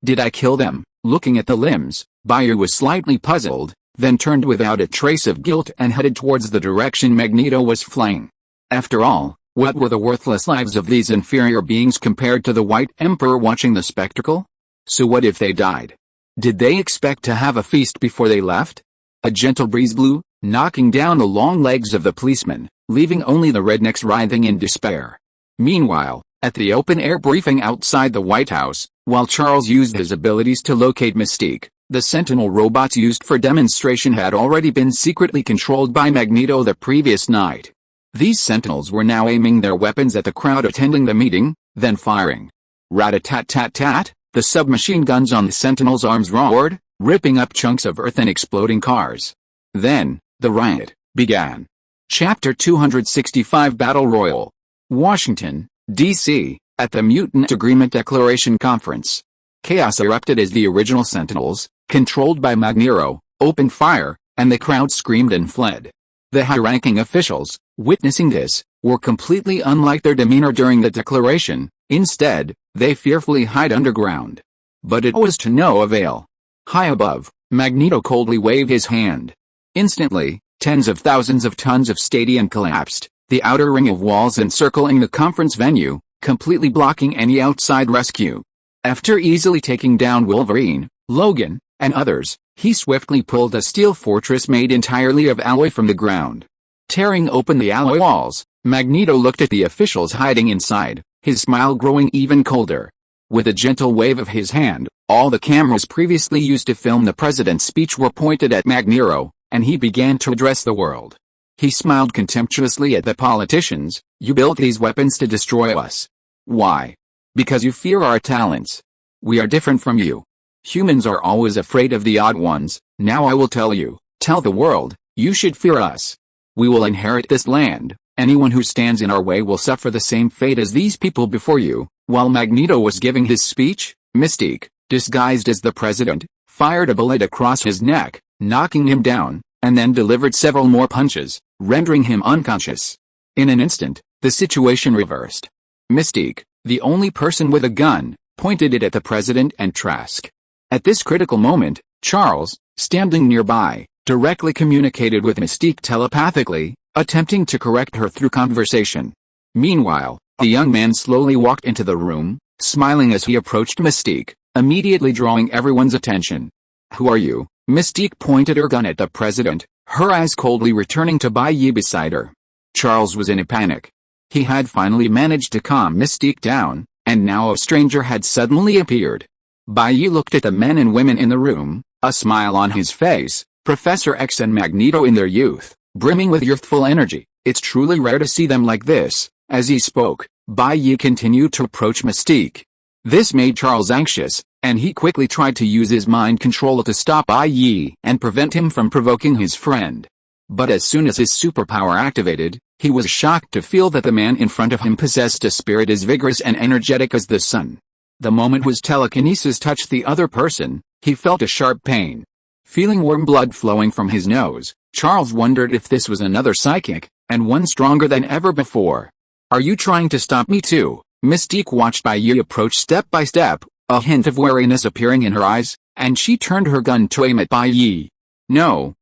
Speaker 1: Did I kill them? Looking at the limbs, Bai Ye was slightly puzzled, then turned without a trace of guilt and headed towards the direction Magneto was flying. After all, what were the worthless lives of these inferior beings compared to the White Emperor watching the spectacle? So what if they died? Did they expect to have a feast before they left? A gentle breeze blew, knocking down the long legs of the policemen, leaving only the rednecks writhing in despair. Meanwhile, at the open-air briefing outside the White House, while Charles used his abilities to locate Mystique, the Sentinel robots used for demonstration had already been secretly controlled by Magneto the previous night. These Sentinels were now aiming their weapons at the crowd attending the meeting, then firing. Rat-a-tat-tat-tat, the submachine guns on the Sentinels' arms roared, ripping up chunks of earth and exploding cars. Then, the riot began. Chapter 265 Battle Royal. Washington, D.C., at the Mutant Agreement Declaration Conference. Chaos erupted as the original Sentinels, controlled by Magneto, opened fire, and the crowd screamed and fled. The high-ranking officials, witnessing this, were completely unlike their demeanor during the declaration. Instead, they fearfully hid underground. But it was to no avail. High above, Magneto coldly waved his hand. Instantly, tens of thousands of tons of stadium collapsed, the outer ring of walls encircling the conference venue, completely blocking any outside rescue. After easily taking down Wolverine, Logan, and others, he swiftly pulled a steel fortress made entirely of alloy from the ground. Tearing open the alloy walls, Magneto looked at the officials hiding inside, his smile growing even colder. With a gentle wave of his hand, all the cameras previously used to film the president's speech were pointed at Magneto, and he began to address the world. He smiled contemptuously at the politicians. You built these weapons to destroy us. Why? Because you fear our talents. We are different from you. Humans are always afraid of the odd ones. Now I will tell you, tell the world, you should fear us. We will inherit this land. Anyone who stands in our way will suffer the same fate as these people before you. While Magneto was giving his speech, Mystique, disguised as the president, fired a bullet across his neck, knocking him down, and then delivered several more punches, rendering him unconscious. In an instant, the situation reversed. Mystique, the only person with a gun, pointed it at the president and Trask. At this critical moment, Charles, standing nearby, directly communicated with Mystique telepathically, attempting to correct her through conversation. Meanwhile, the young man slowly walked into the room, smiling as he approached Mystique, immediately drawing everyone's attention. Who are you? Mystique pointed her gun at the president, her eyes coldly returning to Bai Ye beside her. Charles was in a panic. He had finally managed to calm Mystique down, and now a stranger had suddenly appeared. Bai Ye looked at the men and women in the room, a smile on his face, Professor X and Magneto in their youth, brimming with youthful energy. It's truly rare to see them like this. As he spoke, Bai Ye continued to approach Mystique. This made Charles anxious, and he quickly tried to use his mind control to stop Bai Ye and prevent him from provoking his friend. But as soon as his superpower activated, he was shocked to feel that the man in front of him possessed a spirit as vigorous and energetic as the sun. The moment his telekinesis touched the other person, he felt a sharp pain. Feeling warm blood flowing from his nose, Charles wondered if this was another psychic, and one stronger than ever before. Are you trying to stop me too? Mystique watched Bai Ye approach step by step, a hint of wariness appearing in her eyes, and she turned her gun to aim at Bai Ye. No,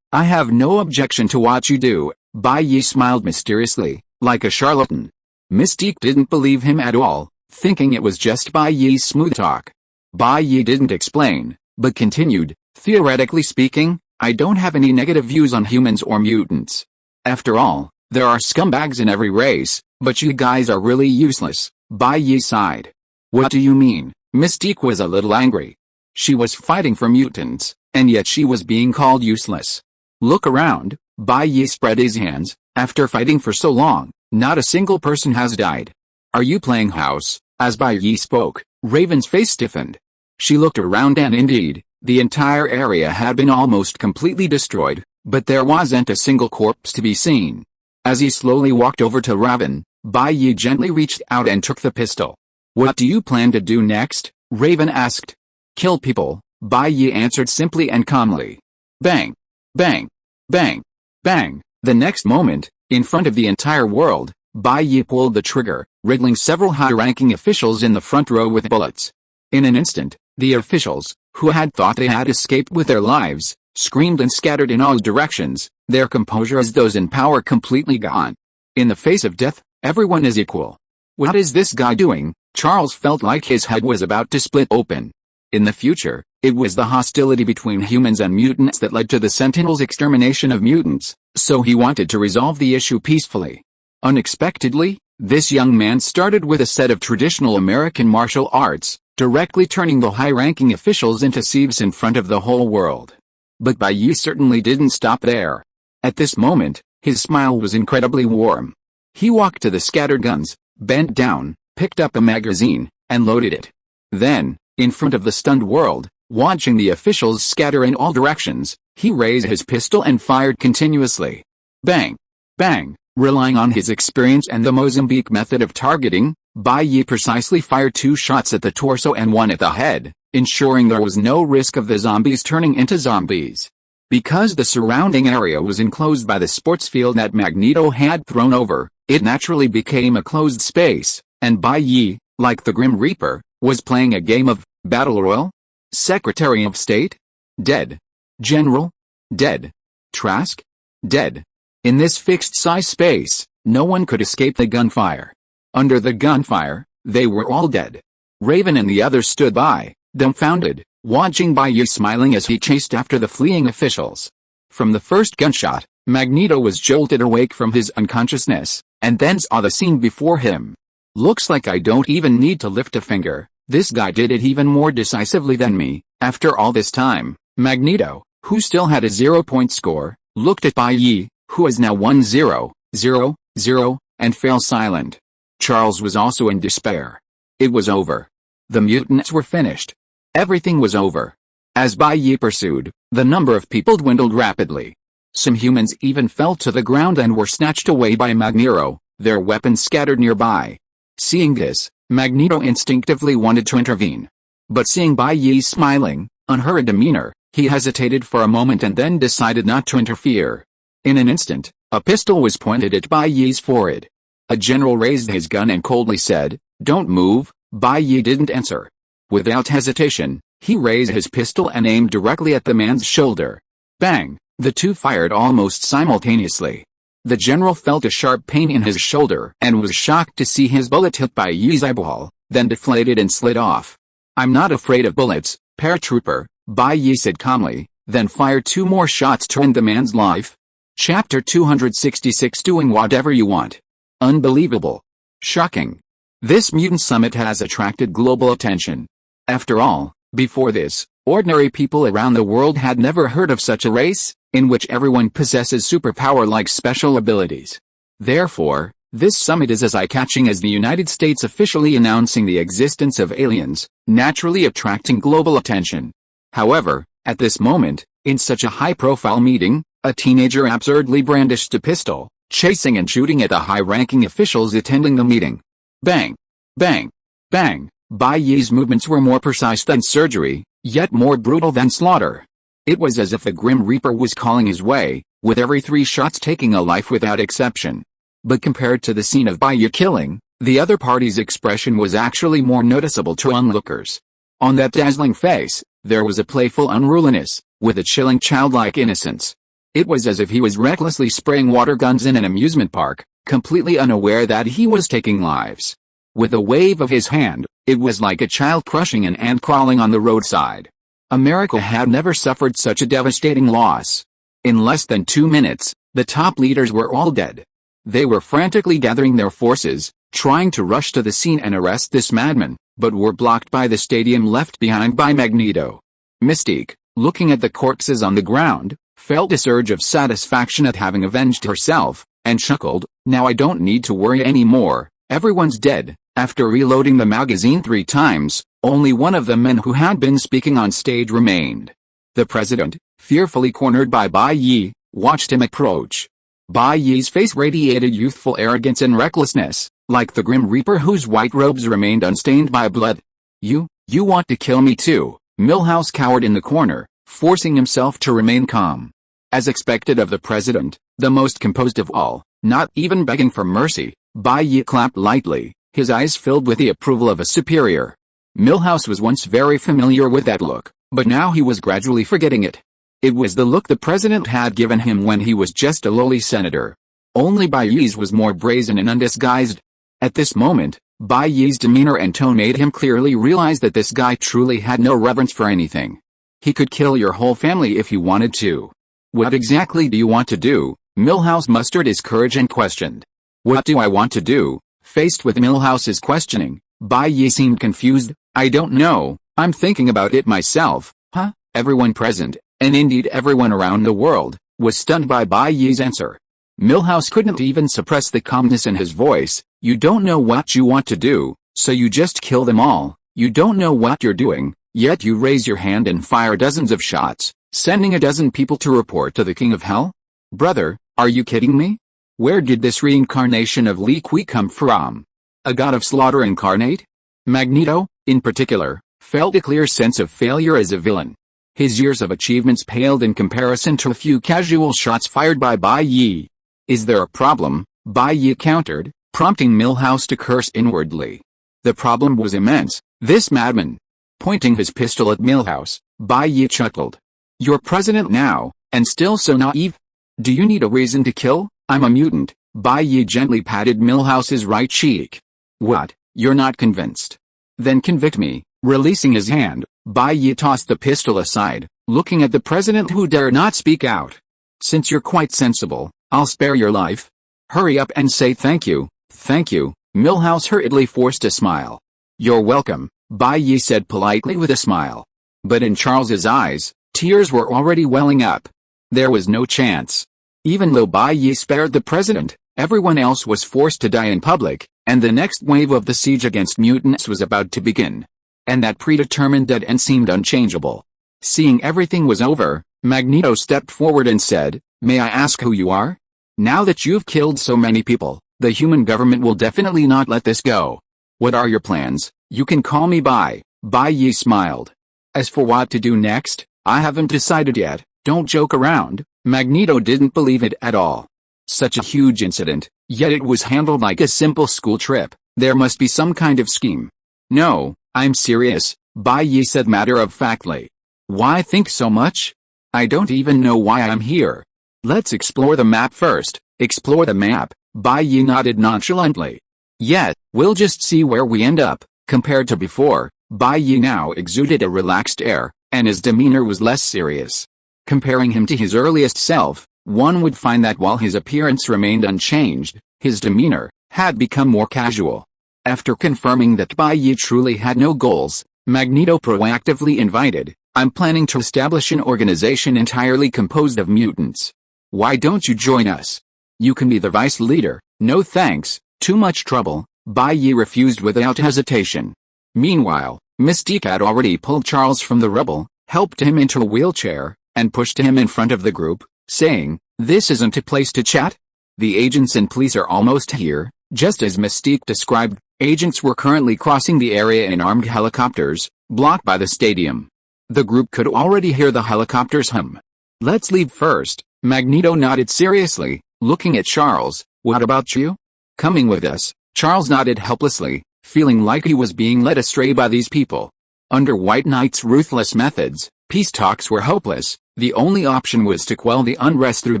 Speaker 1: I have no objection to what you do. Bai Ye smiled mysteriously, like a charlatan. Mystique didn't believe him at all, thinking it was just Bai Ye's smooth talk. Bai Ye didn't explain, but continued, theoretically speaking, I don't have any negative views on humans or mutants. After all, there are scumbags in every race, but you guys are really useless. Bai Ye sighed. What do you mean? Mystique was a little angry. She was fighting for mutants, and yet she was being called useless. Look around. Bai Ye spread his hands. After fighting for so long, not a single person has died. Are you playing house? As Bai Ye spoke, Raven's face stiffened. She looked around and indeed, the entire area had been almost completely destroyed, but there wasn't a single corpse to be seen. As he slowly walked over to Raven, Bai Ye gently reached out and took the pistol. What do you plan to do next? Raven asked. Kill people, Bai Ye answered simply and calmly. Bang! Bang! Bang! Bang! The next moment, in front of the entire world, Bai Ye pulled the trigger, riddling several high-ranking officials in the front row with bullets. In an instant, the officials, who had thought they had escaped with their lives, screamed and scattered in all directions, their composure as those in power completely gone. In the face of death, everyone is equal. What is this guy doing? Charles felt like his head was about to split open. In the future, it was the hostility between humans and mutants that led to the Sentinels' extermination of mutants, so he wanted to resolve the issue peacefully. Unexpectedly, this young man started with a set of traditional American martial arts, directly turning the high-ranking officials into thieves in front of the whole world. But Bai Ye certainly didn't stop there. At this moment, his smile was incredibly warm. He walked to the scattered guns, bent down, picked up a magazine, and loaded it. Then, in front of the stunned world, watching the officials scatter in all directions, he raised his pistol and fired continuously. Bang! Bang! Relying on his experience and the Mozambique method of targeting, Bai Ye precisely fired 2 shots at the torso and 1 at the head, ensuring there was no risk of the zombies turning into zombies. Because the surrounding area was enclosed by the sports field that Magneto had thrown over, it naturally became a closed space, and Bai Ye, like the Grim Reaper, was playing a game of Battle Royale? Secretary of State? Dead. General? Dead. Trask? Dead. In this fixed-size space, no one could escape the gunfire. Under the gunfire, they were all dead. Raven and the others stood by, dumbfounded, watching Bai Ye smiling as he chased after the fleeing officials. From the first gunshot, Magneto was jolted awake from his unconsciousness, and then saw the scene before him. Looks like I don't even need to lift a finger, this guy did it even more decisively than me. After all this time, Magneto, who still had a 0-point score, looked at Bai Ye, who is now 1-0, 0-0, and fell silent. Charles was also in despair. It was over. The mutants were finished. Everything was over. As Bai Ye pursued, the number of people dwindled rapidly. Some humans even fell to the ground and were snatched away by Magneto, their weapons scattered nearby. Seeing this, Magneto instinctively wanted to intervene. But seeing Bai Ye's smiling, unhurried demeanor, he hesitated for a moment and then decided not to interfere. In an instant, a pistol was pointed at Bai Ye's forehead. A general raised his gun and coldly said, "Don't move." Bai Ye didn't answer. Without hesitation, he raised his pistol and aimed directly at the man's shoulder. Bang! The two fired almost simultaneously. The general felt a sharp pain in his shoulder and was shocked to see his bullet hit Bai Ye's eyeball, then deflated and slid off. "I'm not afraid of bullets, paratrooper," Bai Ye said calmly, then fired 2 more shots to end the man's life. Chapter 266 Doing Whatever You Want. Unbelievable. Shocking. This mutant summit has attracted global attention. After all, before this, ordinary people around the world had never heard of such a race, in which everyone possesses superpower-like special abilities. Therefore, this summit is as eye-catching as the United States officially announcing the existence of aliens, naturally attracting global attention. However, at this moment, in such a high-profile meeting, a teenager absurdly brandished a pistol, chasing and shooting at the high-ranking officials attending the meeting. Bang! Bang! Bang! Bai Ye's movements were more precise than surgery, yet more brutal than slaughter. It was as if the Grim Reaper was calling his way, with every 3 shots taking a life without exception. But compared to the scene of Bai Ye killing, the other party's expression was actually more noticeable to onlookers. On that dazzling face, there was a playful unruliness, with a chilling childlike innocence. It was as if he was recklessly spraying water guns in an amusement park, completely unaware that he was taking lives. With a wave of his hand, it was like a child crushing an ant crawling on the roadside. America had never suffered such a devastating loss. In less than 2 minutes, the top leaders were all dead. They were frantically gathering their forces, trying to rush to the scene and arrest this madman, but were blocked by the stadium left behind by Magneto. Mystique, looking at the corpses on the ground, felt a surge of satisfaction at having avenged herself, and chuckled, "Now I don't need to worry anymore, everyone's dead." After reloading the magazine 3 times, only one of the men who had been speaking on stage remained. The president, fearfully cornered by Bai Ye, watched him approach. Bai Ye's face radiated youthful arrogance and recklessness, like the Grim Reaper whose white robes remained unstained by blood. You want to kill me too?" Milhouse cowered in the corner, forcing himself to remain calm. As expected of the president, the most composed of all, not even begging for mercy, Bai Ye clapped lightly, his eyes filled with the approval of a superior. Milhouse was once very familiar with that look, but now he was gradually forgetting it. It was the look the president had given him when he was just a lowly senator. Only Bai Ye's was more brazen and undisguised. At this moment, Bai Ye's demeanor and tone made him clearly realize that this guy truly had no reverence for anything. He could kill your whole family if he wanted to. "What exactly do you want to do?" Milhouse mustered his courage and questioned. "What do I want to do?" Faced with Milhouse's questioning, Bai Ye seemed confused. "I don't know, I'm thinking about it myself." "Huh?" Everyone present, and indeed everyone around the world, was stunned by Bai Ye's answer. Milhouse couldn't even suppress the calmness in his voice. "You don't know what you want to do, so you just kill them all. You don't know what you're doing, yet you raise your hand and fire dozens of shots, sending a dozen people to report to the King of Hell? Brother, are you kidding me? Where did this reincarnation of Li Kui come from? A god of slaughter incarnate?" Magneto, in particular, felt a clear sense of failure as a villain. His years of achievements paled in comparison to a few casual shots fired by Bai Ye. "Is there a problem?" Bai Ye countered, prompting Milhouse to curse inwardly. The problem was immense, this madman. Pointing his pistol at Milhouse, Bai Ye chuckled. "You're president now, and still so naive? Do you need a reason to kill? I'm a mutant." Bai Ye gently patted Milhouse's right cheek. "What, you're not convinced? Then convict me." Releasing his hand, Bai Ye tossed the pistol aside, looking at the president who dared not speak out. "Since you're quite sensible, I'll spare your life. Hurry up and say thank you." "Thank you." Milhouse hurriedly forced a smile. "You're welcome," Bai Ye said politely with a smile. But in Charles's eyes, tears were already welling up. There was no chance. Even though Bai Ye spared the president, everyone else was forced to die in public, and the next wave of the siege against mutants was about to begin. And that predetermined dead end seemed unchangeable. Seeing everything was over, Magneto stepped forward and said, "May I ask who you are? Now that you've killed so many people, the human government will definitely not let this go. What are your plans?" "You can call me Bai." Bai Ye smiled. "As for what to do next, I haven't decided yet." "Don't joke around." Magneto didn't believe it at all. Such a huge incident, yet it was handled like a simple school trip. There must be some kind of scheme. "No, I'm serious," Bai Ye said matter-of-factly. "Why think so much? I don't even know why I'm here." "Let's explore the map first." "Explore the map?" Bai Ye nodded nonchalantly. "Yet, we'll just see where we end up." Compared to before, Bai Ye now exuded a relaxed air, and his demeanor was less serious. Comparing him to his earliest self, one would find that while his appearance remained unchanged, his demeanor had become more casual. After confirming that Bai Ye truly had no goals, Magneto proactively invited, "I'm planning to establish an organization entirely composed of mutants. Why don't you join us? You can be the vice leader." "No thanks, too much trouble," Bai Ye refused without hesitation. Meanwhile, Mystique had already pulled Charles from the rubble, helped him into a wheelchair, and pushed him in front of the group, saying, "This isn't a place to chat. The agents and police are almost here." Just as Mystique described, agents were currently crossing the area in armed helicopters, blocked by the stadium. The group could already hear the helicopters hum. "Let's leave first." Magneto nodded seriously, looking at Charles. "What about you? Coming with us?" Charles nodded helplessly, feeling like he was being led astray by these people. Under White Knight's ruthless methods, peace talks were hopeless. The only option was to quell the unrest through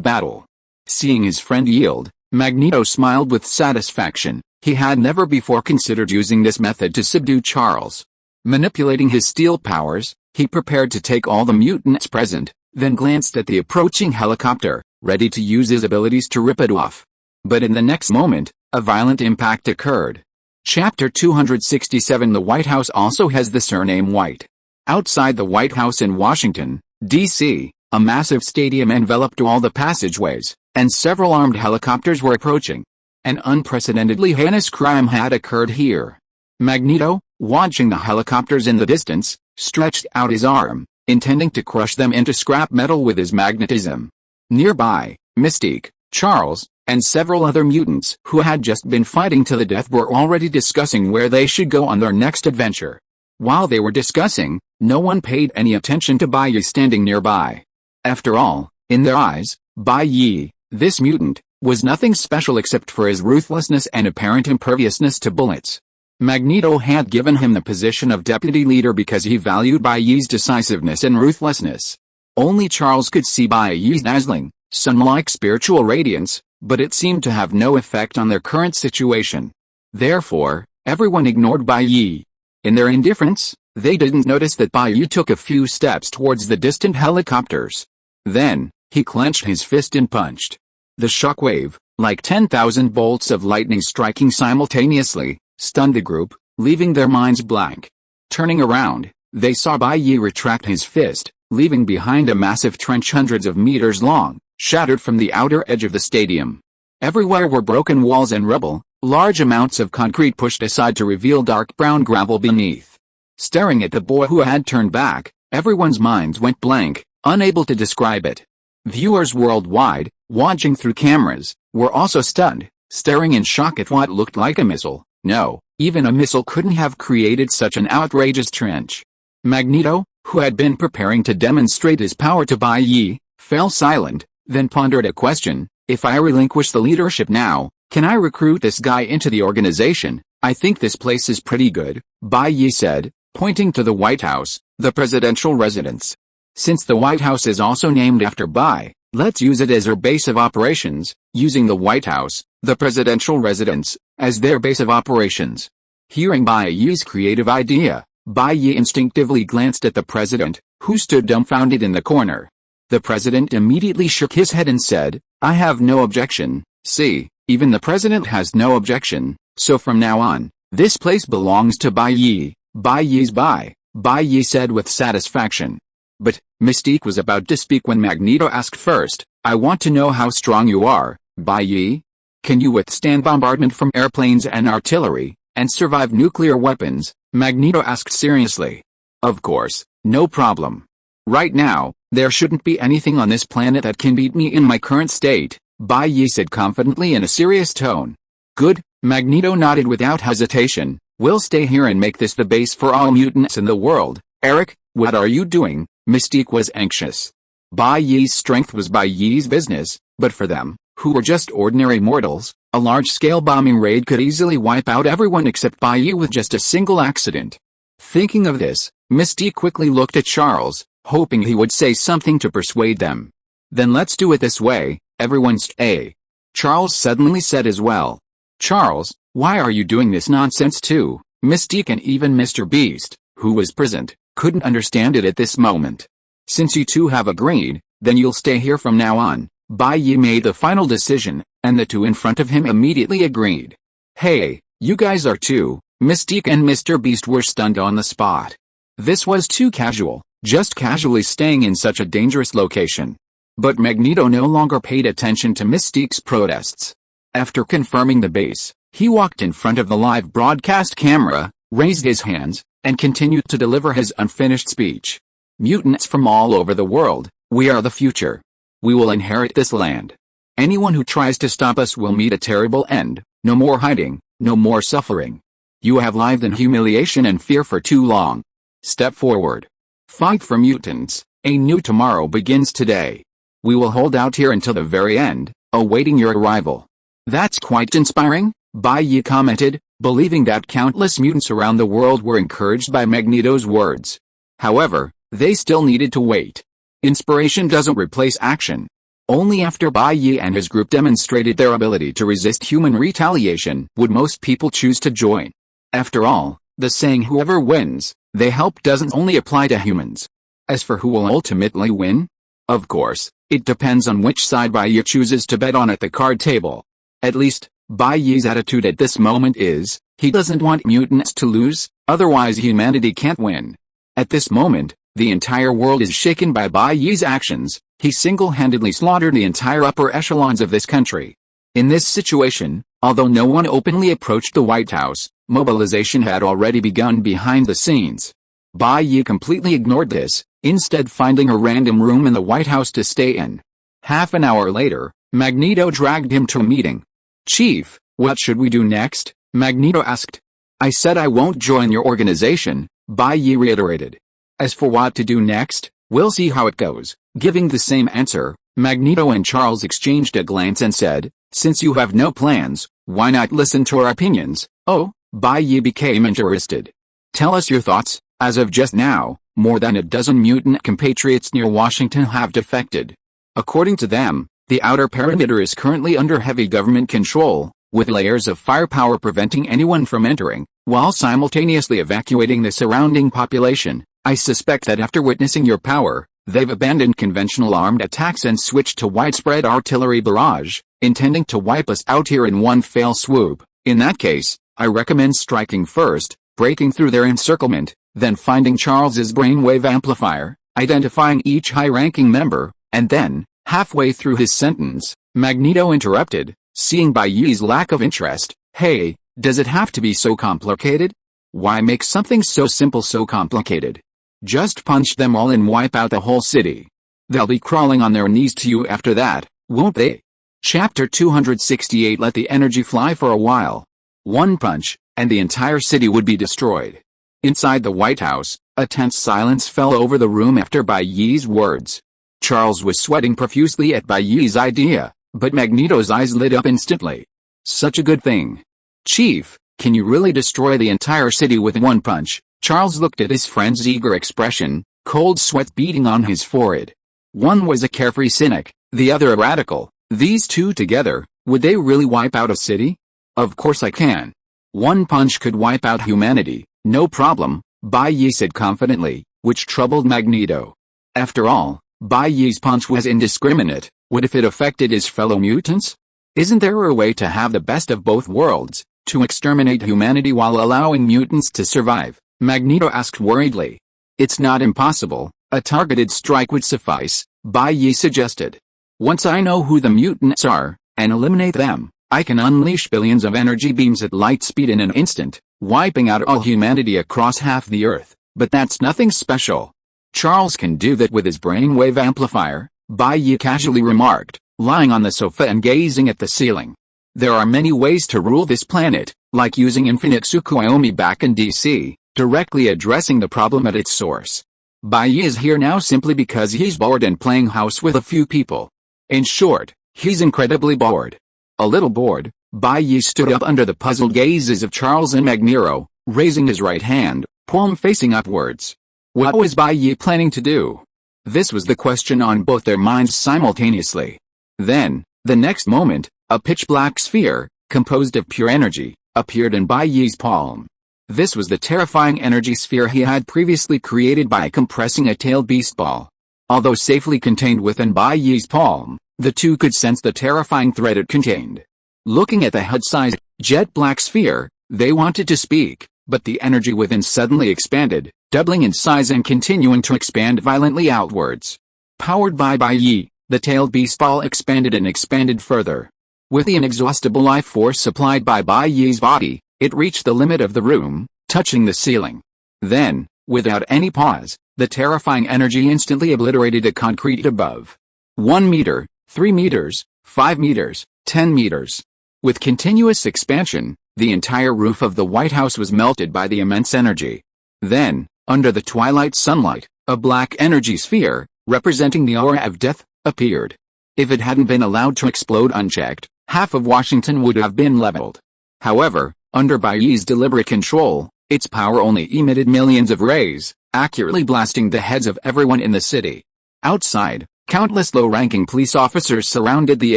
Speaker 1: battle. Seeing his friend yield, Magneto smiled with satisfaction. He had never before considered using this method to subdue Charles. Manipulating his steel powers, he prepared to take all the mutants present, then glanced at the approaching helicopter, ready to use his abilities to rip it off. But in the next moment, a violent impact occurred. Chapter 267. The White House also has the surname White. Outside the White House in Washington, D.C., A massive stadium enveloped all the passageways, and several armed helicopters were approaching. An unprecedentedly heinous crime had occurred here. Magneto, watching the helicopters in the distance, stretched out his arm, intending to crush them into scrap metal with his magnetism. Nearby, Mystique, Charles, and several other mutants who had just been fighting to the death were already discussing where they should go on their next adventure. While they were discussing, no one paid any attention to Bai Ye standing nearby. After all, in their eyes, Bai Ye, this mutant, was nothing special except for his ruthlessness and apparent imperviousness to bullets. Magneto had given him the position of deputy leader because he valued Bai Ye's decisiveness and ruthlessness. Only Charles could see Bai Ye's dazzling, sun-like spiritual radiance, but it seemed to have no effect on their current situation. Therefore, everyone ignored Bai Ye. In their indifference, they didn't notice that Bai Ye took a few steps towards the distant helicopters. Then, he clenched his fist and punched. The shockwave, like 10,000 bolts of lightning striking simultaneously, stunned the group, leaving their minds blank. Turning around, they saw Bai Ye retract his fist, leaving behind a massive trench hundreds of meters long, shattered from the outer edge of the stadium. Everywhere were broken walls and rubble, large amounts of concrete pushed aside to reveal dark brown gravel beneath. Staring at the boy who had turned back, everyone's minds went blank, unable to describe it. Viewers worldwide, watching through cameras, were also stunned, staring in shock at what looked like a missile. No, even a missile couldn't have created such an outrageous trench. Magneto, who had been preparing to demonstrate his power to Bai Ye, fell silent, then pondered a question. If I relinquish the leadership now, can I recruit this guy into the organization? I think this place is pretty good, Bai Ye said, pointing to the White House, the presidential residence. Since the White House is also named after Bai, let's use it as our base of operations, using the White House, the presidential residence, as their base of operations. Hearing Bai Ye's creative idea, Bai Ye instinctively glanced at the president, who stood dumbfounded in the corner. The president immediately shook his head and said, I have no objection. See, even the president has no objection, so from now on, this place belongs to Bai Ye. Bai Ye's Bai Ye said with satisfaction. But, Mystique was about to speak when Magneto asked first, I want to know how strong you are, Bai Ye? Can you withstand bombardment from airplanes and artillery, and survive nuclear weapons? Magneto asked seriously. Of course, no problem. Right now, there shouldn't be anything on this planet that can beat me in my current state, Bai Ye said confidently in a serious tone. Good, Magneto nodded without hesitation. We'll stay here and make this the base for all mutants in the world. Eric, what are you doing? Mystique was anxious. Bai Ye's strength was Bai Ye's business, but for them, who were just ordinary mortals, a large-scale bombing raid could easily wipe out everyone except Bai Ye with just a single accident. Thinking of this, Mystique quickly looked at Charles, hoping he would say something to persuade them. Then let's do it this way, everyone stay. Charles suddenly said as well. Charles, why are you doing this nonsense too? Mystique and even Mr. Beast, who was present, couldn't understand it at this moment. Since you two have agreed, then you'll stay here from now on. Bai Ye made the final decision, and the two in front of him immediately agreed. Hey, you guys are too. Mystique and Mr. Beast were stunned on the spot. This was too casual, just casually staying in such a dangerous location. But Magneto no longer paid attention to Mystique's protests. After confirming the base, he walked in front of the live broadcast camera, raised his hands, and continued to deliver his unfinished speech. Mutants from all over the world, we are the future. We will inherit this land. Anyone who tries to stop us will meet a terrible end. No more hiding, no more suffering. You have lived in humiliation and fear for too long. Step forward. Fight for mutants. A new tomorrow begins today. We will hold out here until the very end, awaiting your arrival. That's quite inspiring, Bai Ye commented, believing that countless mutants around the world were encouraged by Magneto's words. However, they still needed to wait. Inspiration doesn't replace action. Only after Bai Ye and his group demonstrated their ability to resist human retaliation would most people choose to join. After all, the saying whoever wins, they help doesn't only apply to humans. As for who will ultimately win? Of course, it depends on which side Bai Ye chooses to bet on at the card table. At least, Bai Ye's attitude at this moment is, he doesn't want mutants to lose, otherwise humanity can't win. At this moment, The entire world is shaken by Bai Ye's actions. He single-handedly slaughtered the entire upper echelons of this country. In this situation, although no one openly approached the White House, mobilization had already begun behind the scenes. Bai Ye completely ignored this, instead finding a random room in the White House to stay in. Half an hour later, Magneto dragged him to a meeting. "Chief, what should we do next?" Magneto asked. "I said I won't join your organization," Bai Ye reiterated. "As for what to do next, we'll see how it goes." Giving the same answer, Magneto and Charles exchanged a glance and said, "Since you have no plans, why not listen to our opinions?" "Oh," Bai Ye became interested. "Tell us your thoughts." As of just now, more than a dozen mutant compatriots near Washington have defected. According to them, the outer perimeter is currently under heavy government control, with layers of firepower preventing anyone from entering, while simultaneously evacuating the surrounding population. "I suspect that after witnessing your power, they've abandoned conventional armed attacks and switched to widespread artillery barrage, intending to wipe us out here in one fell swoop. In that case, I recommend striking first, breaking through their encirclement, then finding Charles's brainwave amplifier, identifying each high-ranking member, and then, halfway through his sentence, Magneto interrupted, seeing Bai Ye's lack of interest. "Hey, does it have to be so complicated? Why make something so simple so complicated? Just punch them all and wipe out the whole city. They'll be crawling on their knees to you after that, won't they?" Chapter 268. Let the energy fly for a while. One punch, and the entire city would be destroyed. Inside the White House, a tense silence fell over the room after Bai Ye's words. Charles was sweating profusely at Bai Ye's idea, but Magneto's eyes lit up instantly. "Such a good thing. Chief, can you really destroy the entire city with one punch?" Charles looked at his friend's eager expression, cold sweat beading on his forehead. One was a carefree cynic, the other a radical. These two together, would they really wipe out a city? "Of course I can. One punch could wipe out humanity, no problem," Bai Ye said confidently, which troubled Magneto. After all, Bai Ye's punch was indiscriminate. What if it affected his fellow mutants? Isn't there a way to have the best of both worlds, to exterminate humanity while allowing mutants to survive? Magneto asked worriedly. "It's not impossible, a targeted strike would suffice," Bai Ye suggested. "Once I know who the mutants are, and eliminate them, I can unleash billions of energy beams at light speed in an instant, wiping out all humanity across half the Earth, but that's nothing special." "Charles can do that with his brainwave amplifier," Bai Ye casually remarked, lying on the sofa and gazing at the ceiling. "There are many ways to rule this planet, like using infinite Tsukuyomi back in DC, directly addressing the problem at its source. Bai Ye is here now simply because he's bored and playing house with a few people. In short, he's incredibly bored." A little bored, Bai Ye stood up under the puzzled gazes of Charles and Magneto, raising his right hand, palm facing upwards. What was Bai Ye planning to do? This was the question on both their minds simultaneously. Then, the next moment, a pitch-black sphere, composed of pure energy, appeared in Bai Ye's palm. This was the terrifying energy sphere he had previously created by compressing a tailed beast ball. Although safely contained within Bai Ye's palm, the two could sense the terrifying threat it contained. Looking at the HUD-sized, jet-black sphere, they wanted to speak, but the energy within suddenly expanded, doubling in size and continuing to expand violently outwards. Powered by Bai Ye, the tailed beast ball expanded and expanded further. With the inexhaustible life force supplied by Bai Ye's body, it reached the limit of the room, touching the ceiling. Then, without any pause, the terrifying energy instantly obliterated the concrete above. 1 meter, 3 meters, 5 meters, 10 meters. With continuous expansion, the entire roof of the White House was melted by the immense energy. Then, under the twilight sunlight, a black energy sphere, representing the aura of death, appeared. If it hadn't been allowed to explode unchecked, half of Washington would have been leveled. However, under Bai Ye's deliberate control, its power only emitted millions of rays, accurately blasting the heads of everyone in the city. Outside, countless low-ranking police officers surrounded the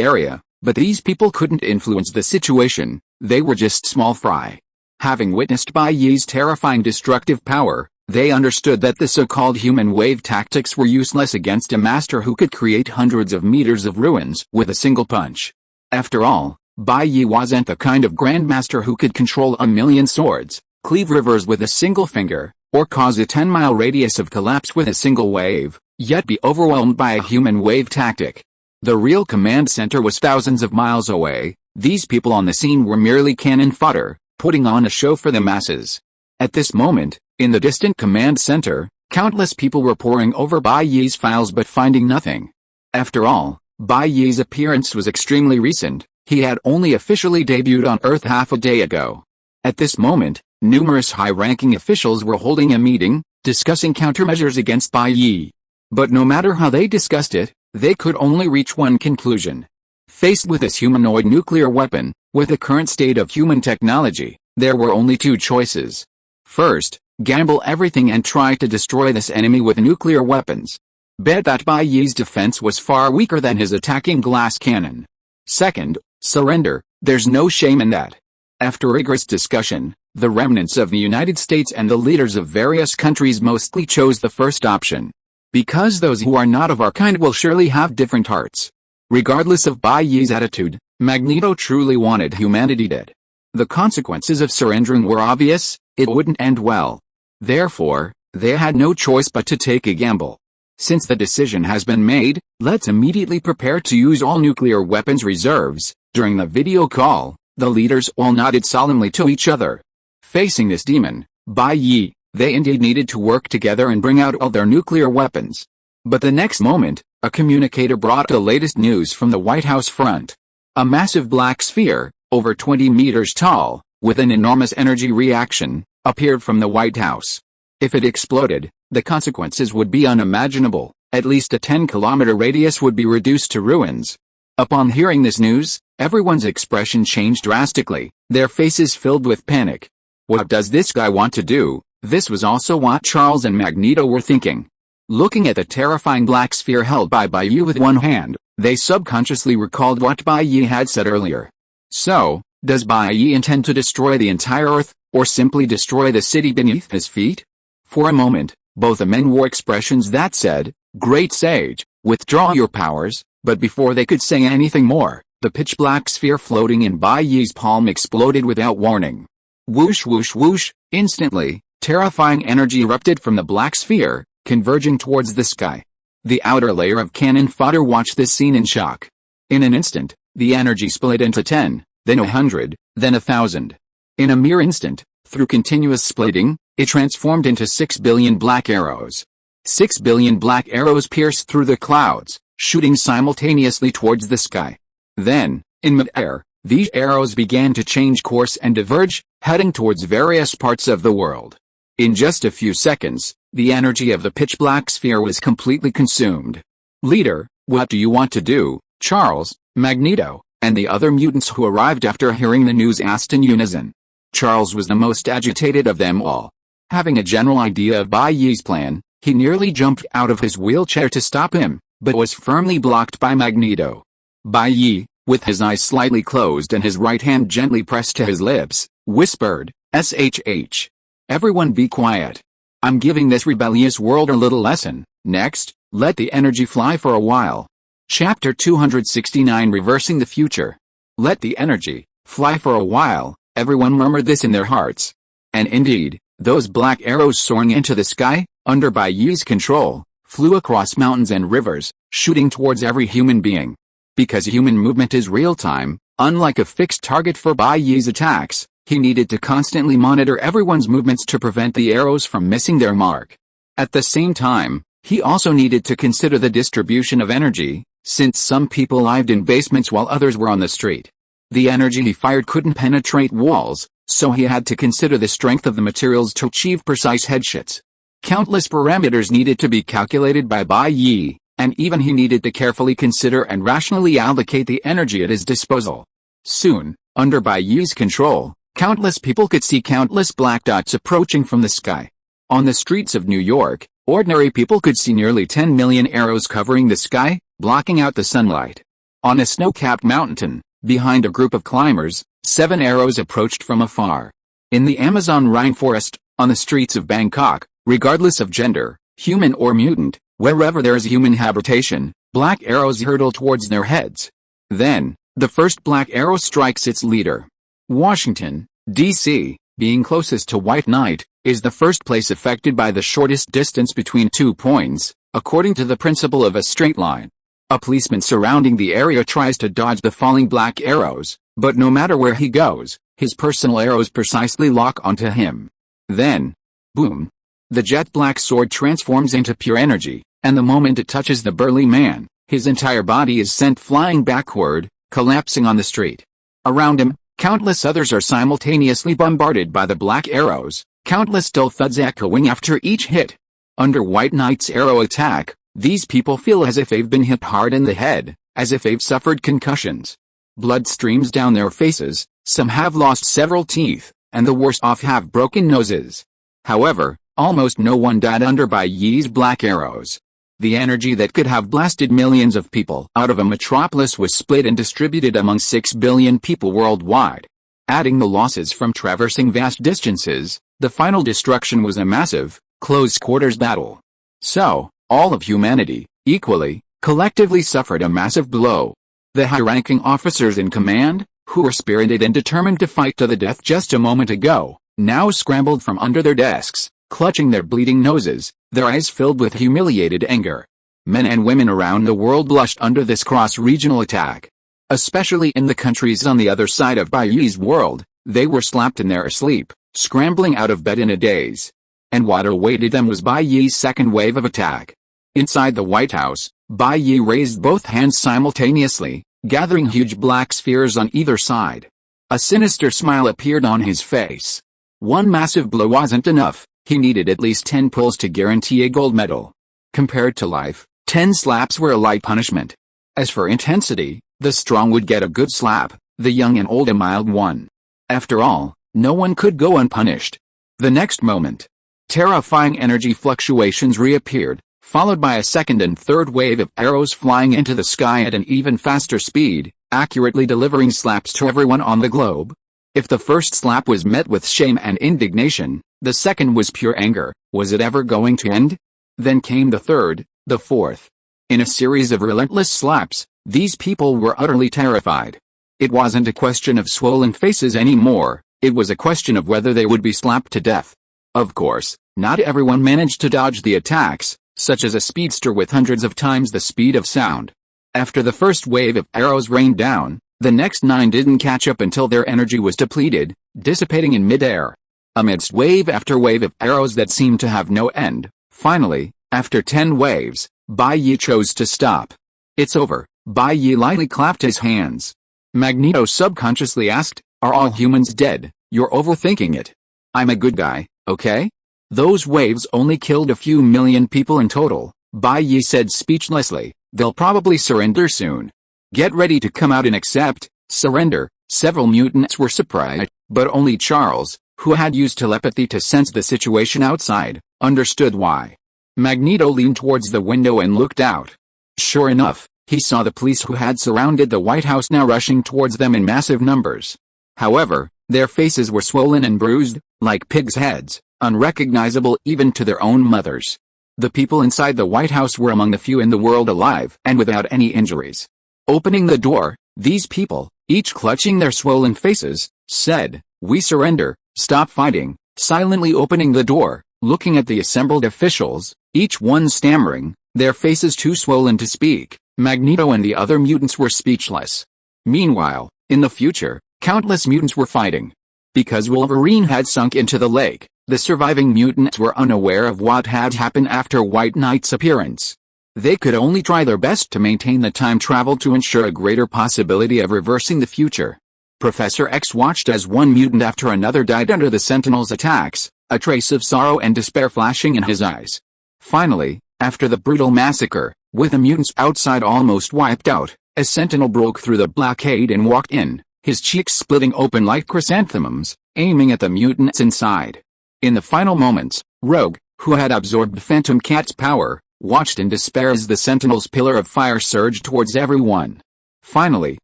Speaker 1: area, but these people couldn't influence the situation, they were just small fry. Having witnessed Bai Ye's terrifying destructive power, they understood that the so-called human wave tactics were useless against a master who could create hundreds of meters of ruins with a single punch. After all, Bai Ye wasn't the kind of grandmaster who could control a million swords, cleave rivers with a single finger, or cause a 10-mile radius of collapse with a single wave, yet be overwhelmed by a human wave tactic. The real command center was thousands of miles away. These people on the scene were merely cannon fodder, putting on a show for the masses. At this moment, in the distant command center, countless people were poring over Bai Ye's files but finding nothing. After all, Bai Ye's appearance was extremely recent. He had only officially debuted on Earth half a day ago. At this moment, numerous high-ranking officials were holding a meeting, discussing countermeasures against Bai Ye. But no matter how they discussed it, they could only reach one conclusion. Faced with this humanoid nuclear weapon, with the current state of human technology, there were only two choices. First, gamble everything and try to destroy this enemy with nuclear weapons. Bet that Bai Ye's defense was far weaker than his attacking glass cannon. Second, surrender. There's no shame in that. After rigorous discussion, the remnants of the United States and the leaders of various countries mostly chose the first option. Because those who are not of our kind will surely have different hearts. Regardless of Bai Ye's attitude, Magneto truly wanted humanity dead. The consequences of surrendering were obvious. It wouldn't end well. Therefore, they had no choice but to take a gamble. Since the decision has been made, let's immediately prepare to use all nuclear weapons reserves. During the video call, the leaders all nodded solemnly to each other. Facing this demon, Bai Ye, they indeed needed to work together and bring out all their nuclear weapons. But the next moment, a communicator brought the latest news from the White House front. A massive black sphere, over 20 meters tall, with an enormous energy reaction, appeared from the White House. If it exploded, the consequences would be unimaginable. At least a 10-kilometer radius would be reduced to ruins. Upon hearing this news, everyone's expression changed drastically, their faces filled with panic. What does this guy want to do? This was also what Charles and Magneto were thinking. Looking at the terrifying black sphere held by Bai Ye with one hand, they subconsciously recalled what Bai Ye had said earlier. So, does Bai Ye intend to destroy the entire Earth, or simply destroy the city beneath his feet? For a moment, both the men wore expressions that said, "Great sage, withdraw your powers," but before they could say anything more, the pitch-black sphere floating in Bai Ye's palm exploded without warning. Whoosh whoosh whoosh, instantly, terrifying energy erupted from the black sphere, converging towards the sky. The outer layer of cannon fodder watched this scene in shock. In an instant, the energy split into 10, then 100, then 1,000. In a mere instant, through continuous splitting, it transformed into 6 billion black arrows. 6 billion black arrows pierced through the clouds, shooting simultaneously towards the sky. Then, in mid-air, these arrows began to change course and diverge, heading towards various parts of the world. In just a few seconds, the energy of the pitch-black sphere was completely consumed. "Leader, what do you want to do?" Charles, Magneto, and the other mutants who arrived after hearing the news asked in unison. Charles was the most agitated of them all. Having a general idea of Bai Ye's plan, he nearly jumped out of his wheelchair to stop him, but was firmly blocked by Magneto. Bai Ye, with his eyes slightly closed and his right hand gently pressed to his lips, whispered, "SHH. Everyone be quiet. I'm giving this rebellious world a little lesson. Next, let the energy fly for a while." Chapter 269 Reversing the Future. Let the energy fly for a while, everyone murmured this in their hearts. And indeed, those black arrows soaring into the sky, under Bai Ye's control, flew across mountains and rivers, shooting towards every human being. Because human movement is real-time, unlike a fixed target for Bai Ye's attacks, he needed to constantly monitor everyone's movements to prevent the arrows from missing their mark. At the same time, he also needed to consider the distribution of energy, since some people lived in basements while others were on the street. The energy he fired couldn't penetrate walls, so he had to consider the strength of the materials to achieve precise headshots. Countless parameters needed to be calculated by Bai Ye, and even he needed to carefully consider and rationally allocate the energy at his disposal. Soon, under Bai Ye's control, countless people could see countless black dots approaching from the sky. On the streets of New York, ordinary people could see nearly 10 million arrows covering the sky, blocking out the sunlight. On a snow-capped mountain, behind a group of climbers, 7 arrows approached from afar. In the Amazon rainforest, on the streets of Bangkok, regardless of gender, human or mutant, wherever there is human habitation, black arrows hurtle towards their heads. Then, the first black arrow strikes its leader. Washington, D.C., being closest to White Knight, is the first place affected by the shortest distance between 2 points, according to the principle of a straight line. A policeman surrounding the area tries to dodge the falling black arrows, but no matter where he goes, his personal arrows precisely lock onto him. Then, boom! The jet black sword transforms into pure energy, and the moment it touches the burly man, his entire body is sent flying backward, collapsing on the street. Around him, countless others are simultaneously bombarded by the black arrows, countless dull thuds echoing after each hit. Under White Knight's arrow attack, these people feel as if they've been hit hard in the head, as if they've suffered concussions. Blood streams down their faces, some have lost several teeth, and the worst off have broken noses. However, almost no one died under Bai Ye's black arrows. The energy that could have blasted millions of people out of a metropolis was split and distributed among 6 billion people worldwide. Adding the losses from traversing vast distances, the final destruction was a massive, close-quarters battle. So, all of humanity, equally, collectively suffered a massive blow. The high-ranking officers in command, who were spirited and determined to fight to the death just a moment ago, now scrambled from under their desks, clutching their bleeding noses, their eyes filled with humiliated anger. Men and women around the world blushed under this cross-regional attack. Especially in the countries on the other side of Bai Ye's world, they were slapped in their sleep, scrambling out of bed in a daze. And what awaited them was Bai Ye's second wave of attack. Inside the White House, Bai Ye raised both hands simultaneously, gathering huge black spheres on either side. A sinister smile appeared on his face. One massive blow wasn't enough. He needed at least 10 pulls to guarantee a gold medal. Compared to life, 10 slaps were a light punishment. As for intensity, the strong would get a good slap, the young and old a mild one. After all, no one could go unpunished. The next moment, terrifying energy fluctuations reappeared, followed by a second and third wave of arrows flying into the sky at an even faster speed, accurately delivering slaps to everyone on the globe. If the first slap was met with shame and indignation, the second was pure anger. Was it ever going to end? Then came the third, the fourth. In a series of relentless slaps, these people were utterly terrified. It wasn't a question of swollen faces anymore, it was a question of whether they would be slapped to death. Of course, not everyone managed to dodge the attacks, such as a speedster with hundreds of times the speed of sound. After the first wave of arrows rained down, the next 9 didn't catch up until their energy was depleted, dissipating in midair. Amidst wave after wave of arrows that seemed to have no end, finally, after 10 waves, Bai Ye chose to stop. "It's over," Bai Ye lightly clapped his hands. Magneto subconsciously asked, "Are all humans dead? You're overthinking it. I'm a good guy, okay? Those waves only killed a few million people in total," Bai Ye said speechlessly. "They'll probably surrender soon. Get ready to come out and accept surrender." Several mutants were surprised, but only Charles, who had used telepathy to sense the situation outside, understood why. Magneto leaned towards the window and looked out. Sure enough, he saw the police who had surrounded the White House now rushing towards them in massive numbers. However, their faces were swollen and bruised, like pigs' heads, unrecognizable even to their own mothers. The people inside the White House were among the few in the world alive and without any injuries. Opening the door, these people, each clutching their swollen faces, said, "We surrender, stop fighting." Silently opening the door, looking at the assembled officials, each one stammering, their faces too swollen to speak, Magneto and the other mutants were speechless. Meanwhile, in the future, countless mutants were fighting. Because Wolverine had sunk into the lake, the surviving mutants were unaware of what had happened after White Knight's appearance. They could only try their best to maintain the time travel to ensure a greater possibility of reversing the future. Professor X watched as one mutant after another died under the Sentinels' attacks, a trace of sorrow and despair flashing in his eyes. Finally, after the brutal massacre, with the mutants outside almost wiped out, a sentinel broke through the blockade and walked in, his cheeks splitting open like chrysanthemums, aiming at the mutants inside. In the final moments, Rogue, who had absorbed Phantom Cat's power, watched in despair as the Sentinel's pillar of fire surged towards everyone. Finally,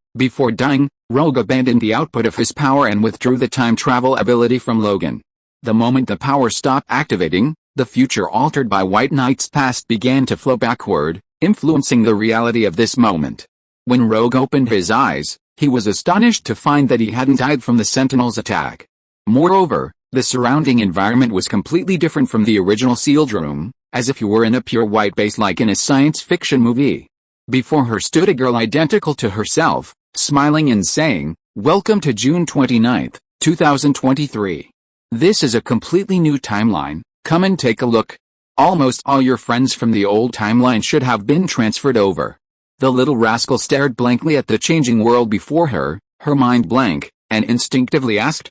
Speaker 1: before dying, Rogue abandoned the output of his power and withdrew the time travel ability from Logan. The moment the power stopped activating, the future altered by White Knight's past began to flow backward, influencing the reality of this moment. When Rogue opened his eyes, he was astonished to find that he hadn't died from the Sentinel's attack. Moreover, The surrounding environment was completely different from the original sealed room, as if you were in a pure white base like in a science fiction movie. Before her stood a girl identical to herself, smiling and saying, "Welcome to June 29th, 2023. This is a completely new timeline, come and take a look. Almost all your friends from the old timeline should have been transferred over." The little rascal stared blankly at the changing world before her, her mind blank, and instinctively asked,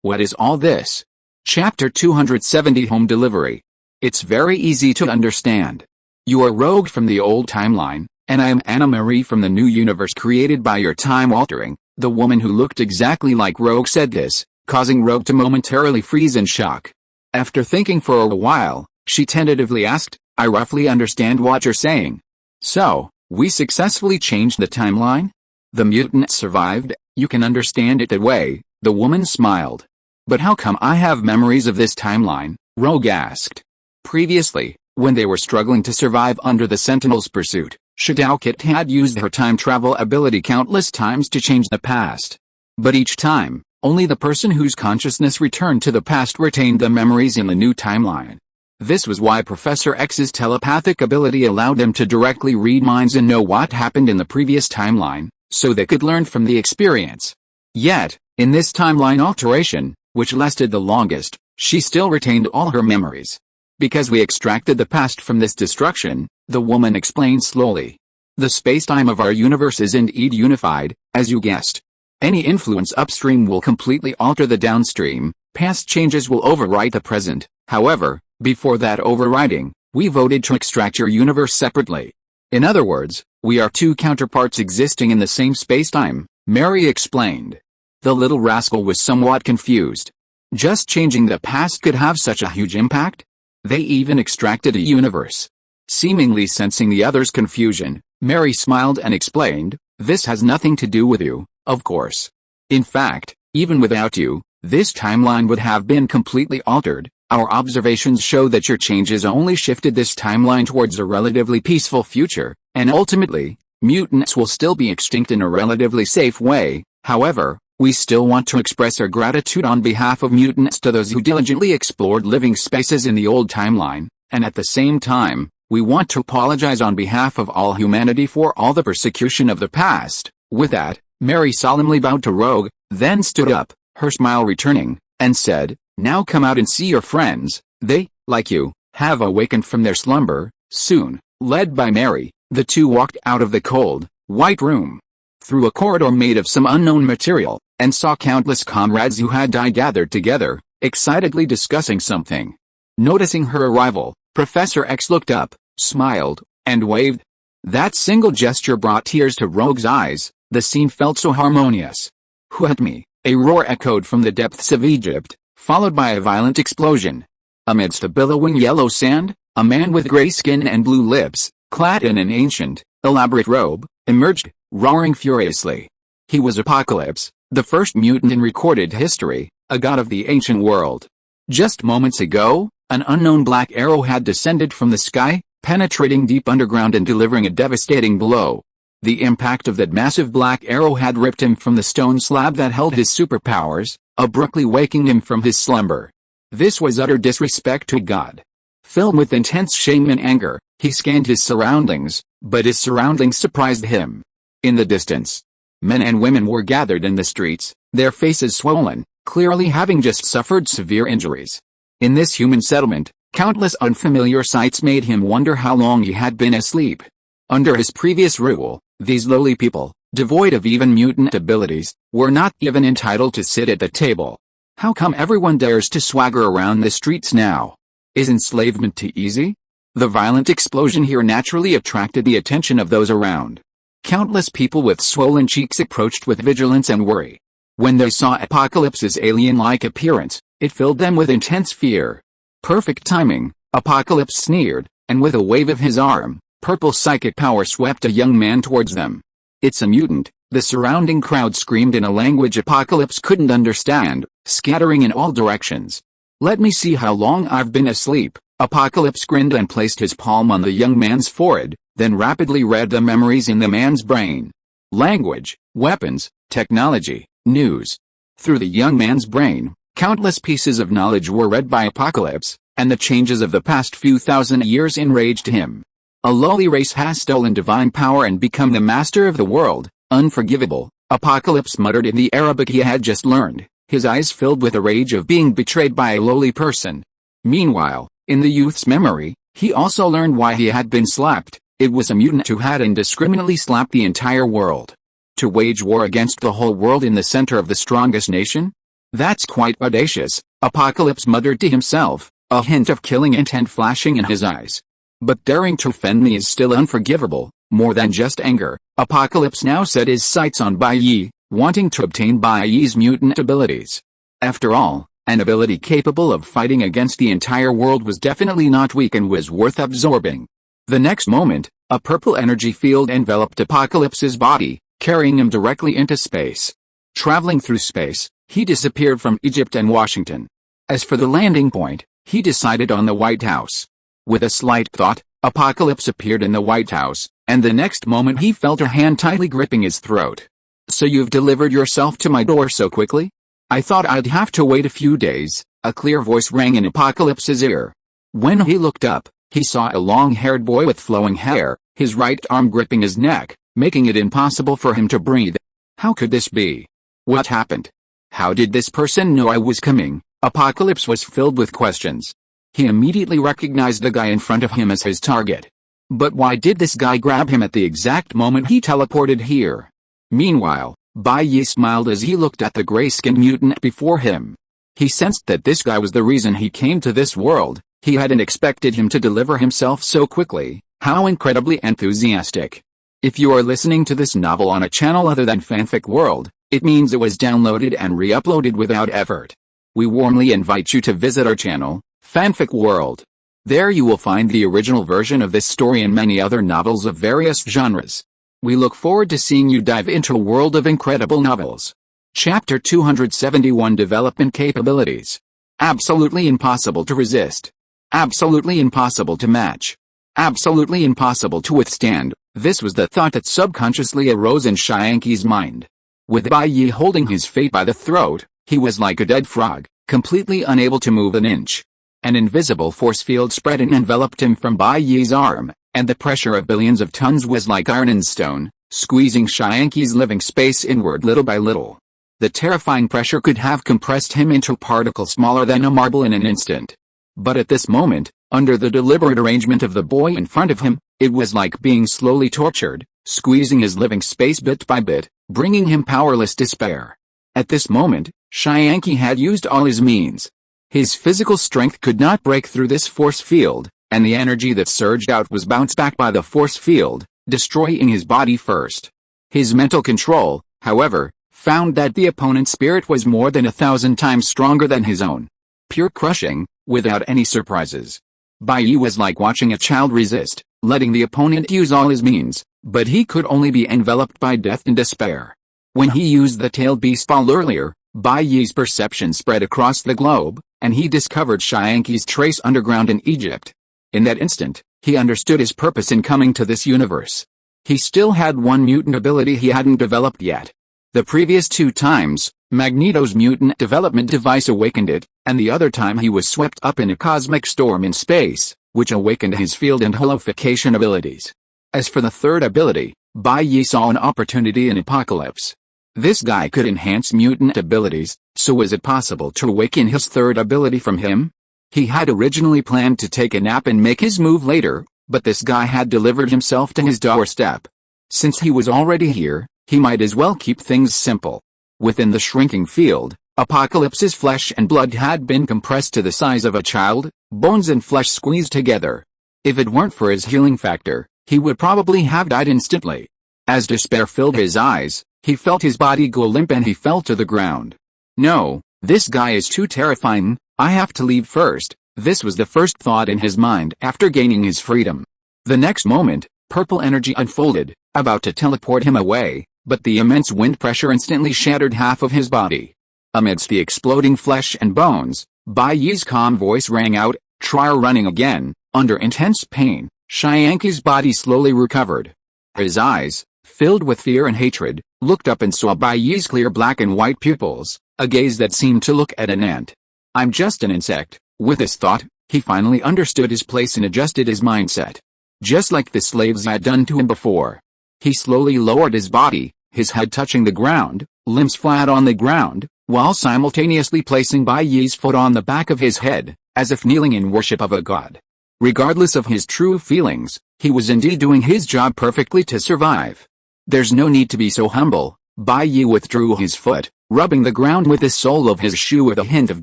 Speaker 1: What is all this? Chapter 270 Home Delivery. It's very easy to understand. You are Rogue from the old timeline, and I am Anna Marie from the new universe created by your time-altering. The woman who looked exactly like Rogue said this, causing Rogue to momentarily freeze in shock. After thinking for a while, she tentatively asked, "I roughly understand what you're saying. So, we successfully changed the timeline? The mutant survived, you can understand it that way," the woman smiled. "But how come I have memories of this timeline?" Rogue asked. Previously, when they were struggling to survive under the Sentinel's pursuit, Shadowkit had used her time travel ability countless times to change the past. But each time, only the person whose consciousness returned to the past retained the memories in the new timeline. This was why Professor X's telepathic ability allowed them to directly read minds and know what happened in the previous timeline, so they could learn from the experience. Yet, in this timeline alteration, which lasted the longest, she still retained all her memories. Because we extracted the past from this destruction, the woman explained slowly. The space-time of our universe is indeed unified, as you guessed. Any influence upstream will completely alter the downstream, past changes will overwrite the present. However, before that overriding, we voted to extract your universe separately. In other words, we are two counterparts existing in the same space-time, Mary explained. The little rascal was somewhat confused. Just changing the past could have such a huge impact? They even extracted a universe. Seemingly sensing the other's confusion, Mary smiled and explained, "This has nothing to do with you, of course. In fact, even without you, this timeline would have been completely altered. Our observations show that your changes only shifted this timeline towards a relatively peaceful future, and ultimately, mutants will still be extinct in a relatively safe way. However, we still want to express our gratitude on behalf of mutants to those who diligently explored living spaces in the old timeline, and at the same time, we want to apologize on behalf of all humanity for all the persecution of the past." With that, Mary solemnly bowed to Rogue, then stood up, her smile returning, and said, "Now come out and see your friends. They, like you, have awakened from their slumber." Soon, led by Mary, the two walked out of the cold, white room, through a corridor made of some unknown material, and saw countless comrades who had died gathered together, excitedly discussing something. Noticing her arrival, Professor X looked up, smiled, and waved. That single gesture brought tears to Rogue's eyes. The scene felt so harmonious. "What me?" A roar echoed from the depths of Egypt, followed by a violent explosion. Amidst the billowing yellow sand, a man with gray skin and blue lips, clad in an ancient, elaborate robe, emerged, roaring furiously. He was Apocalypse, the first mutant in recorded history, a god of the ancient world. Just moments ago, an unknown black arrow had descended from the sky, penetrating deep underground and delivering a devastating blow. The impact of that massive black arrow had ripped him from the stone slab that held his superpowers, abruptly waking him from his slumber. This was utter disrespect to God. Filled with intense shame and anger, he scanned his surroundings, but his surroundings surprised him. In the distance, men and women were gathered in the streets, their faces swollen, clearly having just suffered severe injuries. In this human settlement, countless unfamiliar sights made him wonder how long he had been asleep. Under his previous rule, these lowly people, devoid of even mutant abilities, were not even entitled to sit at the table. How come everyone dares to swagger around the streets now? Is enslavement too easy? The violent explosion here naturally attracted the attention of those around. Countless people with swollen cheeks approached with vigilance and worry. When they saw Apocalypse's alien-like appearance, it filled them with intense fear. Perfect timing, Apocalypse sneered, and with a wave of his arm, purple psychic power swept a young man towards them. "It's a mutant," the surrounding crowd screamed in a language Apocalypse couldn't understand, scattering in all directions. "Let me see how long I've been asleep." Apocalypse grinned and placed his palm on the young man's forehead, then rapidly read the memories in the man's brain. Language, weapons, technology, news. Through the young man's brain, Countless pieces of knowledge were read by Apocalypse, and the changes of the past few thousand years enraged him. A lowly race has stolen divine power and become the master of the world. Unforgivable, Apocalypse muttered in the Arabic he had just learned, his eyes filled with the rage of being betrayed by a lowly person. Meanwhile, in the youth's memory, he also learned why he had been slapped. It was a mutant who had indiscriminately slapped the entire world. To wage war against the whole world in the center of the strongest nation? That's quite audacious, Apocalypse muttered to himself, a hint of killing intent flashing in his eyes. But daring to offend me is still unforgivable. More than just anger, Apocalypse now set his sights on Bai Ye, wanting to obtain Bai Ye's mutant abilities. After all, an ability capable of fighting against the entire world was definitely not weak and was worth absorbing. The next moment, a purple energy field enveloped Apocalypse's body, carrying him directly into space. Traveling through space, he disappeared from Egypt and Washington. As for the landing point, he decided on the White House. With a slight thought, Apocalypse appeared in the White House, and the next moment he felt a hand tightly gripping his throat. "So you've delivered yourself to my door so quickly? I thought I'd have to wait a few days," a clear voice rang in Apocalypse's ear. When he looked up, he saw a long-haired boy with flowing hair, his right arm gripping his neck, making it impossible for him to breathe. How could this be? What happened? How did this person know I was coming? Apocalypse was filled with questions. He immediately recognized the guy in front of him as his target. But why did this guy grab him at the exact moment he teleported here? Meanwhile, Bai Ye smiled as he looked at the gray-skinned mutant before him. He sensed that this guy was the reason he came to this world. He hadn't expected him to deliver himself so quickly. How incredibly enthusiastic. If you are listening to this novel on a channel other than Fanfic World, it means it was downloaded and re-uploaded without effort. We warmly invite you to visit our channel, Fanfic World. There you will find the original version of this story and many other novels of various genres. We look forward to seeing you dive into a world of incredible novels. Chapter 271 Development Capabilities. Absolutely impossible to resist. Absolutely impossible to match. Absolutely impossible to withstand. This was the thought that subconsciously arose in Xiangqi's mind. With Bai Ye holding his fate by the throat, he was like a dead frog, completely unable to move an inch. An invisible force field spread and enveloped him from Bai Ye's arm, and the pressure of billions of tons was like iron and stone, squeezing Xiangqi's living space inward little by little. The terrifying pressure could have compressed him into a particle smaller than a marble in an instant. But at this moment, under the deliberate arrangement of the boy in front of him, it was like being slowly tortured, squeezing his living space bit by bit, bringing him powerless despair. At this moment, Xiangqi had used all his means. His physical strength could not break through this force field, and the energy that surged out was bounced back by the force field, destroying his body first. His mental control, however, found that the opponent's spirit was more than 1,000 times stronger than his own. Pure crushing, without any surprises. Bai Ye was like watching a child resist, letting the opponent use all his means, but he could only be enveloped by death and despair. When he used the tailed beast ball earlier, Bai Ye's perception spread across the globe, and he discovered Xiangqi's trace underground in Egypt. In that instant, he understood his purpose in coming to this universe. He still had one mutant ability he hadn't developed yet. The previous 2 times, Magneto's mutant development device awakened it, and the other time he was swept up in a cosmic storm in space, which awakened his field and holification abilities. As for the third ability, Bai Ye saw an opportunity in Apocalypse. This guy could enhance mutant abilities, so was it possible to awaken his third ability from him? He had originally planned to take a nap and make his move later, but this guy had delivered himself to his doorstep. Since he was already here, he might as well keep things simple. Within the shrinking field, Apocalypse's flesh and blood had been compressed to the size of a child, bones and flesh squeezed together. If it weren't for his healing factor, he would probably have died instantly. As despair filled his eyes, he felt his body go limp and he fell to the ground. No, this guy is too terrifying, I have to leave first. This was the first thought in his mind after gaining his freedom. The next moment, purple energy unfolded, about to teleport him away, but the immense wind pressure instantly shattered half of his body. Amidst the exploding flesh and bones, Bai Ye's calm voice rang out, "Try running again." Under intense pain, Xiangqi's body slowly recovered. His eyes, filled with fear and hatred, looked up and saw Bai Ye's clear black and white pupils, a gaze that seemed to look at an ant. I'm just an insect. With this thought, he finally understood his place and adjusted his mindset. Just like the slaves had done to him before. He slowly lowered his body, his head touching the ground, limbs flat on the ground, while simultaneously placing Bai Ye's foot on the back of his head, as if kneeling in worship of a god. Regardless of his true feelings, he was indeed doing his job perfectly to survive. There's no need to be so humble. Bai Ye withdrew his foot, rubbing the ground with the sole of his shoe with a hint of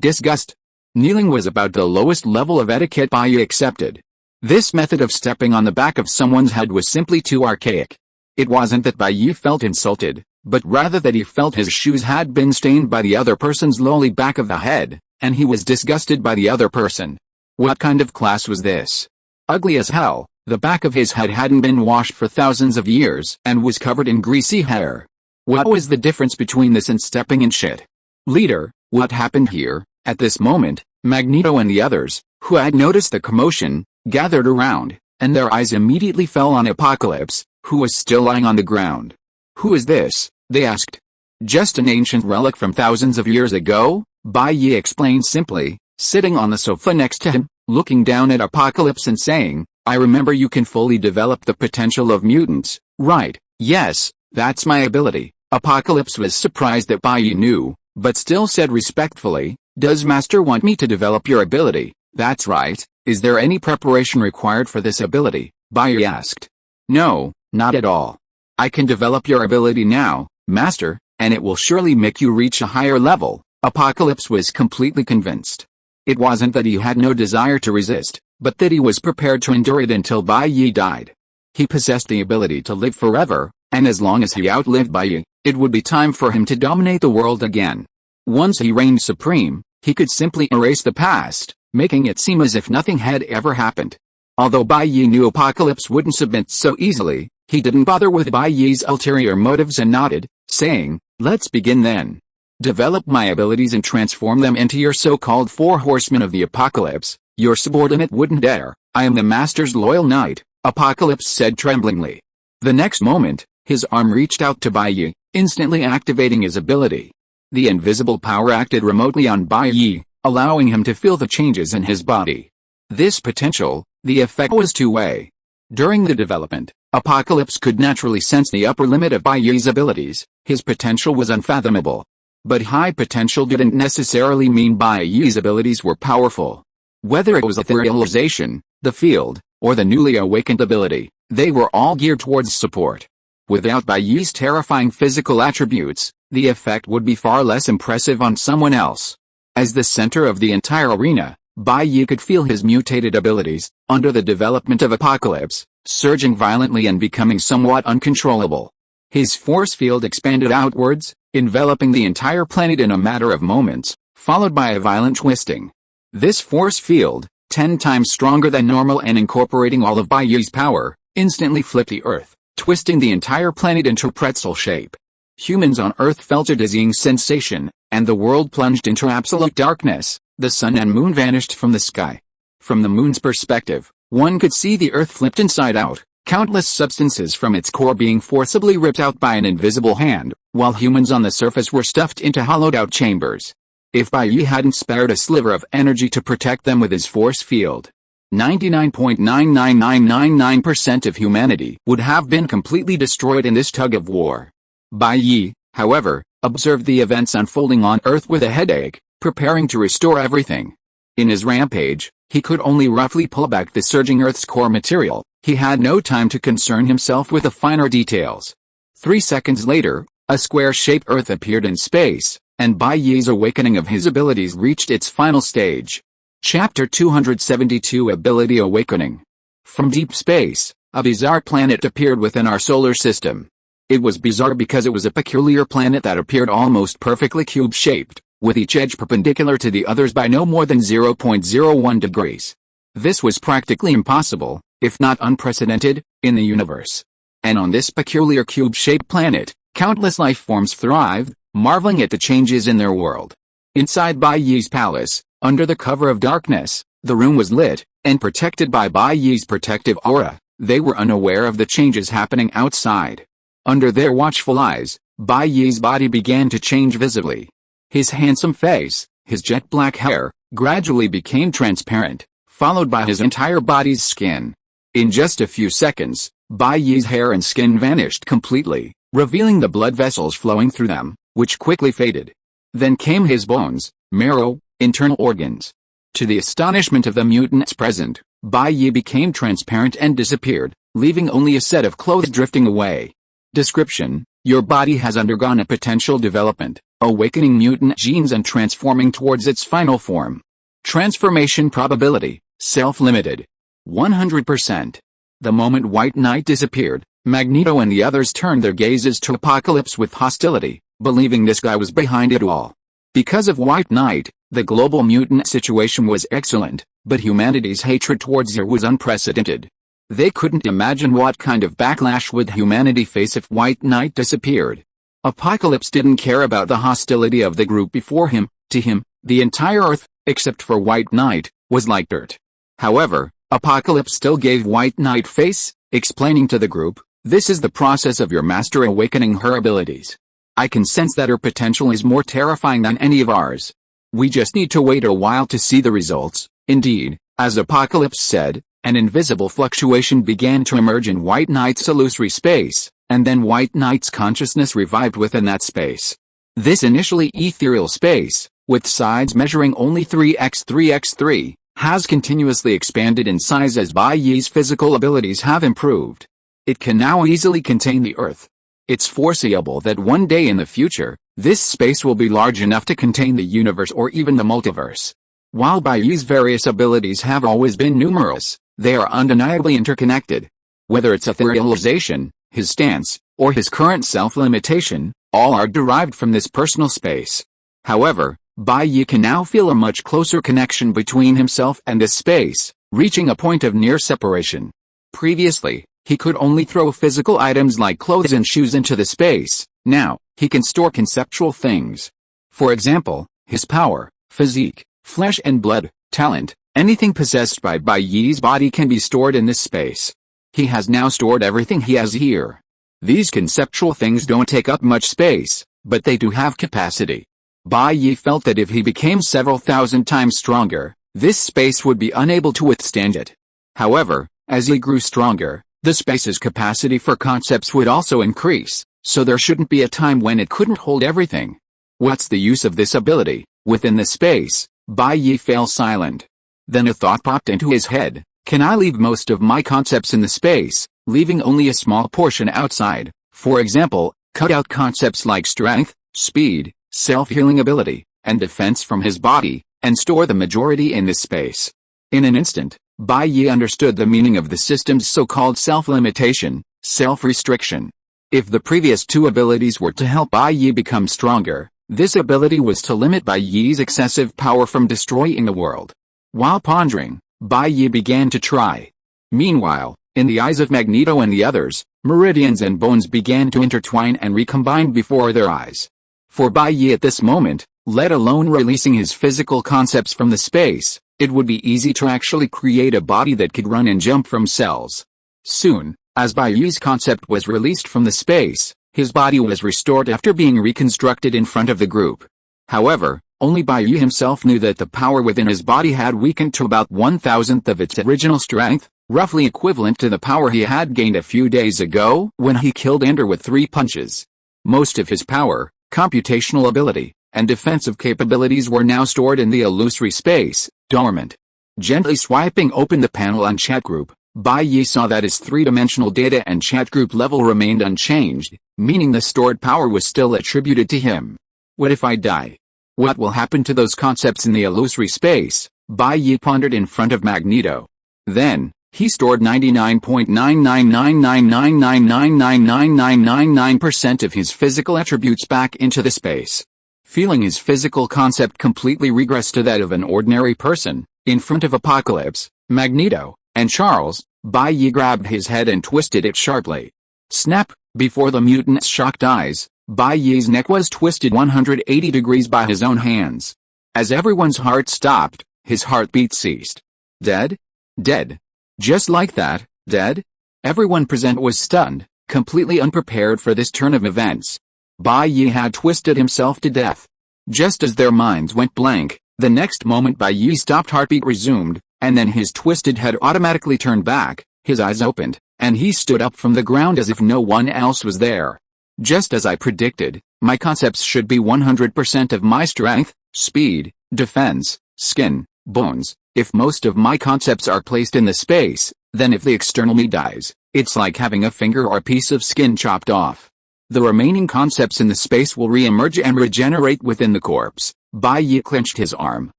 Speaker 1: disgust. Kneeling was about the lowest level of etiquette Bai Ye accepted. This method of stepping on the back of someone's head was simply too archaic. It wasn't that Bai Ye felt insulted, but rather that he felt his shoes had been stained by the other person's lowly back of the head, and he was disgusted by the other person. What kind of class was this? Ugly as hell, the back of his head hadn't been washed for thousands of years and was covered in greasy hair. What was the difference between this and stepping in shit? Leader, what happened here? At this moment, Magneto and the others, who had noticed the commotion, gathered around, and their eyes immediately fell on Apocalypse, who was still lying on the ground. Who is this? They asked. Just an ancient relic from thousands of years ago, Bai Ye explained simply, sitting on the sofa next to him, looking down at Apocalypse and saying, I remember you can fully develop the potential of mutants, right? Yes, that's my ability. Apocalypse was surprised that Bai Ye knew, but still said respectfully, does Master want me to develop your ability? That's right. Is there any preparation required for this ability? Bai Ye asked. No, not at all. I can develop your ability now, Master, and it will surely make you reach a higher level. Apocalypse was completely convinced. It wasn't that he had no desire to resist, but that he was prepared to endure it until Bai Ye died. He possessed the ability to live forever, and as long as he outlived Bai Ye, it would be time for him to dominate the world again. Once he reigned supreme, he could simply erase the past, making it seem as if nothing had ever happened. Although Bai Ye knew Apocalypse wouldn't submit so easily, he didn't bother with Bai Ye's ulterior motives and nodded, saying, let's begin then. Develop my abilities and transform them into your so-called 4 horsemen of the apocalypse. Your subordinate wouldn't dare. I am the Master's loyal knight, Apocalypse said tremblingly. The next moment, his arm reached out to Bai Ye, instantly activating his ability. The invisible power acted remotely on Bai Ye, allowing him to feel the changes in his body. This potential, the effect was two-way. During the development, Apocalypse could naturally sense the upper limit of Bai Ye's abilities. His potential was unfathomable. But high potential didn't necessarily mean Bai Ye's abilities were powerful. Whether it was etherealization, the field, or the newly awakened ability, they were all geared towards support. Without Bai Ye's terrifying physical attributes, the effect would be far less impressive on someone else. As the center of the entire arena, Bai Ye could feel his mutated abilities, under the development of Apocalypse, surging violently and becoming somewhat uncontrollable. His force field expanded outwards, enveloping the entire planet in a matter of moments, followed by a violent twisting. This force field, 10 times stronger than normal and incorporating all of Bai Ye's power, instantly flipped the Earth, twisting the entire planet into pretzel shape. Humans on Earth felt a dizzying sensation, and the world plunged into absolute darkness. The sun and moon vanished from the sky. From the moon's perspective, one could see the Earth flipped inside out, countless substances from its core being forcibly ripped out by an invisible hand, while humans on the surface were stuffed into hollowed-out chambers. If Bai Ye hadn't spared a sliver of energy to protect them with his force field, 99.99999% of humanity would have been completely destroyed in this tug-of-war. Bai Ye, however, observed the events unfolding on Earth with a headache, preparing to restore everything. In his rampage, he could only roughly pull back the surging Earth's core material. He had no time to concern himself with the finer details. 3 seconds later, a square-shaped Earth appeared in space, and Bai Ye's awakening of his abilities reached its final stage. Chapter 272 Ability Awakening. From deep space, a bizarre planet appeared within our solar system. It was bizarre because it was a peculiar planet that appeared almost perfectly cube-shaped, with each edge perpendicular to the others by no more than 0.01 degrees. This was practically impossible, if not unprecedented, in the universe. And on this peculiar cube-shaped planet, countless life forms thrived, marveling at the changes in their world. Inside Bai Ye's palace, under the cover of darkness, the room was lit, and protected by Bai Ye's protective aura. They were unaware of the changes happening outside. Under their watchful eyes, Bai Ye's body began to change visibly. His handsome face, his jet black hair, gradually became transparent, followed by his entire body's skin. In just a few seconds, Bai Ye's hair and skin vanished completely, revealing the blood vessels flowing through them, which quickly faded. Then came his bones, marrow, internal organs. To the astonishment of the mutants present, Bai Ye became transparent and disappeared, leaving only a set of clothes drifting away. Description: your body has undergone a potential development, awakening mutant genes and transforming towards its final form. Transformation probability, self-limited. 100%. The moment White Knight disappeared, Magneto and the others turned their gazes to Apocalypse with hostility, believing this guy was behind it all. Because of White Knight, the global mutant situation was excellent, but humanity's hatred towards her was unprecedented. They couldn't imagine what kind of backlash would humanity face if White Knight disappeared. Apocalypse didn't care about the hostility of the group before him. To him, the entire Earth, except for White Knight, was like dirt. However, Apocalypse still gave White Knight face, explaining to the group, "This is the process of your master awakening her abilities. I can sense that her potential is more terrifying than any of ours. We just need to wait a while to see the results." Indeed, as Apocalypse said, an invisible fluctuation began to emerge in White Knight's illusory space, and then White Knight's consciousness revived within that space. This initially ethereal space, with sides measuring only 3x3x3, has continuously expanded in size as Bai Ye's physical abilities have improved. It can now easily contain the Earth. It's foreseeable that one day in the future, this space will be large enough to contain the universe or even the multiverse. While Bai Ye's various abilities have always been numerous, they are undeniably interconnected. Whether it's etherealization, his stance, or his current self-limitation, all are derived from this personal space. However, Bai Ye can now feel a much closer connection between himself and this space, reaching a point of near separation. Previously, he could only throw physical items like clothes and shoes into the space. Now, he can store conceptual things. For example, his power, physique, flesh and blood, talent, anything possessed by Bai Ye's body can be stored in this space. He has now stored everything he has here. These conceptual things don't take up much space, but they do have capacity. Bai Ye felt that if he became several thousand times stronger, this space would be unable to withstand it. However, as he grew stronger, the space's capacity for concepts would also increase, so there shouldn't be a time when it couldn't hold everything. What's the use of this ability? Within the space, Bai Ye fell silent. Then a thought popped into his head: can I leave most of my concepts in the space, leaving only a small portion outside? For example, cut out concepts like strength, speed, self-healing ability, and defense from his body, and store the majority in this space. In an instant, Bai Ye understood the meaning of the system's so-called self-limitation, self-restriction. If the previous two abilities were to help Bai Ye become stronger, this ability was to limit Bai Ye's excessive power from destroying the world. While pondering, Bai Ye began to try. Meanwhile, in the eyes of Magneto and the others, meridians and bones began to intertwine and recombine before their eyes. For Bai Ye at this moment, let alone releasing his physical concepts from the space, it would be easy to actually create a body that could run and jump from cells. Soon, as Bai Ye's concept was released from the space, his body was restored after being reconstructed in front of the group. However, only Bai Ye himself knew that the power within his body had weakened to about 1/1000th of its original strength, roughly equivalent to the power he had gained a few days ago when he killed Ender with 3 punches. Most of his power, computational ability, and defensive capabilities were now stored in the illusory space, dormant. Gently swiping open the panel on chat group, Bai Ye saw that his 3-dimensional data and chat group level remained unchanged, meaning the stored power was still attributed to him. What if I die? What will happen to those concepts in the illusory space? Bai Ye pondered in front of Magneto. Then, he stored 99.99999999999% of his physical attributes back into the space. Feeling his physical concept completely regress to that of an ordinary person, in front of Apocalypse, Magneto, and Charles, Bai Ye grabbed his head and twisted it sharply. Snap! Before the mutant's shocked eyes, Bai Ye's neck was twisted 180 degrees by his own hands. As everyone's heart stopped, his heartbeat ceased. Dead? Dead. Just like that, dead? Everyone present was stunned, completely unprepared for this turn of events. Bai Ye had twisted himself to death. Just as their minds went blank, the next moment Bai Ye stopped, heartbeat resumed, and then his twisted head automatically turned back, his eyes opened, and he stood up from the ground as if no one else was there. Just as I predicted, my concepts should be 100% of my strength, speed, defense, skin, bones. If most of my concepts are placed in the space, then if the external me dies, it's like having a finger or a piece of skin chopped off. The remaining concepts in the space will re-emerge and regenerate within the corpse. Bai Ye clenched his arm,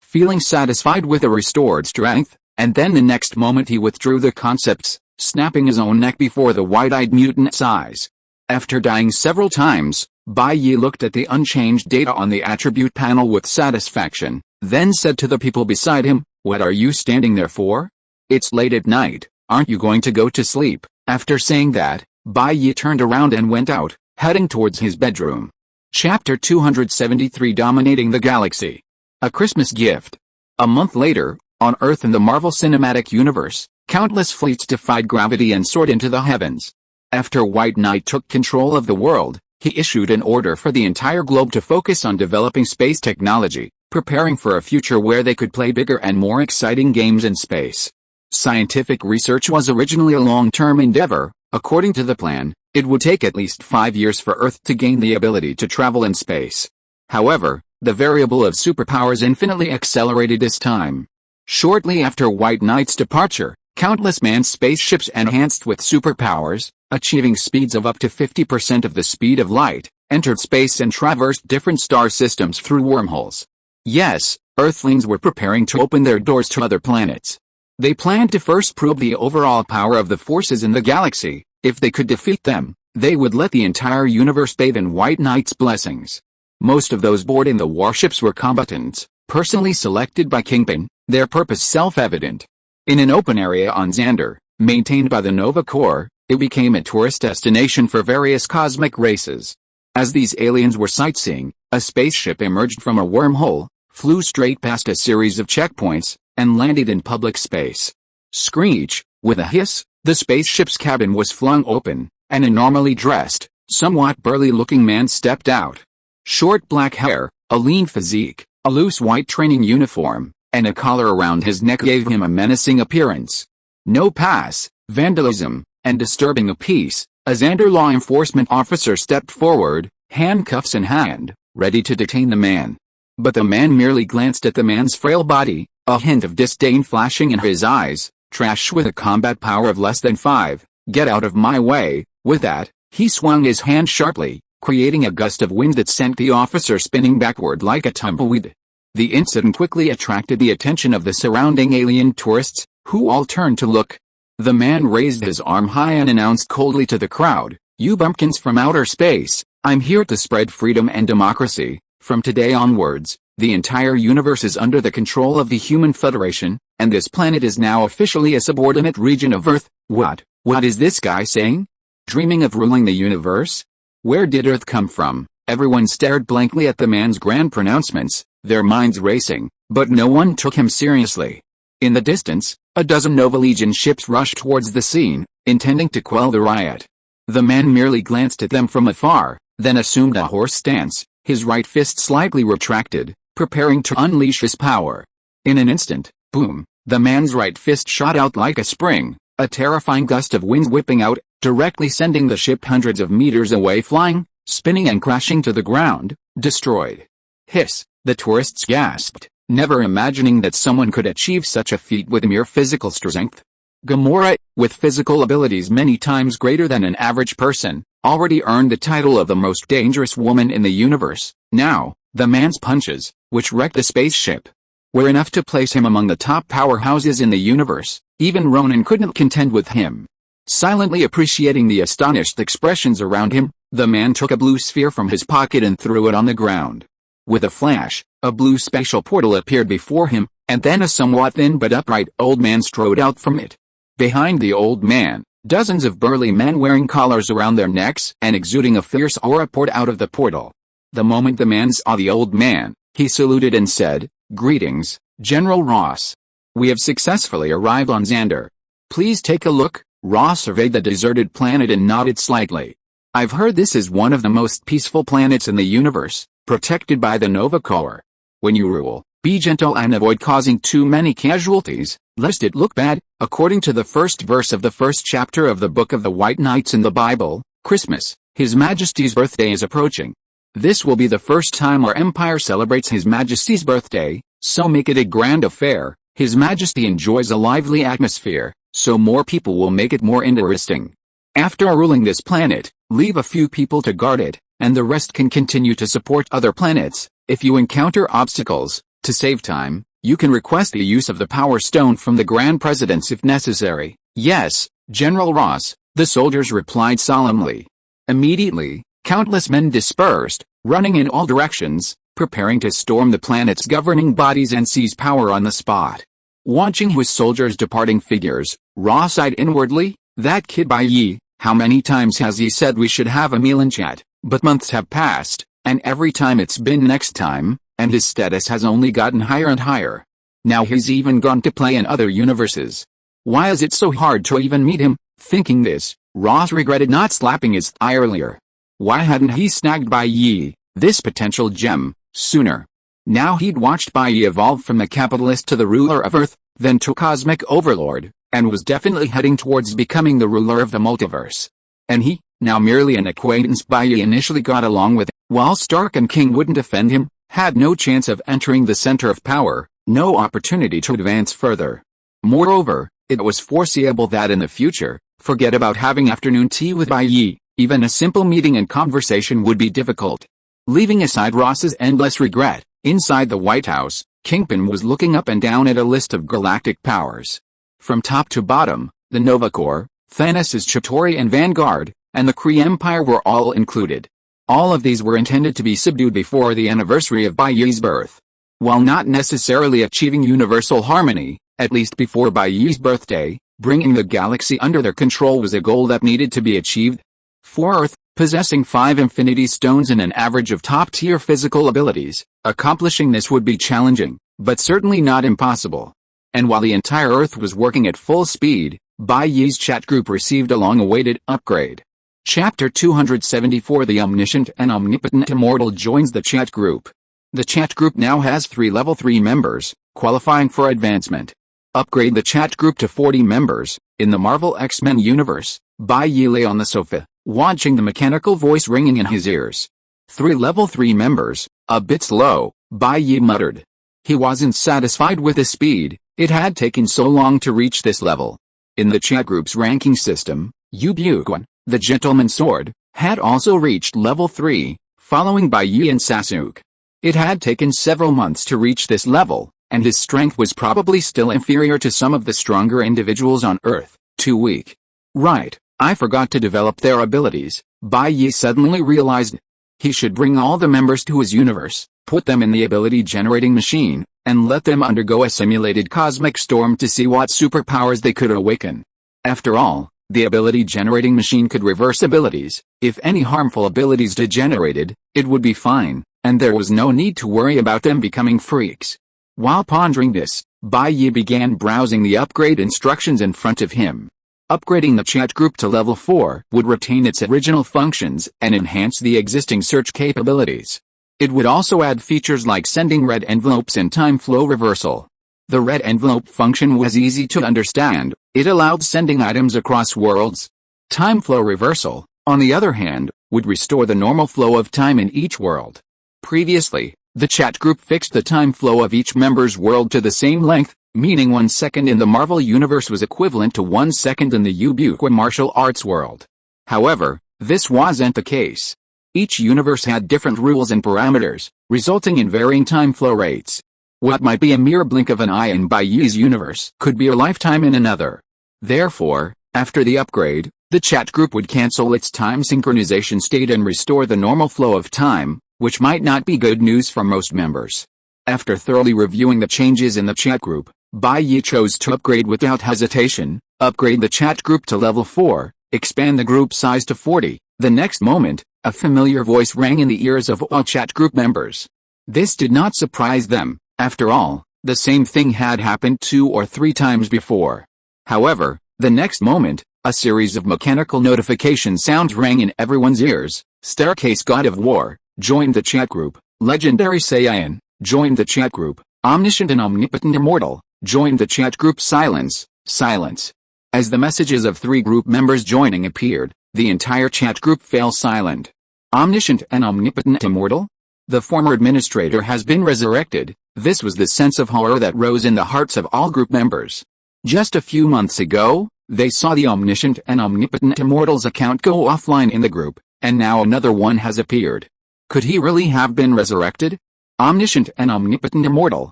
Speaker 1: feeling satisfied with a restored strength, and then the next moment he withdrew the concepts, snapping his own neck before the wide-eyed mutant's eyes. After dying several times, Bai Ye looked at the unchanged data on the attribute panel with satisfaction, then said to the people beside him, "What are you standing there for? It's late at night, aren't you going to go to sleep?" After saying that, Bai Ye turned around and went out, heading towards his bedroom. Chapter 273, Dominating the Galaxy. A Christmas Gift. A month later, on Earth in the Marvel Cinematic Universe, countless fleets defied gravity and soared into the heavens. After White Knight took control of the world, he issued an order for the entire globe to focus on developing space technology, preparing for a future where they could play bigger and more exciting games in space. Scientific research was originally a long-term endeavor. According to the plan, it would take at least 5 years for Earth to gain the ability to travel in space. However, the variable of superpowers infinitely accelerated this time. Shortly after White Knight's departure, countless manned spaceships enhanced with superpowers, achieving speeds of up to 50% of the speed of light, entered space and traversed different star systems through wormholes. Yes, Earthlings were preparing to open their doors to other planets. They planned to first probe the overall power of the forces in the galaxy. If they could defeat them, they would let the entire universe bathe in White Knight's blessings. Most of those boarding the warships were combatants, personally selected by Kingpin, their purpose self-evident. In an open area on Xander, maintained by the Nova Corps, it became a tourist destination for various cosmic races. As these aliens were sightseeing, a spaceship emerged from a wormhole, flew straight past a series of checkpoints, and landed in public space. Screech, with a hiss, the spaceship's cabin was flung open, and a normally dressed, somewhat burly-looking man stepped out. Short black hair, a lean physique, a loose white training uniform, and a collar around his neck gave him a menacing appearance. No pass, vandalism, and disturbing the peace, a Xander law enforcement officer stepped forward, handcuffs in hand, ready to detain the man. But the man merely glanced at the man's frail body, a hint of disdain flashing in his eyes. "Trash with a combat power of less than 5, get out of my way." With that, he swung his hand sharply, creating a gust of wind that sent the officer spinning backward like a tumbleweed. The incident quickly attracted the attention of the surrounding alien tourists, who all turned to look. The man raised his arm high and announced coldly to the crowd, "You bumpkins from outer space, I'm here to spread freedom and democracy. From today onwards, the entire universe is under the control of the Human Federation, and this planet is now officially a subordinate region of Earth." What is this guy saying? Dreaming of ruling the universe? Where did Earth come from? Everyone stared blankly at the man's grand pronouncements, their minds racing, but no one took him seriously. In the distance, a dozen Nova Legion ships rushed towards the scene, intending to quell the riot. The man merely glanced at them from afar, then assumed a horse stance, his right fist slightly retracted, preparing to unleash his power. In an instant, boom, the man's right fist shot out like a spring, a terrifying gust of wind whipping out, directly sending the ship hundreds of meters away, flying, spinning and crashing to the ground, destroyed. Hiss, the tourists gasped, never imagining that someone could achieve such a feat with mere physical strength. Gamora, with physical abilities many times greater than an average person, already earned the title of the most dangerous woman in the universe. Now, the man's punches, which wrecked the spaceship, were enough to place him among the top powerhouses in the universe. Even Ronan couldn't contend with him. Silently appreciating the astonished expressions around him, the man took a blue sphere from his pocket and threw it on the ground. With a flash, a blue spatial portal appeared before him, and then a somewhat thin but upright old man strode out from it. Behind the old man, dozens of burly men wearing collars around their necks and exuding a fierce aura poured out of the portal. The moment the man saw the old man, he saluted and said, "Greetings, General Ross. We have successfully arrived on Xander. Please take a look." Ross surveyed the deserted planet and nodded slightly. "I've heard this is one of the most peaceful planets in the universe. protected by the Nova Corps. When you rule, be gentle and avoid causing too many casualties, lest it look bad. According to the first verse of the first chapter of the Book of the White Knights in the Bible, Christmas, His Majesty's birthday is approaching. This will be the first time our empire celebrates His Majesty's birthday, so make it a grand affair. His Majesty enjoys a lively atmosphere, so more people will make it more interesting. After ruling this planet, leave a few people to guard it, and the rest can continue to support other planets. If you encounter obstacles, to save time, you can request the use of the Power Stone from the Grand Presidents if necessary. Yes, General Ross, the soldiers replied solemnly. Immediately, countless men dispersed, running in all directions, preparing to storm the planet's governing bodies and seize power on the spot. Watching his soldiers' departing figures, Ross sighed inwardly. That kid Bai Ye, how many times has he said we should have a meal and chat? But months have passed, and every time it's been next time, and his status has only gotten higher and higher. Now he's even gone to play in other universes. Why is it so hard to even meet him? Thinking this, Ross regretted not slapping his thigh earlier. Why hadn't he snagged Bai Ye, this potential gem, sooner? Now he'd watched Bai Ye evolve from the capitalist to the ruler of Earth, then to cosmic overlord, and was definitely heading towards becoming the ruler of the multiverse. And he, now merely an acquaintance Bai Ye initially got along with, while Stark and King wouldn't defend him, had no chance of entering the center of power, no opportunity to advance further. Moreover, it was foreseeable that in the future, forget about having afternoon tea with Bai Ye, even a simple meeting and conversation would be difficult. Leaving aside Ross's endless regret, inside the White House, Kingpin was looking up and down at a list of galactic powers. From top to bottom, the Nova Corps, Thanos' Chitauri and Vanguard, and the Kree Empire were all included. All of these were intended to be subdued before the anniversary of Bai Ye's birth. While not necessarily achieving universal harmony, at least before Bai Ye's birthday, bringing the galaxy under their control was a goal that needed to be achieved. For Earth, possessing 5 Infinity Stones and an average of top-tier physical abilities, accomplishing this would be challenging, but certainly not impossible. And while the entire Earth was working at full speed, Bai Ye's chat group received a long-awaited upgrade. Chapter 274 The Omniscient and Omnipotent Immortal joins the chat group. The chat group now has 3 level 3 members, qualifying for advancement. Upgrade the chat group to 40 members. In the Marvel X-Men universe, Bai Ye lay on the sofa, watching the mechanical voice ringing in his ears. 3 level 3 members, a bit slow, Bai Ye muttered. He wasn't satisfied with the speed, it had taken so long to reach this level. In the chat group's ranking system, Spider-Gwen, the Gentleman Sword, had also reached level 3, following Bai Ye and Sasuke. It had taken several months to reach this level, and his strength was probably still inferior to some of the stronger individuals on Earth, too weak. Right, I forgot to develop their abilities, Bai Ye suddenly realized. He should bring all the members to his universe, put them in the ability-generating machine, and let them undergo a simulated cosmic storm to see what superpowers they could awaken. After all, the ability-generating machine could reverse abilities. If any harmful abilities degenerated, it would be fine, and there was no need to worry about them becoming freaks. While pondering this, Bai Ye began browsing the upgrade instructions in front of him. Upgrading the chat group to level 4 would retain its original functions and enhance the existing search capabilities. It would also add features like sending red envelopes and time flow reversal. The red envelope function was easy to understand. It allowed sending items across worlds. Time flow reversal, on the other hand, would restore the normal flow of time in each world. Previously, the chat group fixed the time flow of each member's world to the same length, meaning 1 second in the Marvel Universe was equivalent to 1 second in the Spider-Gwen martial arts world. However, this wasn't the case. Each universe had different rules and parameters, resulting in varying time flow rates. What might be a mere blink of an eye in Bai Ye's universe could be a lifetime in another. Therefore, after the upgrade, the chat group would cancel its time synchronization state and restore the normal flow of time, which might not be good news for most members. After thoroughly reviewing the changes in the chat group, Bai Ye chose to upgrade without hesitation. Upgrade the chat group to level 4, expand the group size to 40. The next moment, a familiar voice rang in the ears of all chat group members. This did not surprise them. After all, the same thing had happened 2 or 3 times before. However, the next moment, a series of mechanical notification sounds rang in everyone's ears. Staircase God of War joined the chat group. Legendary Saiyan, joined the chat group. Omniscient and omnipotent immortal, joined the chat group. Silence, silence. As the messages of 3 group members joining appeared, the entire chat group fell silent. Omniscient and omnipotent immortal? The former administrator has been resurrected. This was the sense of horror that rose in the hearts of all group members. Just a few months ago, they saw the omniscient and omnipotent immortal's account go offline in the group, and now another one has appeared. Could he really have been resurrected? Omniscient and omnipotent immortal,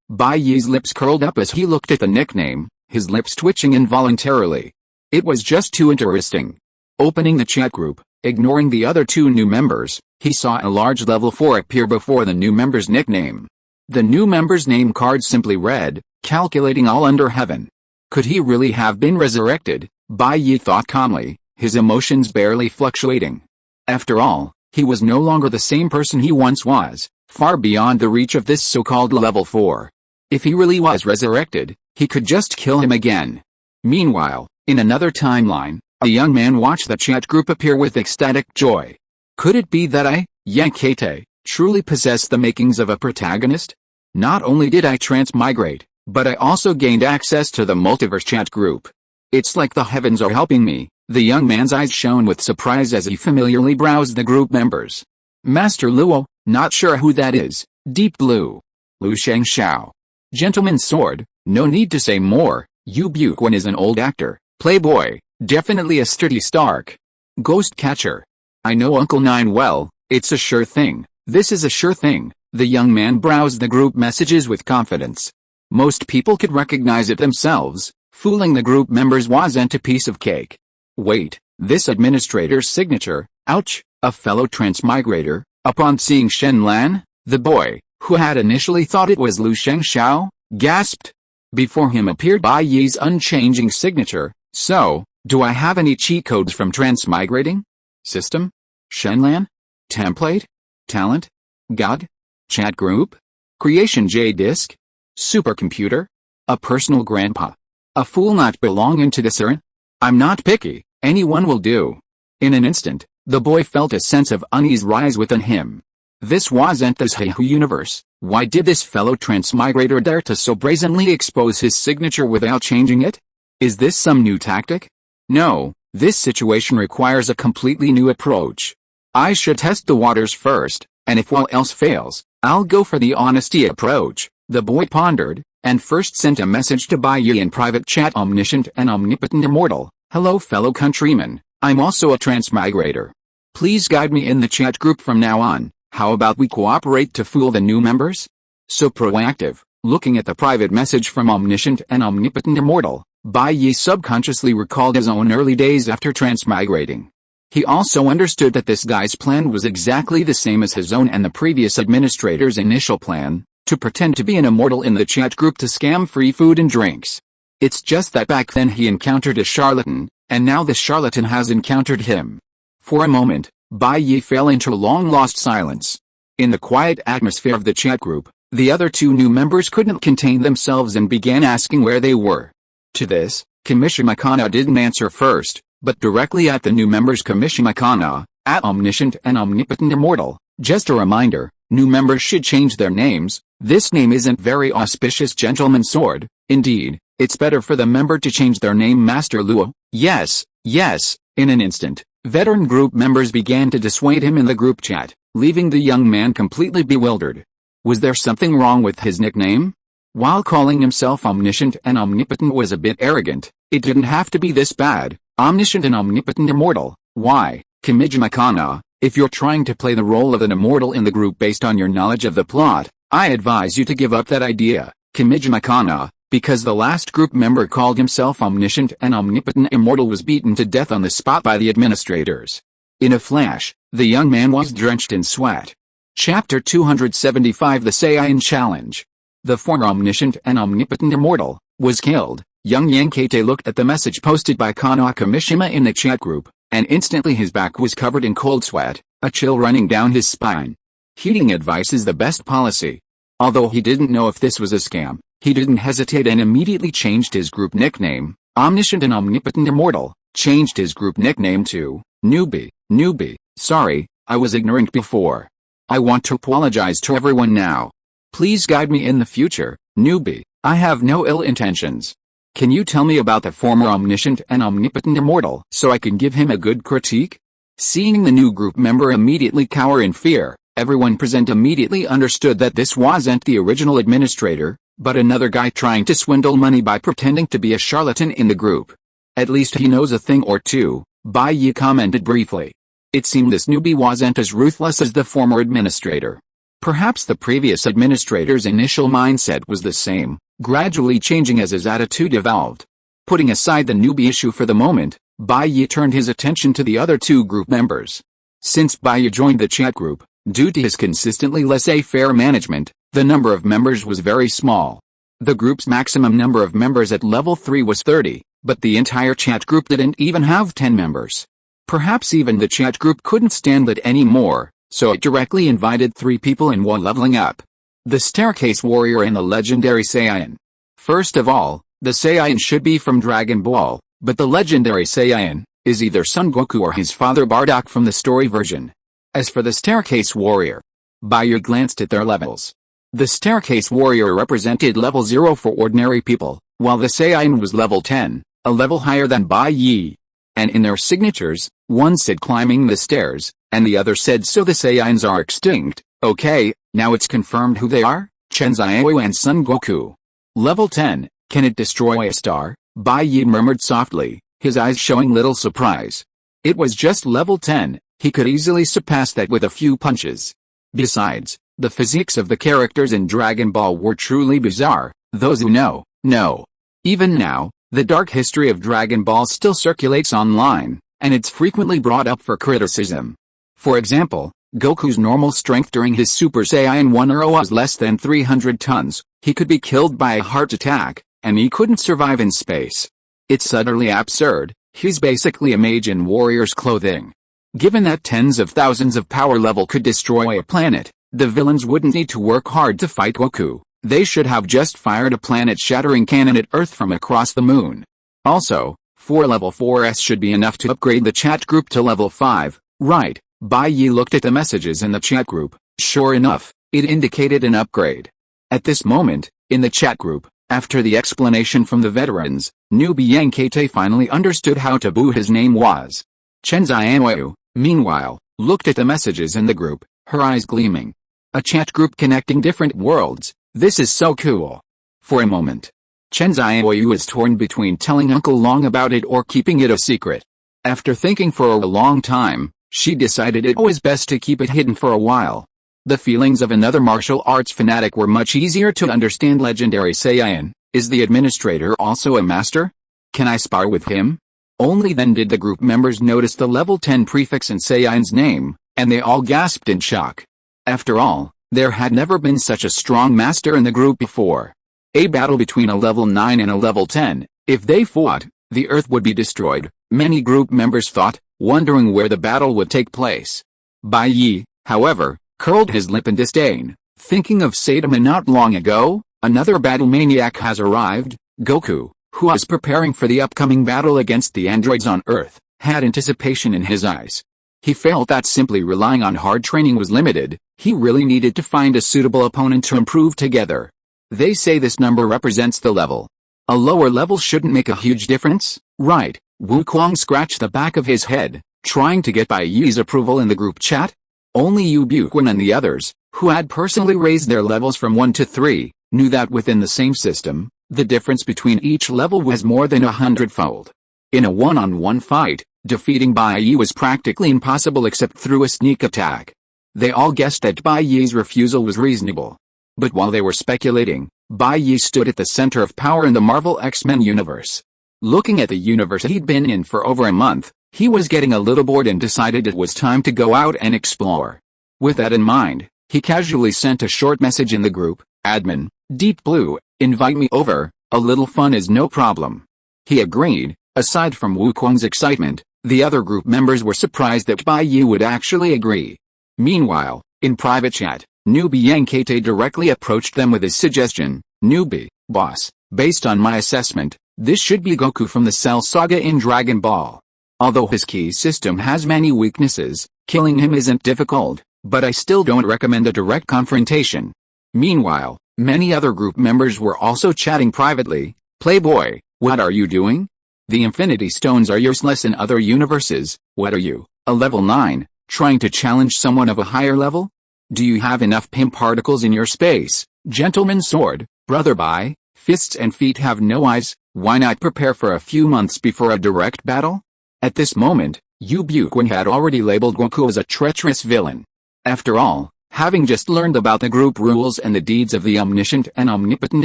Speaker 1: Bai Ye's lips curled up as he looked at the nickname, his lips twitching involuntarily. It was just too interesting. Opening the chat group, ignoring the other 2 new members, he saw a large level 4 appear before the new member's nickname. The new member's name card simply read, "Calculating all under heaven." Could he really have been resurrected? Bai Ye thought calmly, his emotions barely fluctuating. After all, he was no longer the same person he once was, far beyond the reach of this so-called level 4. If he really was resurrected, he could just kill him again. Meanwhile, in another timeline, a young man watched the chat group appear with ecstatic joy. Could it be that I, Yankate, truly possess the makings of a protagonist? Not only did I transmigrate, but I also gained access to the multiverse chat group. It's like the heavens are helping me. The young man's eyes shone with surprise as he familiarly browsed the group members. Master Luo, not sure who that is. Deep Blue. Lu Shangxiao. Gentleman's Sword, no need to say more. Yu Buquan is an old actor, playboy, definitely a sturdy Stark. Ghost Catcher. I know Uncle Nine well, it's a sure thing. This is a sure thing. The young man browsed the group messages with confidence. Most people could recognize it themselves. Fooling the group members wasn't a piece of cake. Wait, this administrator's signature, ouch, a fellow transmigrator. Upon seeing Shen Lan, the boy, who had initially thought it was Lu Shengxiao, gasped. Before him appeared Bai Ye's unchanging signature. So, do I have any cheat codes from transmigrating? System? Shenlan? Template? Talent? God? Chat group? Creation J-Disk? Supercomputer? A personal grandpa? A fool not belonging to this earth? I'm not picky, anyone will do. In an instant, the boy felt a sense of unease rise within him. This wasn't the Saihu universe. Why did this fellow transmigrator dare to so brazenly expose his signature without changing it? Is this some new tactic? No, this situation requires a completely new approach. I should test the waters first, and if all else fails, I'll go for the honesty approach. The boy pondered, and first sent a message to Bai Ye in private chat. Omniscient and omnipotent immortal, hello fellow countrymen, I'm also a transmigrator. Please guide me in the chat group from now on. How about we cooperate to fool the new members? So proactive. Looking at the private message from Omniscient and Omnipotent Immortal, Bai Ye subconsciously recalled his own early days after transmigrating. He also understood that this guy's plan was exactly the same as his own and the previous administrator's initial plan, to pretend to be an immortal in the chat group to scam free food and drinks. It's just that back then he encountered a charlatan, and now the charlatan has encountered him. For a moment, Bai Ye fell into long-lost silence. In the quiet atmosphere of the chat group, the other 2 new members couldn't contain themselves and began asking where they were. To this, Kamishima Kana didn't answer first, but directly at the new members. Kamishima Kana, at Omniscient and Omnipotent Immortal, just a reminder, new members should change their names. This name isn't very auspicious, Gentleman's Sword. Indeed, it's better for the member to change their name. Master Luo. Yes, yes. In an instant, veteran group members began to dissuade him in the group chat, leaving the young man completely bewildered. Was there something wrong with his nickname? While calling himself Omniscient and Omnipotent was a bit arrogant, it didn't have to be this bad. Omniscient and Omnipotent Immortal. Why, Kamishima Kana, if you're trying to play the role of an immortal in the group based on your knowledge of the plot, I advise you to give up that idea, Kamishima Kana, because the last group member called himself Omniscient and Omnipotent Immortal was beaten to death on the spot by the administrators. In a flash, the young man was drenched in sweat. Chapter 275 The Saiyan Challenge. The former Omniscient and Omnipotent Immortal was killed. Young Yankate looked at the message posted by Kana Kamishima in the chat group, and instantly his back was covered in cold sweat, a chill running down his spine. Heeding advice is the best policy. Although he didn't know if this was a scam, he didn't hesitate and immediately changed his group nickname. Omniscient and Omnipotent Immortal changed his group nickname to Newbie. Sorry, I was ignorant before. I want to apologize to everyone now. Please guide me in the future, newbie. I have no ill intentions. Can you tell me about the former omniscient and omnipotent immortal so I can give him a good critique? Seeing the new group member immediately cower in fear, everyone present immediately understood that this wasn't the original administrator, but another guy trying to swindle money by pretending to be a charlatan in the group. At least he knows a thing or two, Bai Ye commented briefly. It seemed this newbie wasn't as ruthless as the former administrator. Perhaps the previous administrator's initial mindset was the same, gradually changing as his attitude evolved. Putting aside the newbie issue for the moment, Bai Ye turned his attention to the other two group members. Since Bai Ye joined the chat group, due to his consistently laissez-faire management, the number of members was very small. The group's maximum number of members at level 3 was 30, but the entire chat group didn't even have 10 members. Perhaps even the chat group couldn't stand it anymore, so it directly invited 3 people in while leveling up. The Staircase Warrior and the legendary Saiyan. First of all, the Saiyan should be from Dragon Ball, but the legendary Saiyan is either Son Goku or his father Bardock from the story version. As for the Staircase Warrior, Bai Ye glanced at their levels. The Staircase Warrior represented level 0 for ordinary people, while the Saiyan was level 10, a level higher than Bai Ye. And in their signatures, one said climbing the stairs, and the other said so the Saiyans are extinct. Okay, now it's confirmed who they are, Chen Xiaoyu and Son Goku. Level 10, can it destroy a star? Bai Ye murmured softly, his eyes showing little surprise. It was just level 10, he could easily surpass that with a few punches. Besides, the physiques of the characters in Dragon Ball were truly bizarre, those who know. Even now, the dark history of Dragon Ball still circulates online, and it's frequently brought up for criticism. For example, Goku's normal strength during his Super Saiyan 1 era was less than 300 tons, he could be killed by a heart attack, and he couldn't survive in space. It's utterly absurd, he's basically a mage in warrior's clothing. Given that tens of thousands of power level could destroy a planet, the villains wouldn't need to work hard to fight Goku. They should have just fired a planet-shattering cannon at Earth from across the moon. Also, 4 level 4s should be enough to upgrade the chat group to level 5, right? Bai Ye looked at the messages in the chat group. Sure enough, it indicated an upgrade. At this moment, in the chat group, after the explanation from the veterans, newbie Yang Kate finally understood how taboo his name was. Chen Xiaoyu, meanwhile, looked at the messages in the group, her eyes gleaming. A chat group connecting different worlds. This is so cool. For a moment, Chen Xiaoyu was torn between telling Uncle Long about it or keeping it a secret. After thinking for a long time, she decided it was best to keep it hidden for a while. The feelings of another martial arts fanatic were much easier to understand. Legendary Saiyan, is the administrator also a master? Can I spar with him? Only then did the group members notice the level 10 prefix in Saiyan's name, and they all gasped in shock. After all, there had never been such a strong master in the group before. A battle between a level 9 and a level 10, if they fought, the Earth would be destroyed, many group members thought, wondering where the battle would take place. Bai Ye, however, curled his lip in disdain, thinking of Saitama not long ago. Another battle maniac has arrived. Goku, who was preparing for the upcoming battle against the androids on Earth, had anticipation in his eyes. He felt that simply relying on hard training was limited, he really needed to find a suitable opponent to improve together. They say this number represents the level. A lower level shouldn't make a huge difference, right? Wukong scratched the back of his head, trying to get Bai Ye's approval in the group chat. Only Yu Buquan and the others, who had personally raised their levels from 1 to 3, knew that within the same system, the difference between each level was more than 100-fold. In a one-on-one fight, defeating Bai Ye was practically impossible except through a sneak attack. They all guessed that Bai Ye's refusal was reasonable. But while they were speculating, Bai Ye stood at the center of power in the Marvel X-Men universe. Looking at the universe he'd been in for over a month, he was getting a little bored and decided it was time to go out and explore. With that in mind, he casually sent a short message in the group, "Admin, Deep Blue, invite me over, a little fun is no problem." He agreed. Aside from Wukong's excitement, the other group members were surprised that Bai Ye would actually agree. Meanwhile, in private chat, newbie Yang Kate directly approached them with his suggestion. "Newbie, boss, based on my assessment, this should be Goku from the Cell Saga in Dragon Ball. Although his ki system has many weaknesses, killing him isn't difficult. but I still don't recommend a direct confrontation. Meanwhile, many other group members were also chatting privately. Playboy, what are you doing? The Infinity Stones are useless in other universes. What are you, a level 9, trying to challenge someone of a higher level? Do you have enough pim particles in your space, gentleman sword, brother Bai? Fists and feet have no eyes. Why not prepare for a few months before a direct battle? At this moment, Gwen had already labeled Goku as a treacherous villain. After all, having just learned about the group rules and the deeds of the omniscient and omnipotent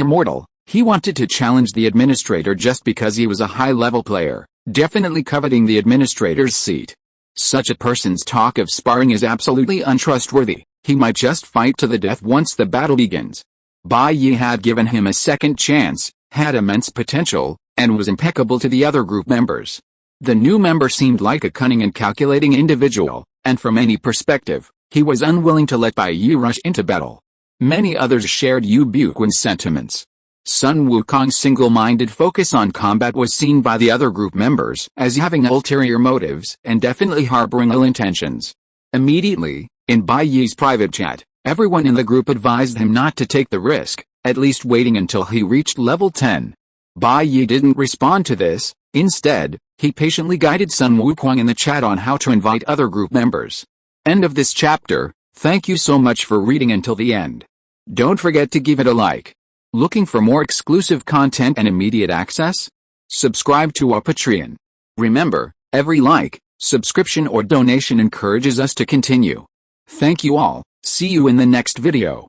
Speaker 1: immortal, he wanted to challenge the administrator just because he was a high-level player, definitely coveting the administrator's seat. Such a person's talk of sparring is absolutely untrustworthy. He might just fight to the death once the battle begins. Bai Ye had given him a second chance, had immense potential, and was impeccable to the other group members. The new member seemed like a cunning and calculating individual, and from any perspective, he was unwilling to let Bai Ye rush into battle. Many others shared Gwen's sentiments. Sun Wukong's single-minded focus on combat was seen by the other group members as having ulterior motives and definitely harboring ill intentions. Immediately, in Bai Ye's private chat, everyone in the group advised him not to take the risk, at least waiting until he reached level 10. Bai Ye didn't respond to this. Instead, he patiently guided Sun Wukong in the chat on how to invite other group members. End of this chapter. Thank you so much for reading until the end. Don't forget to give it a like. Looking for more exclusive content and immediate access? Subscribe to our Patreon. Remember, every like, subscription or donation encourages us to continue. Thank you all. See you in the next video.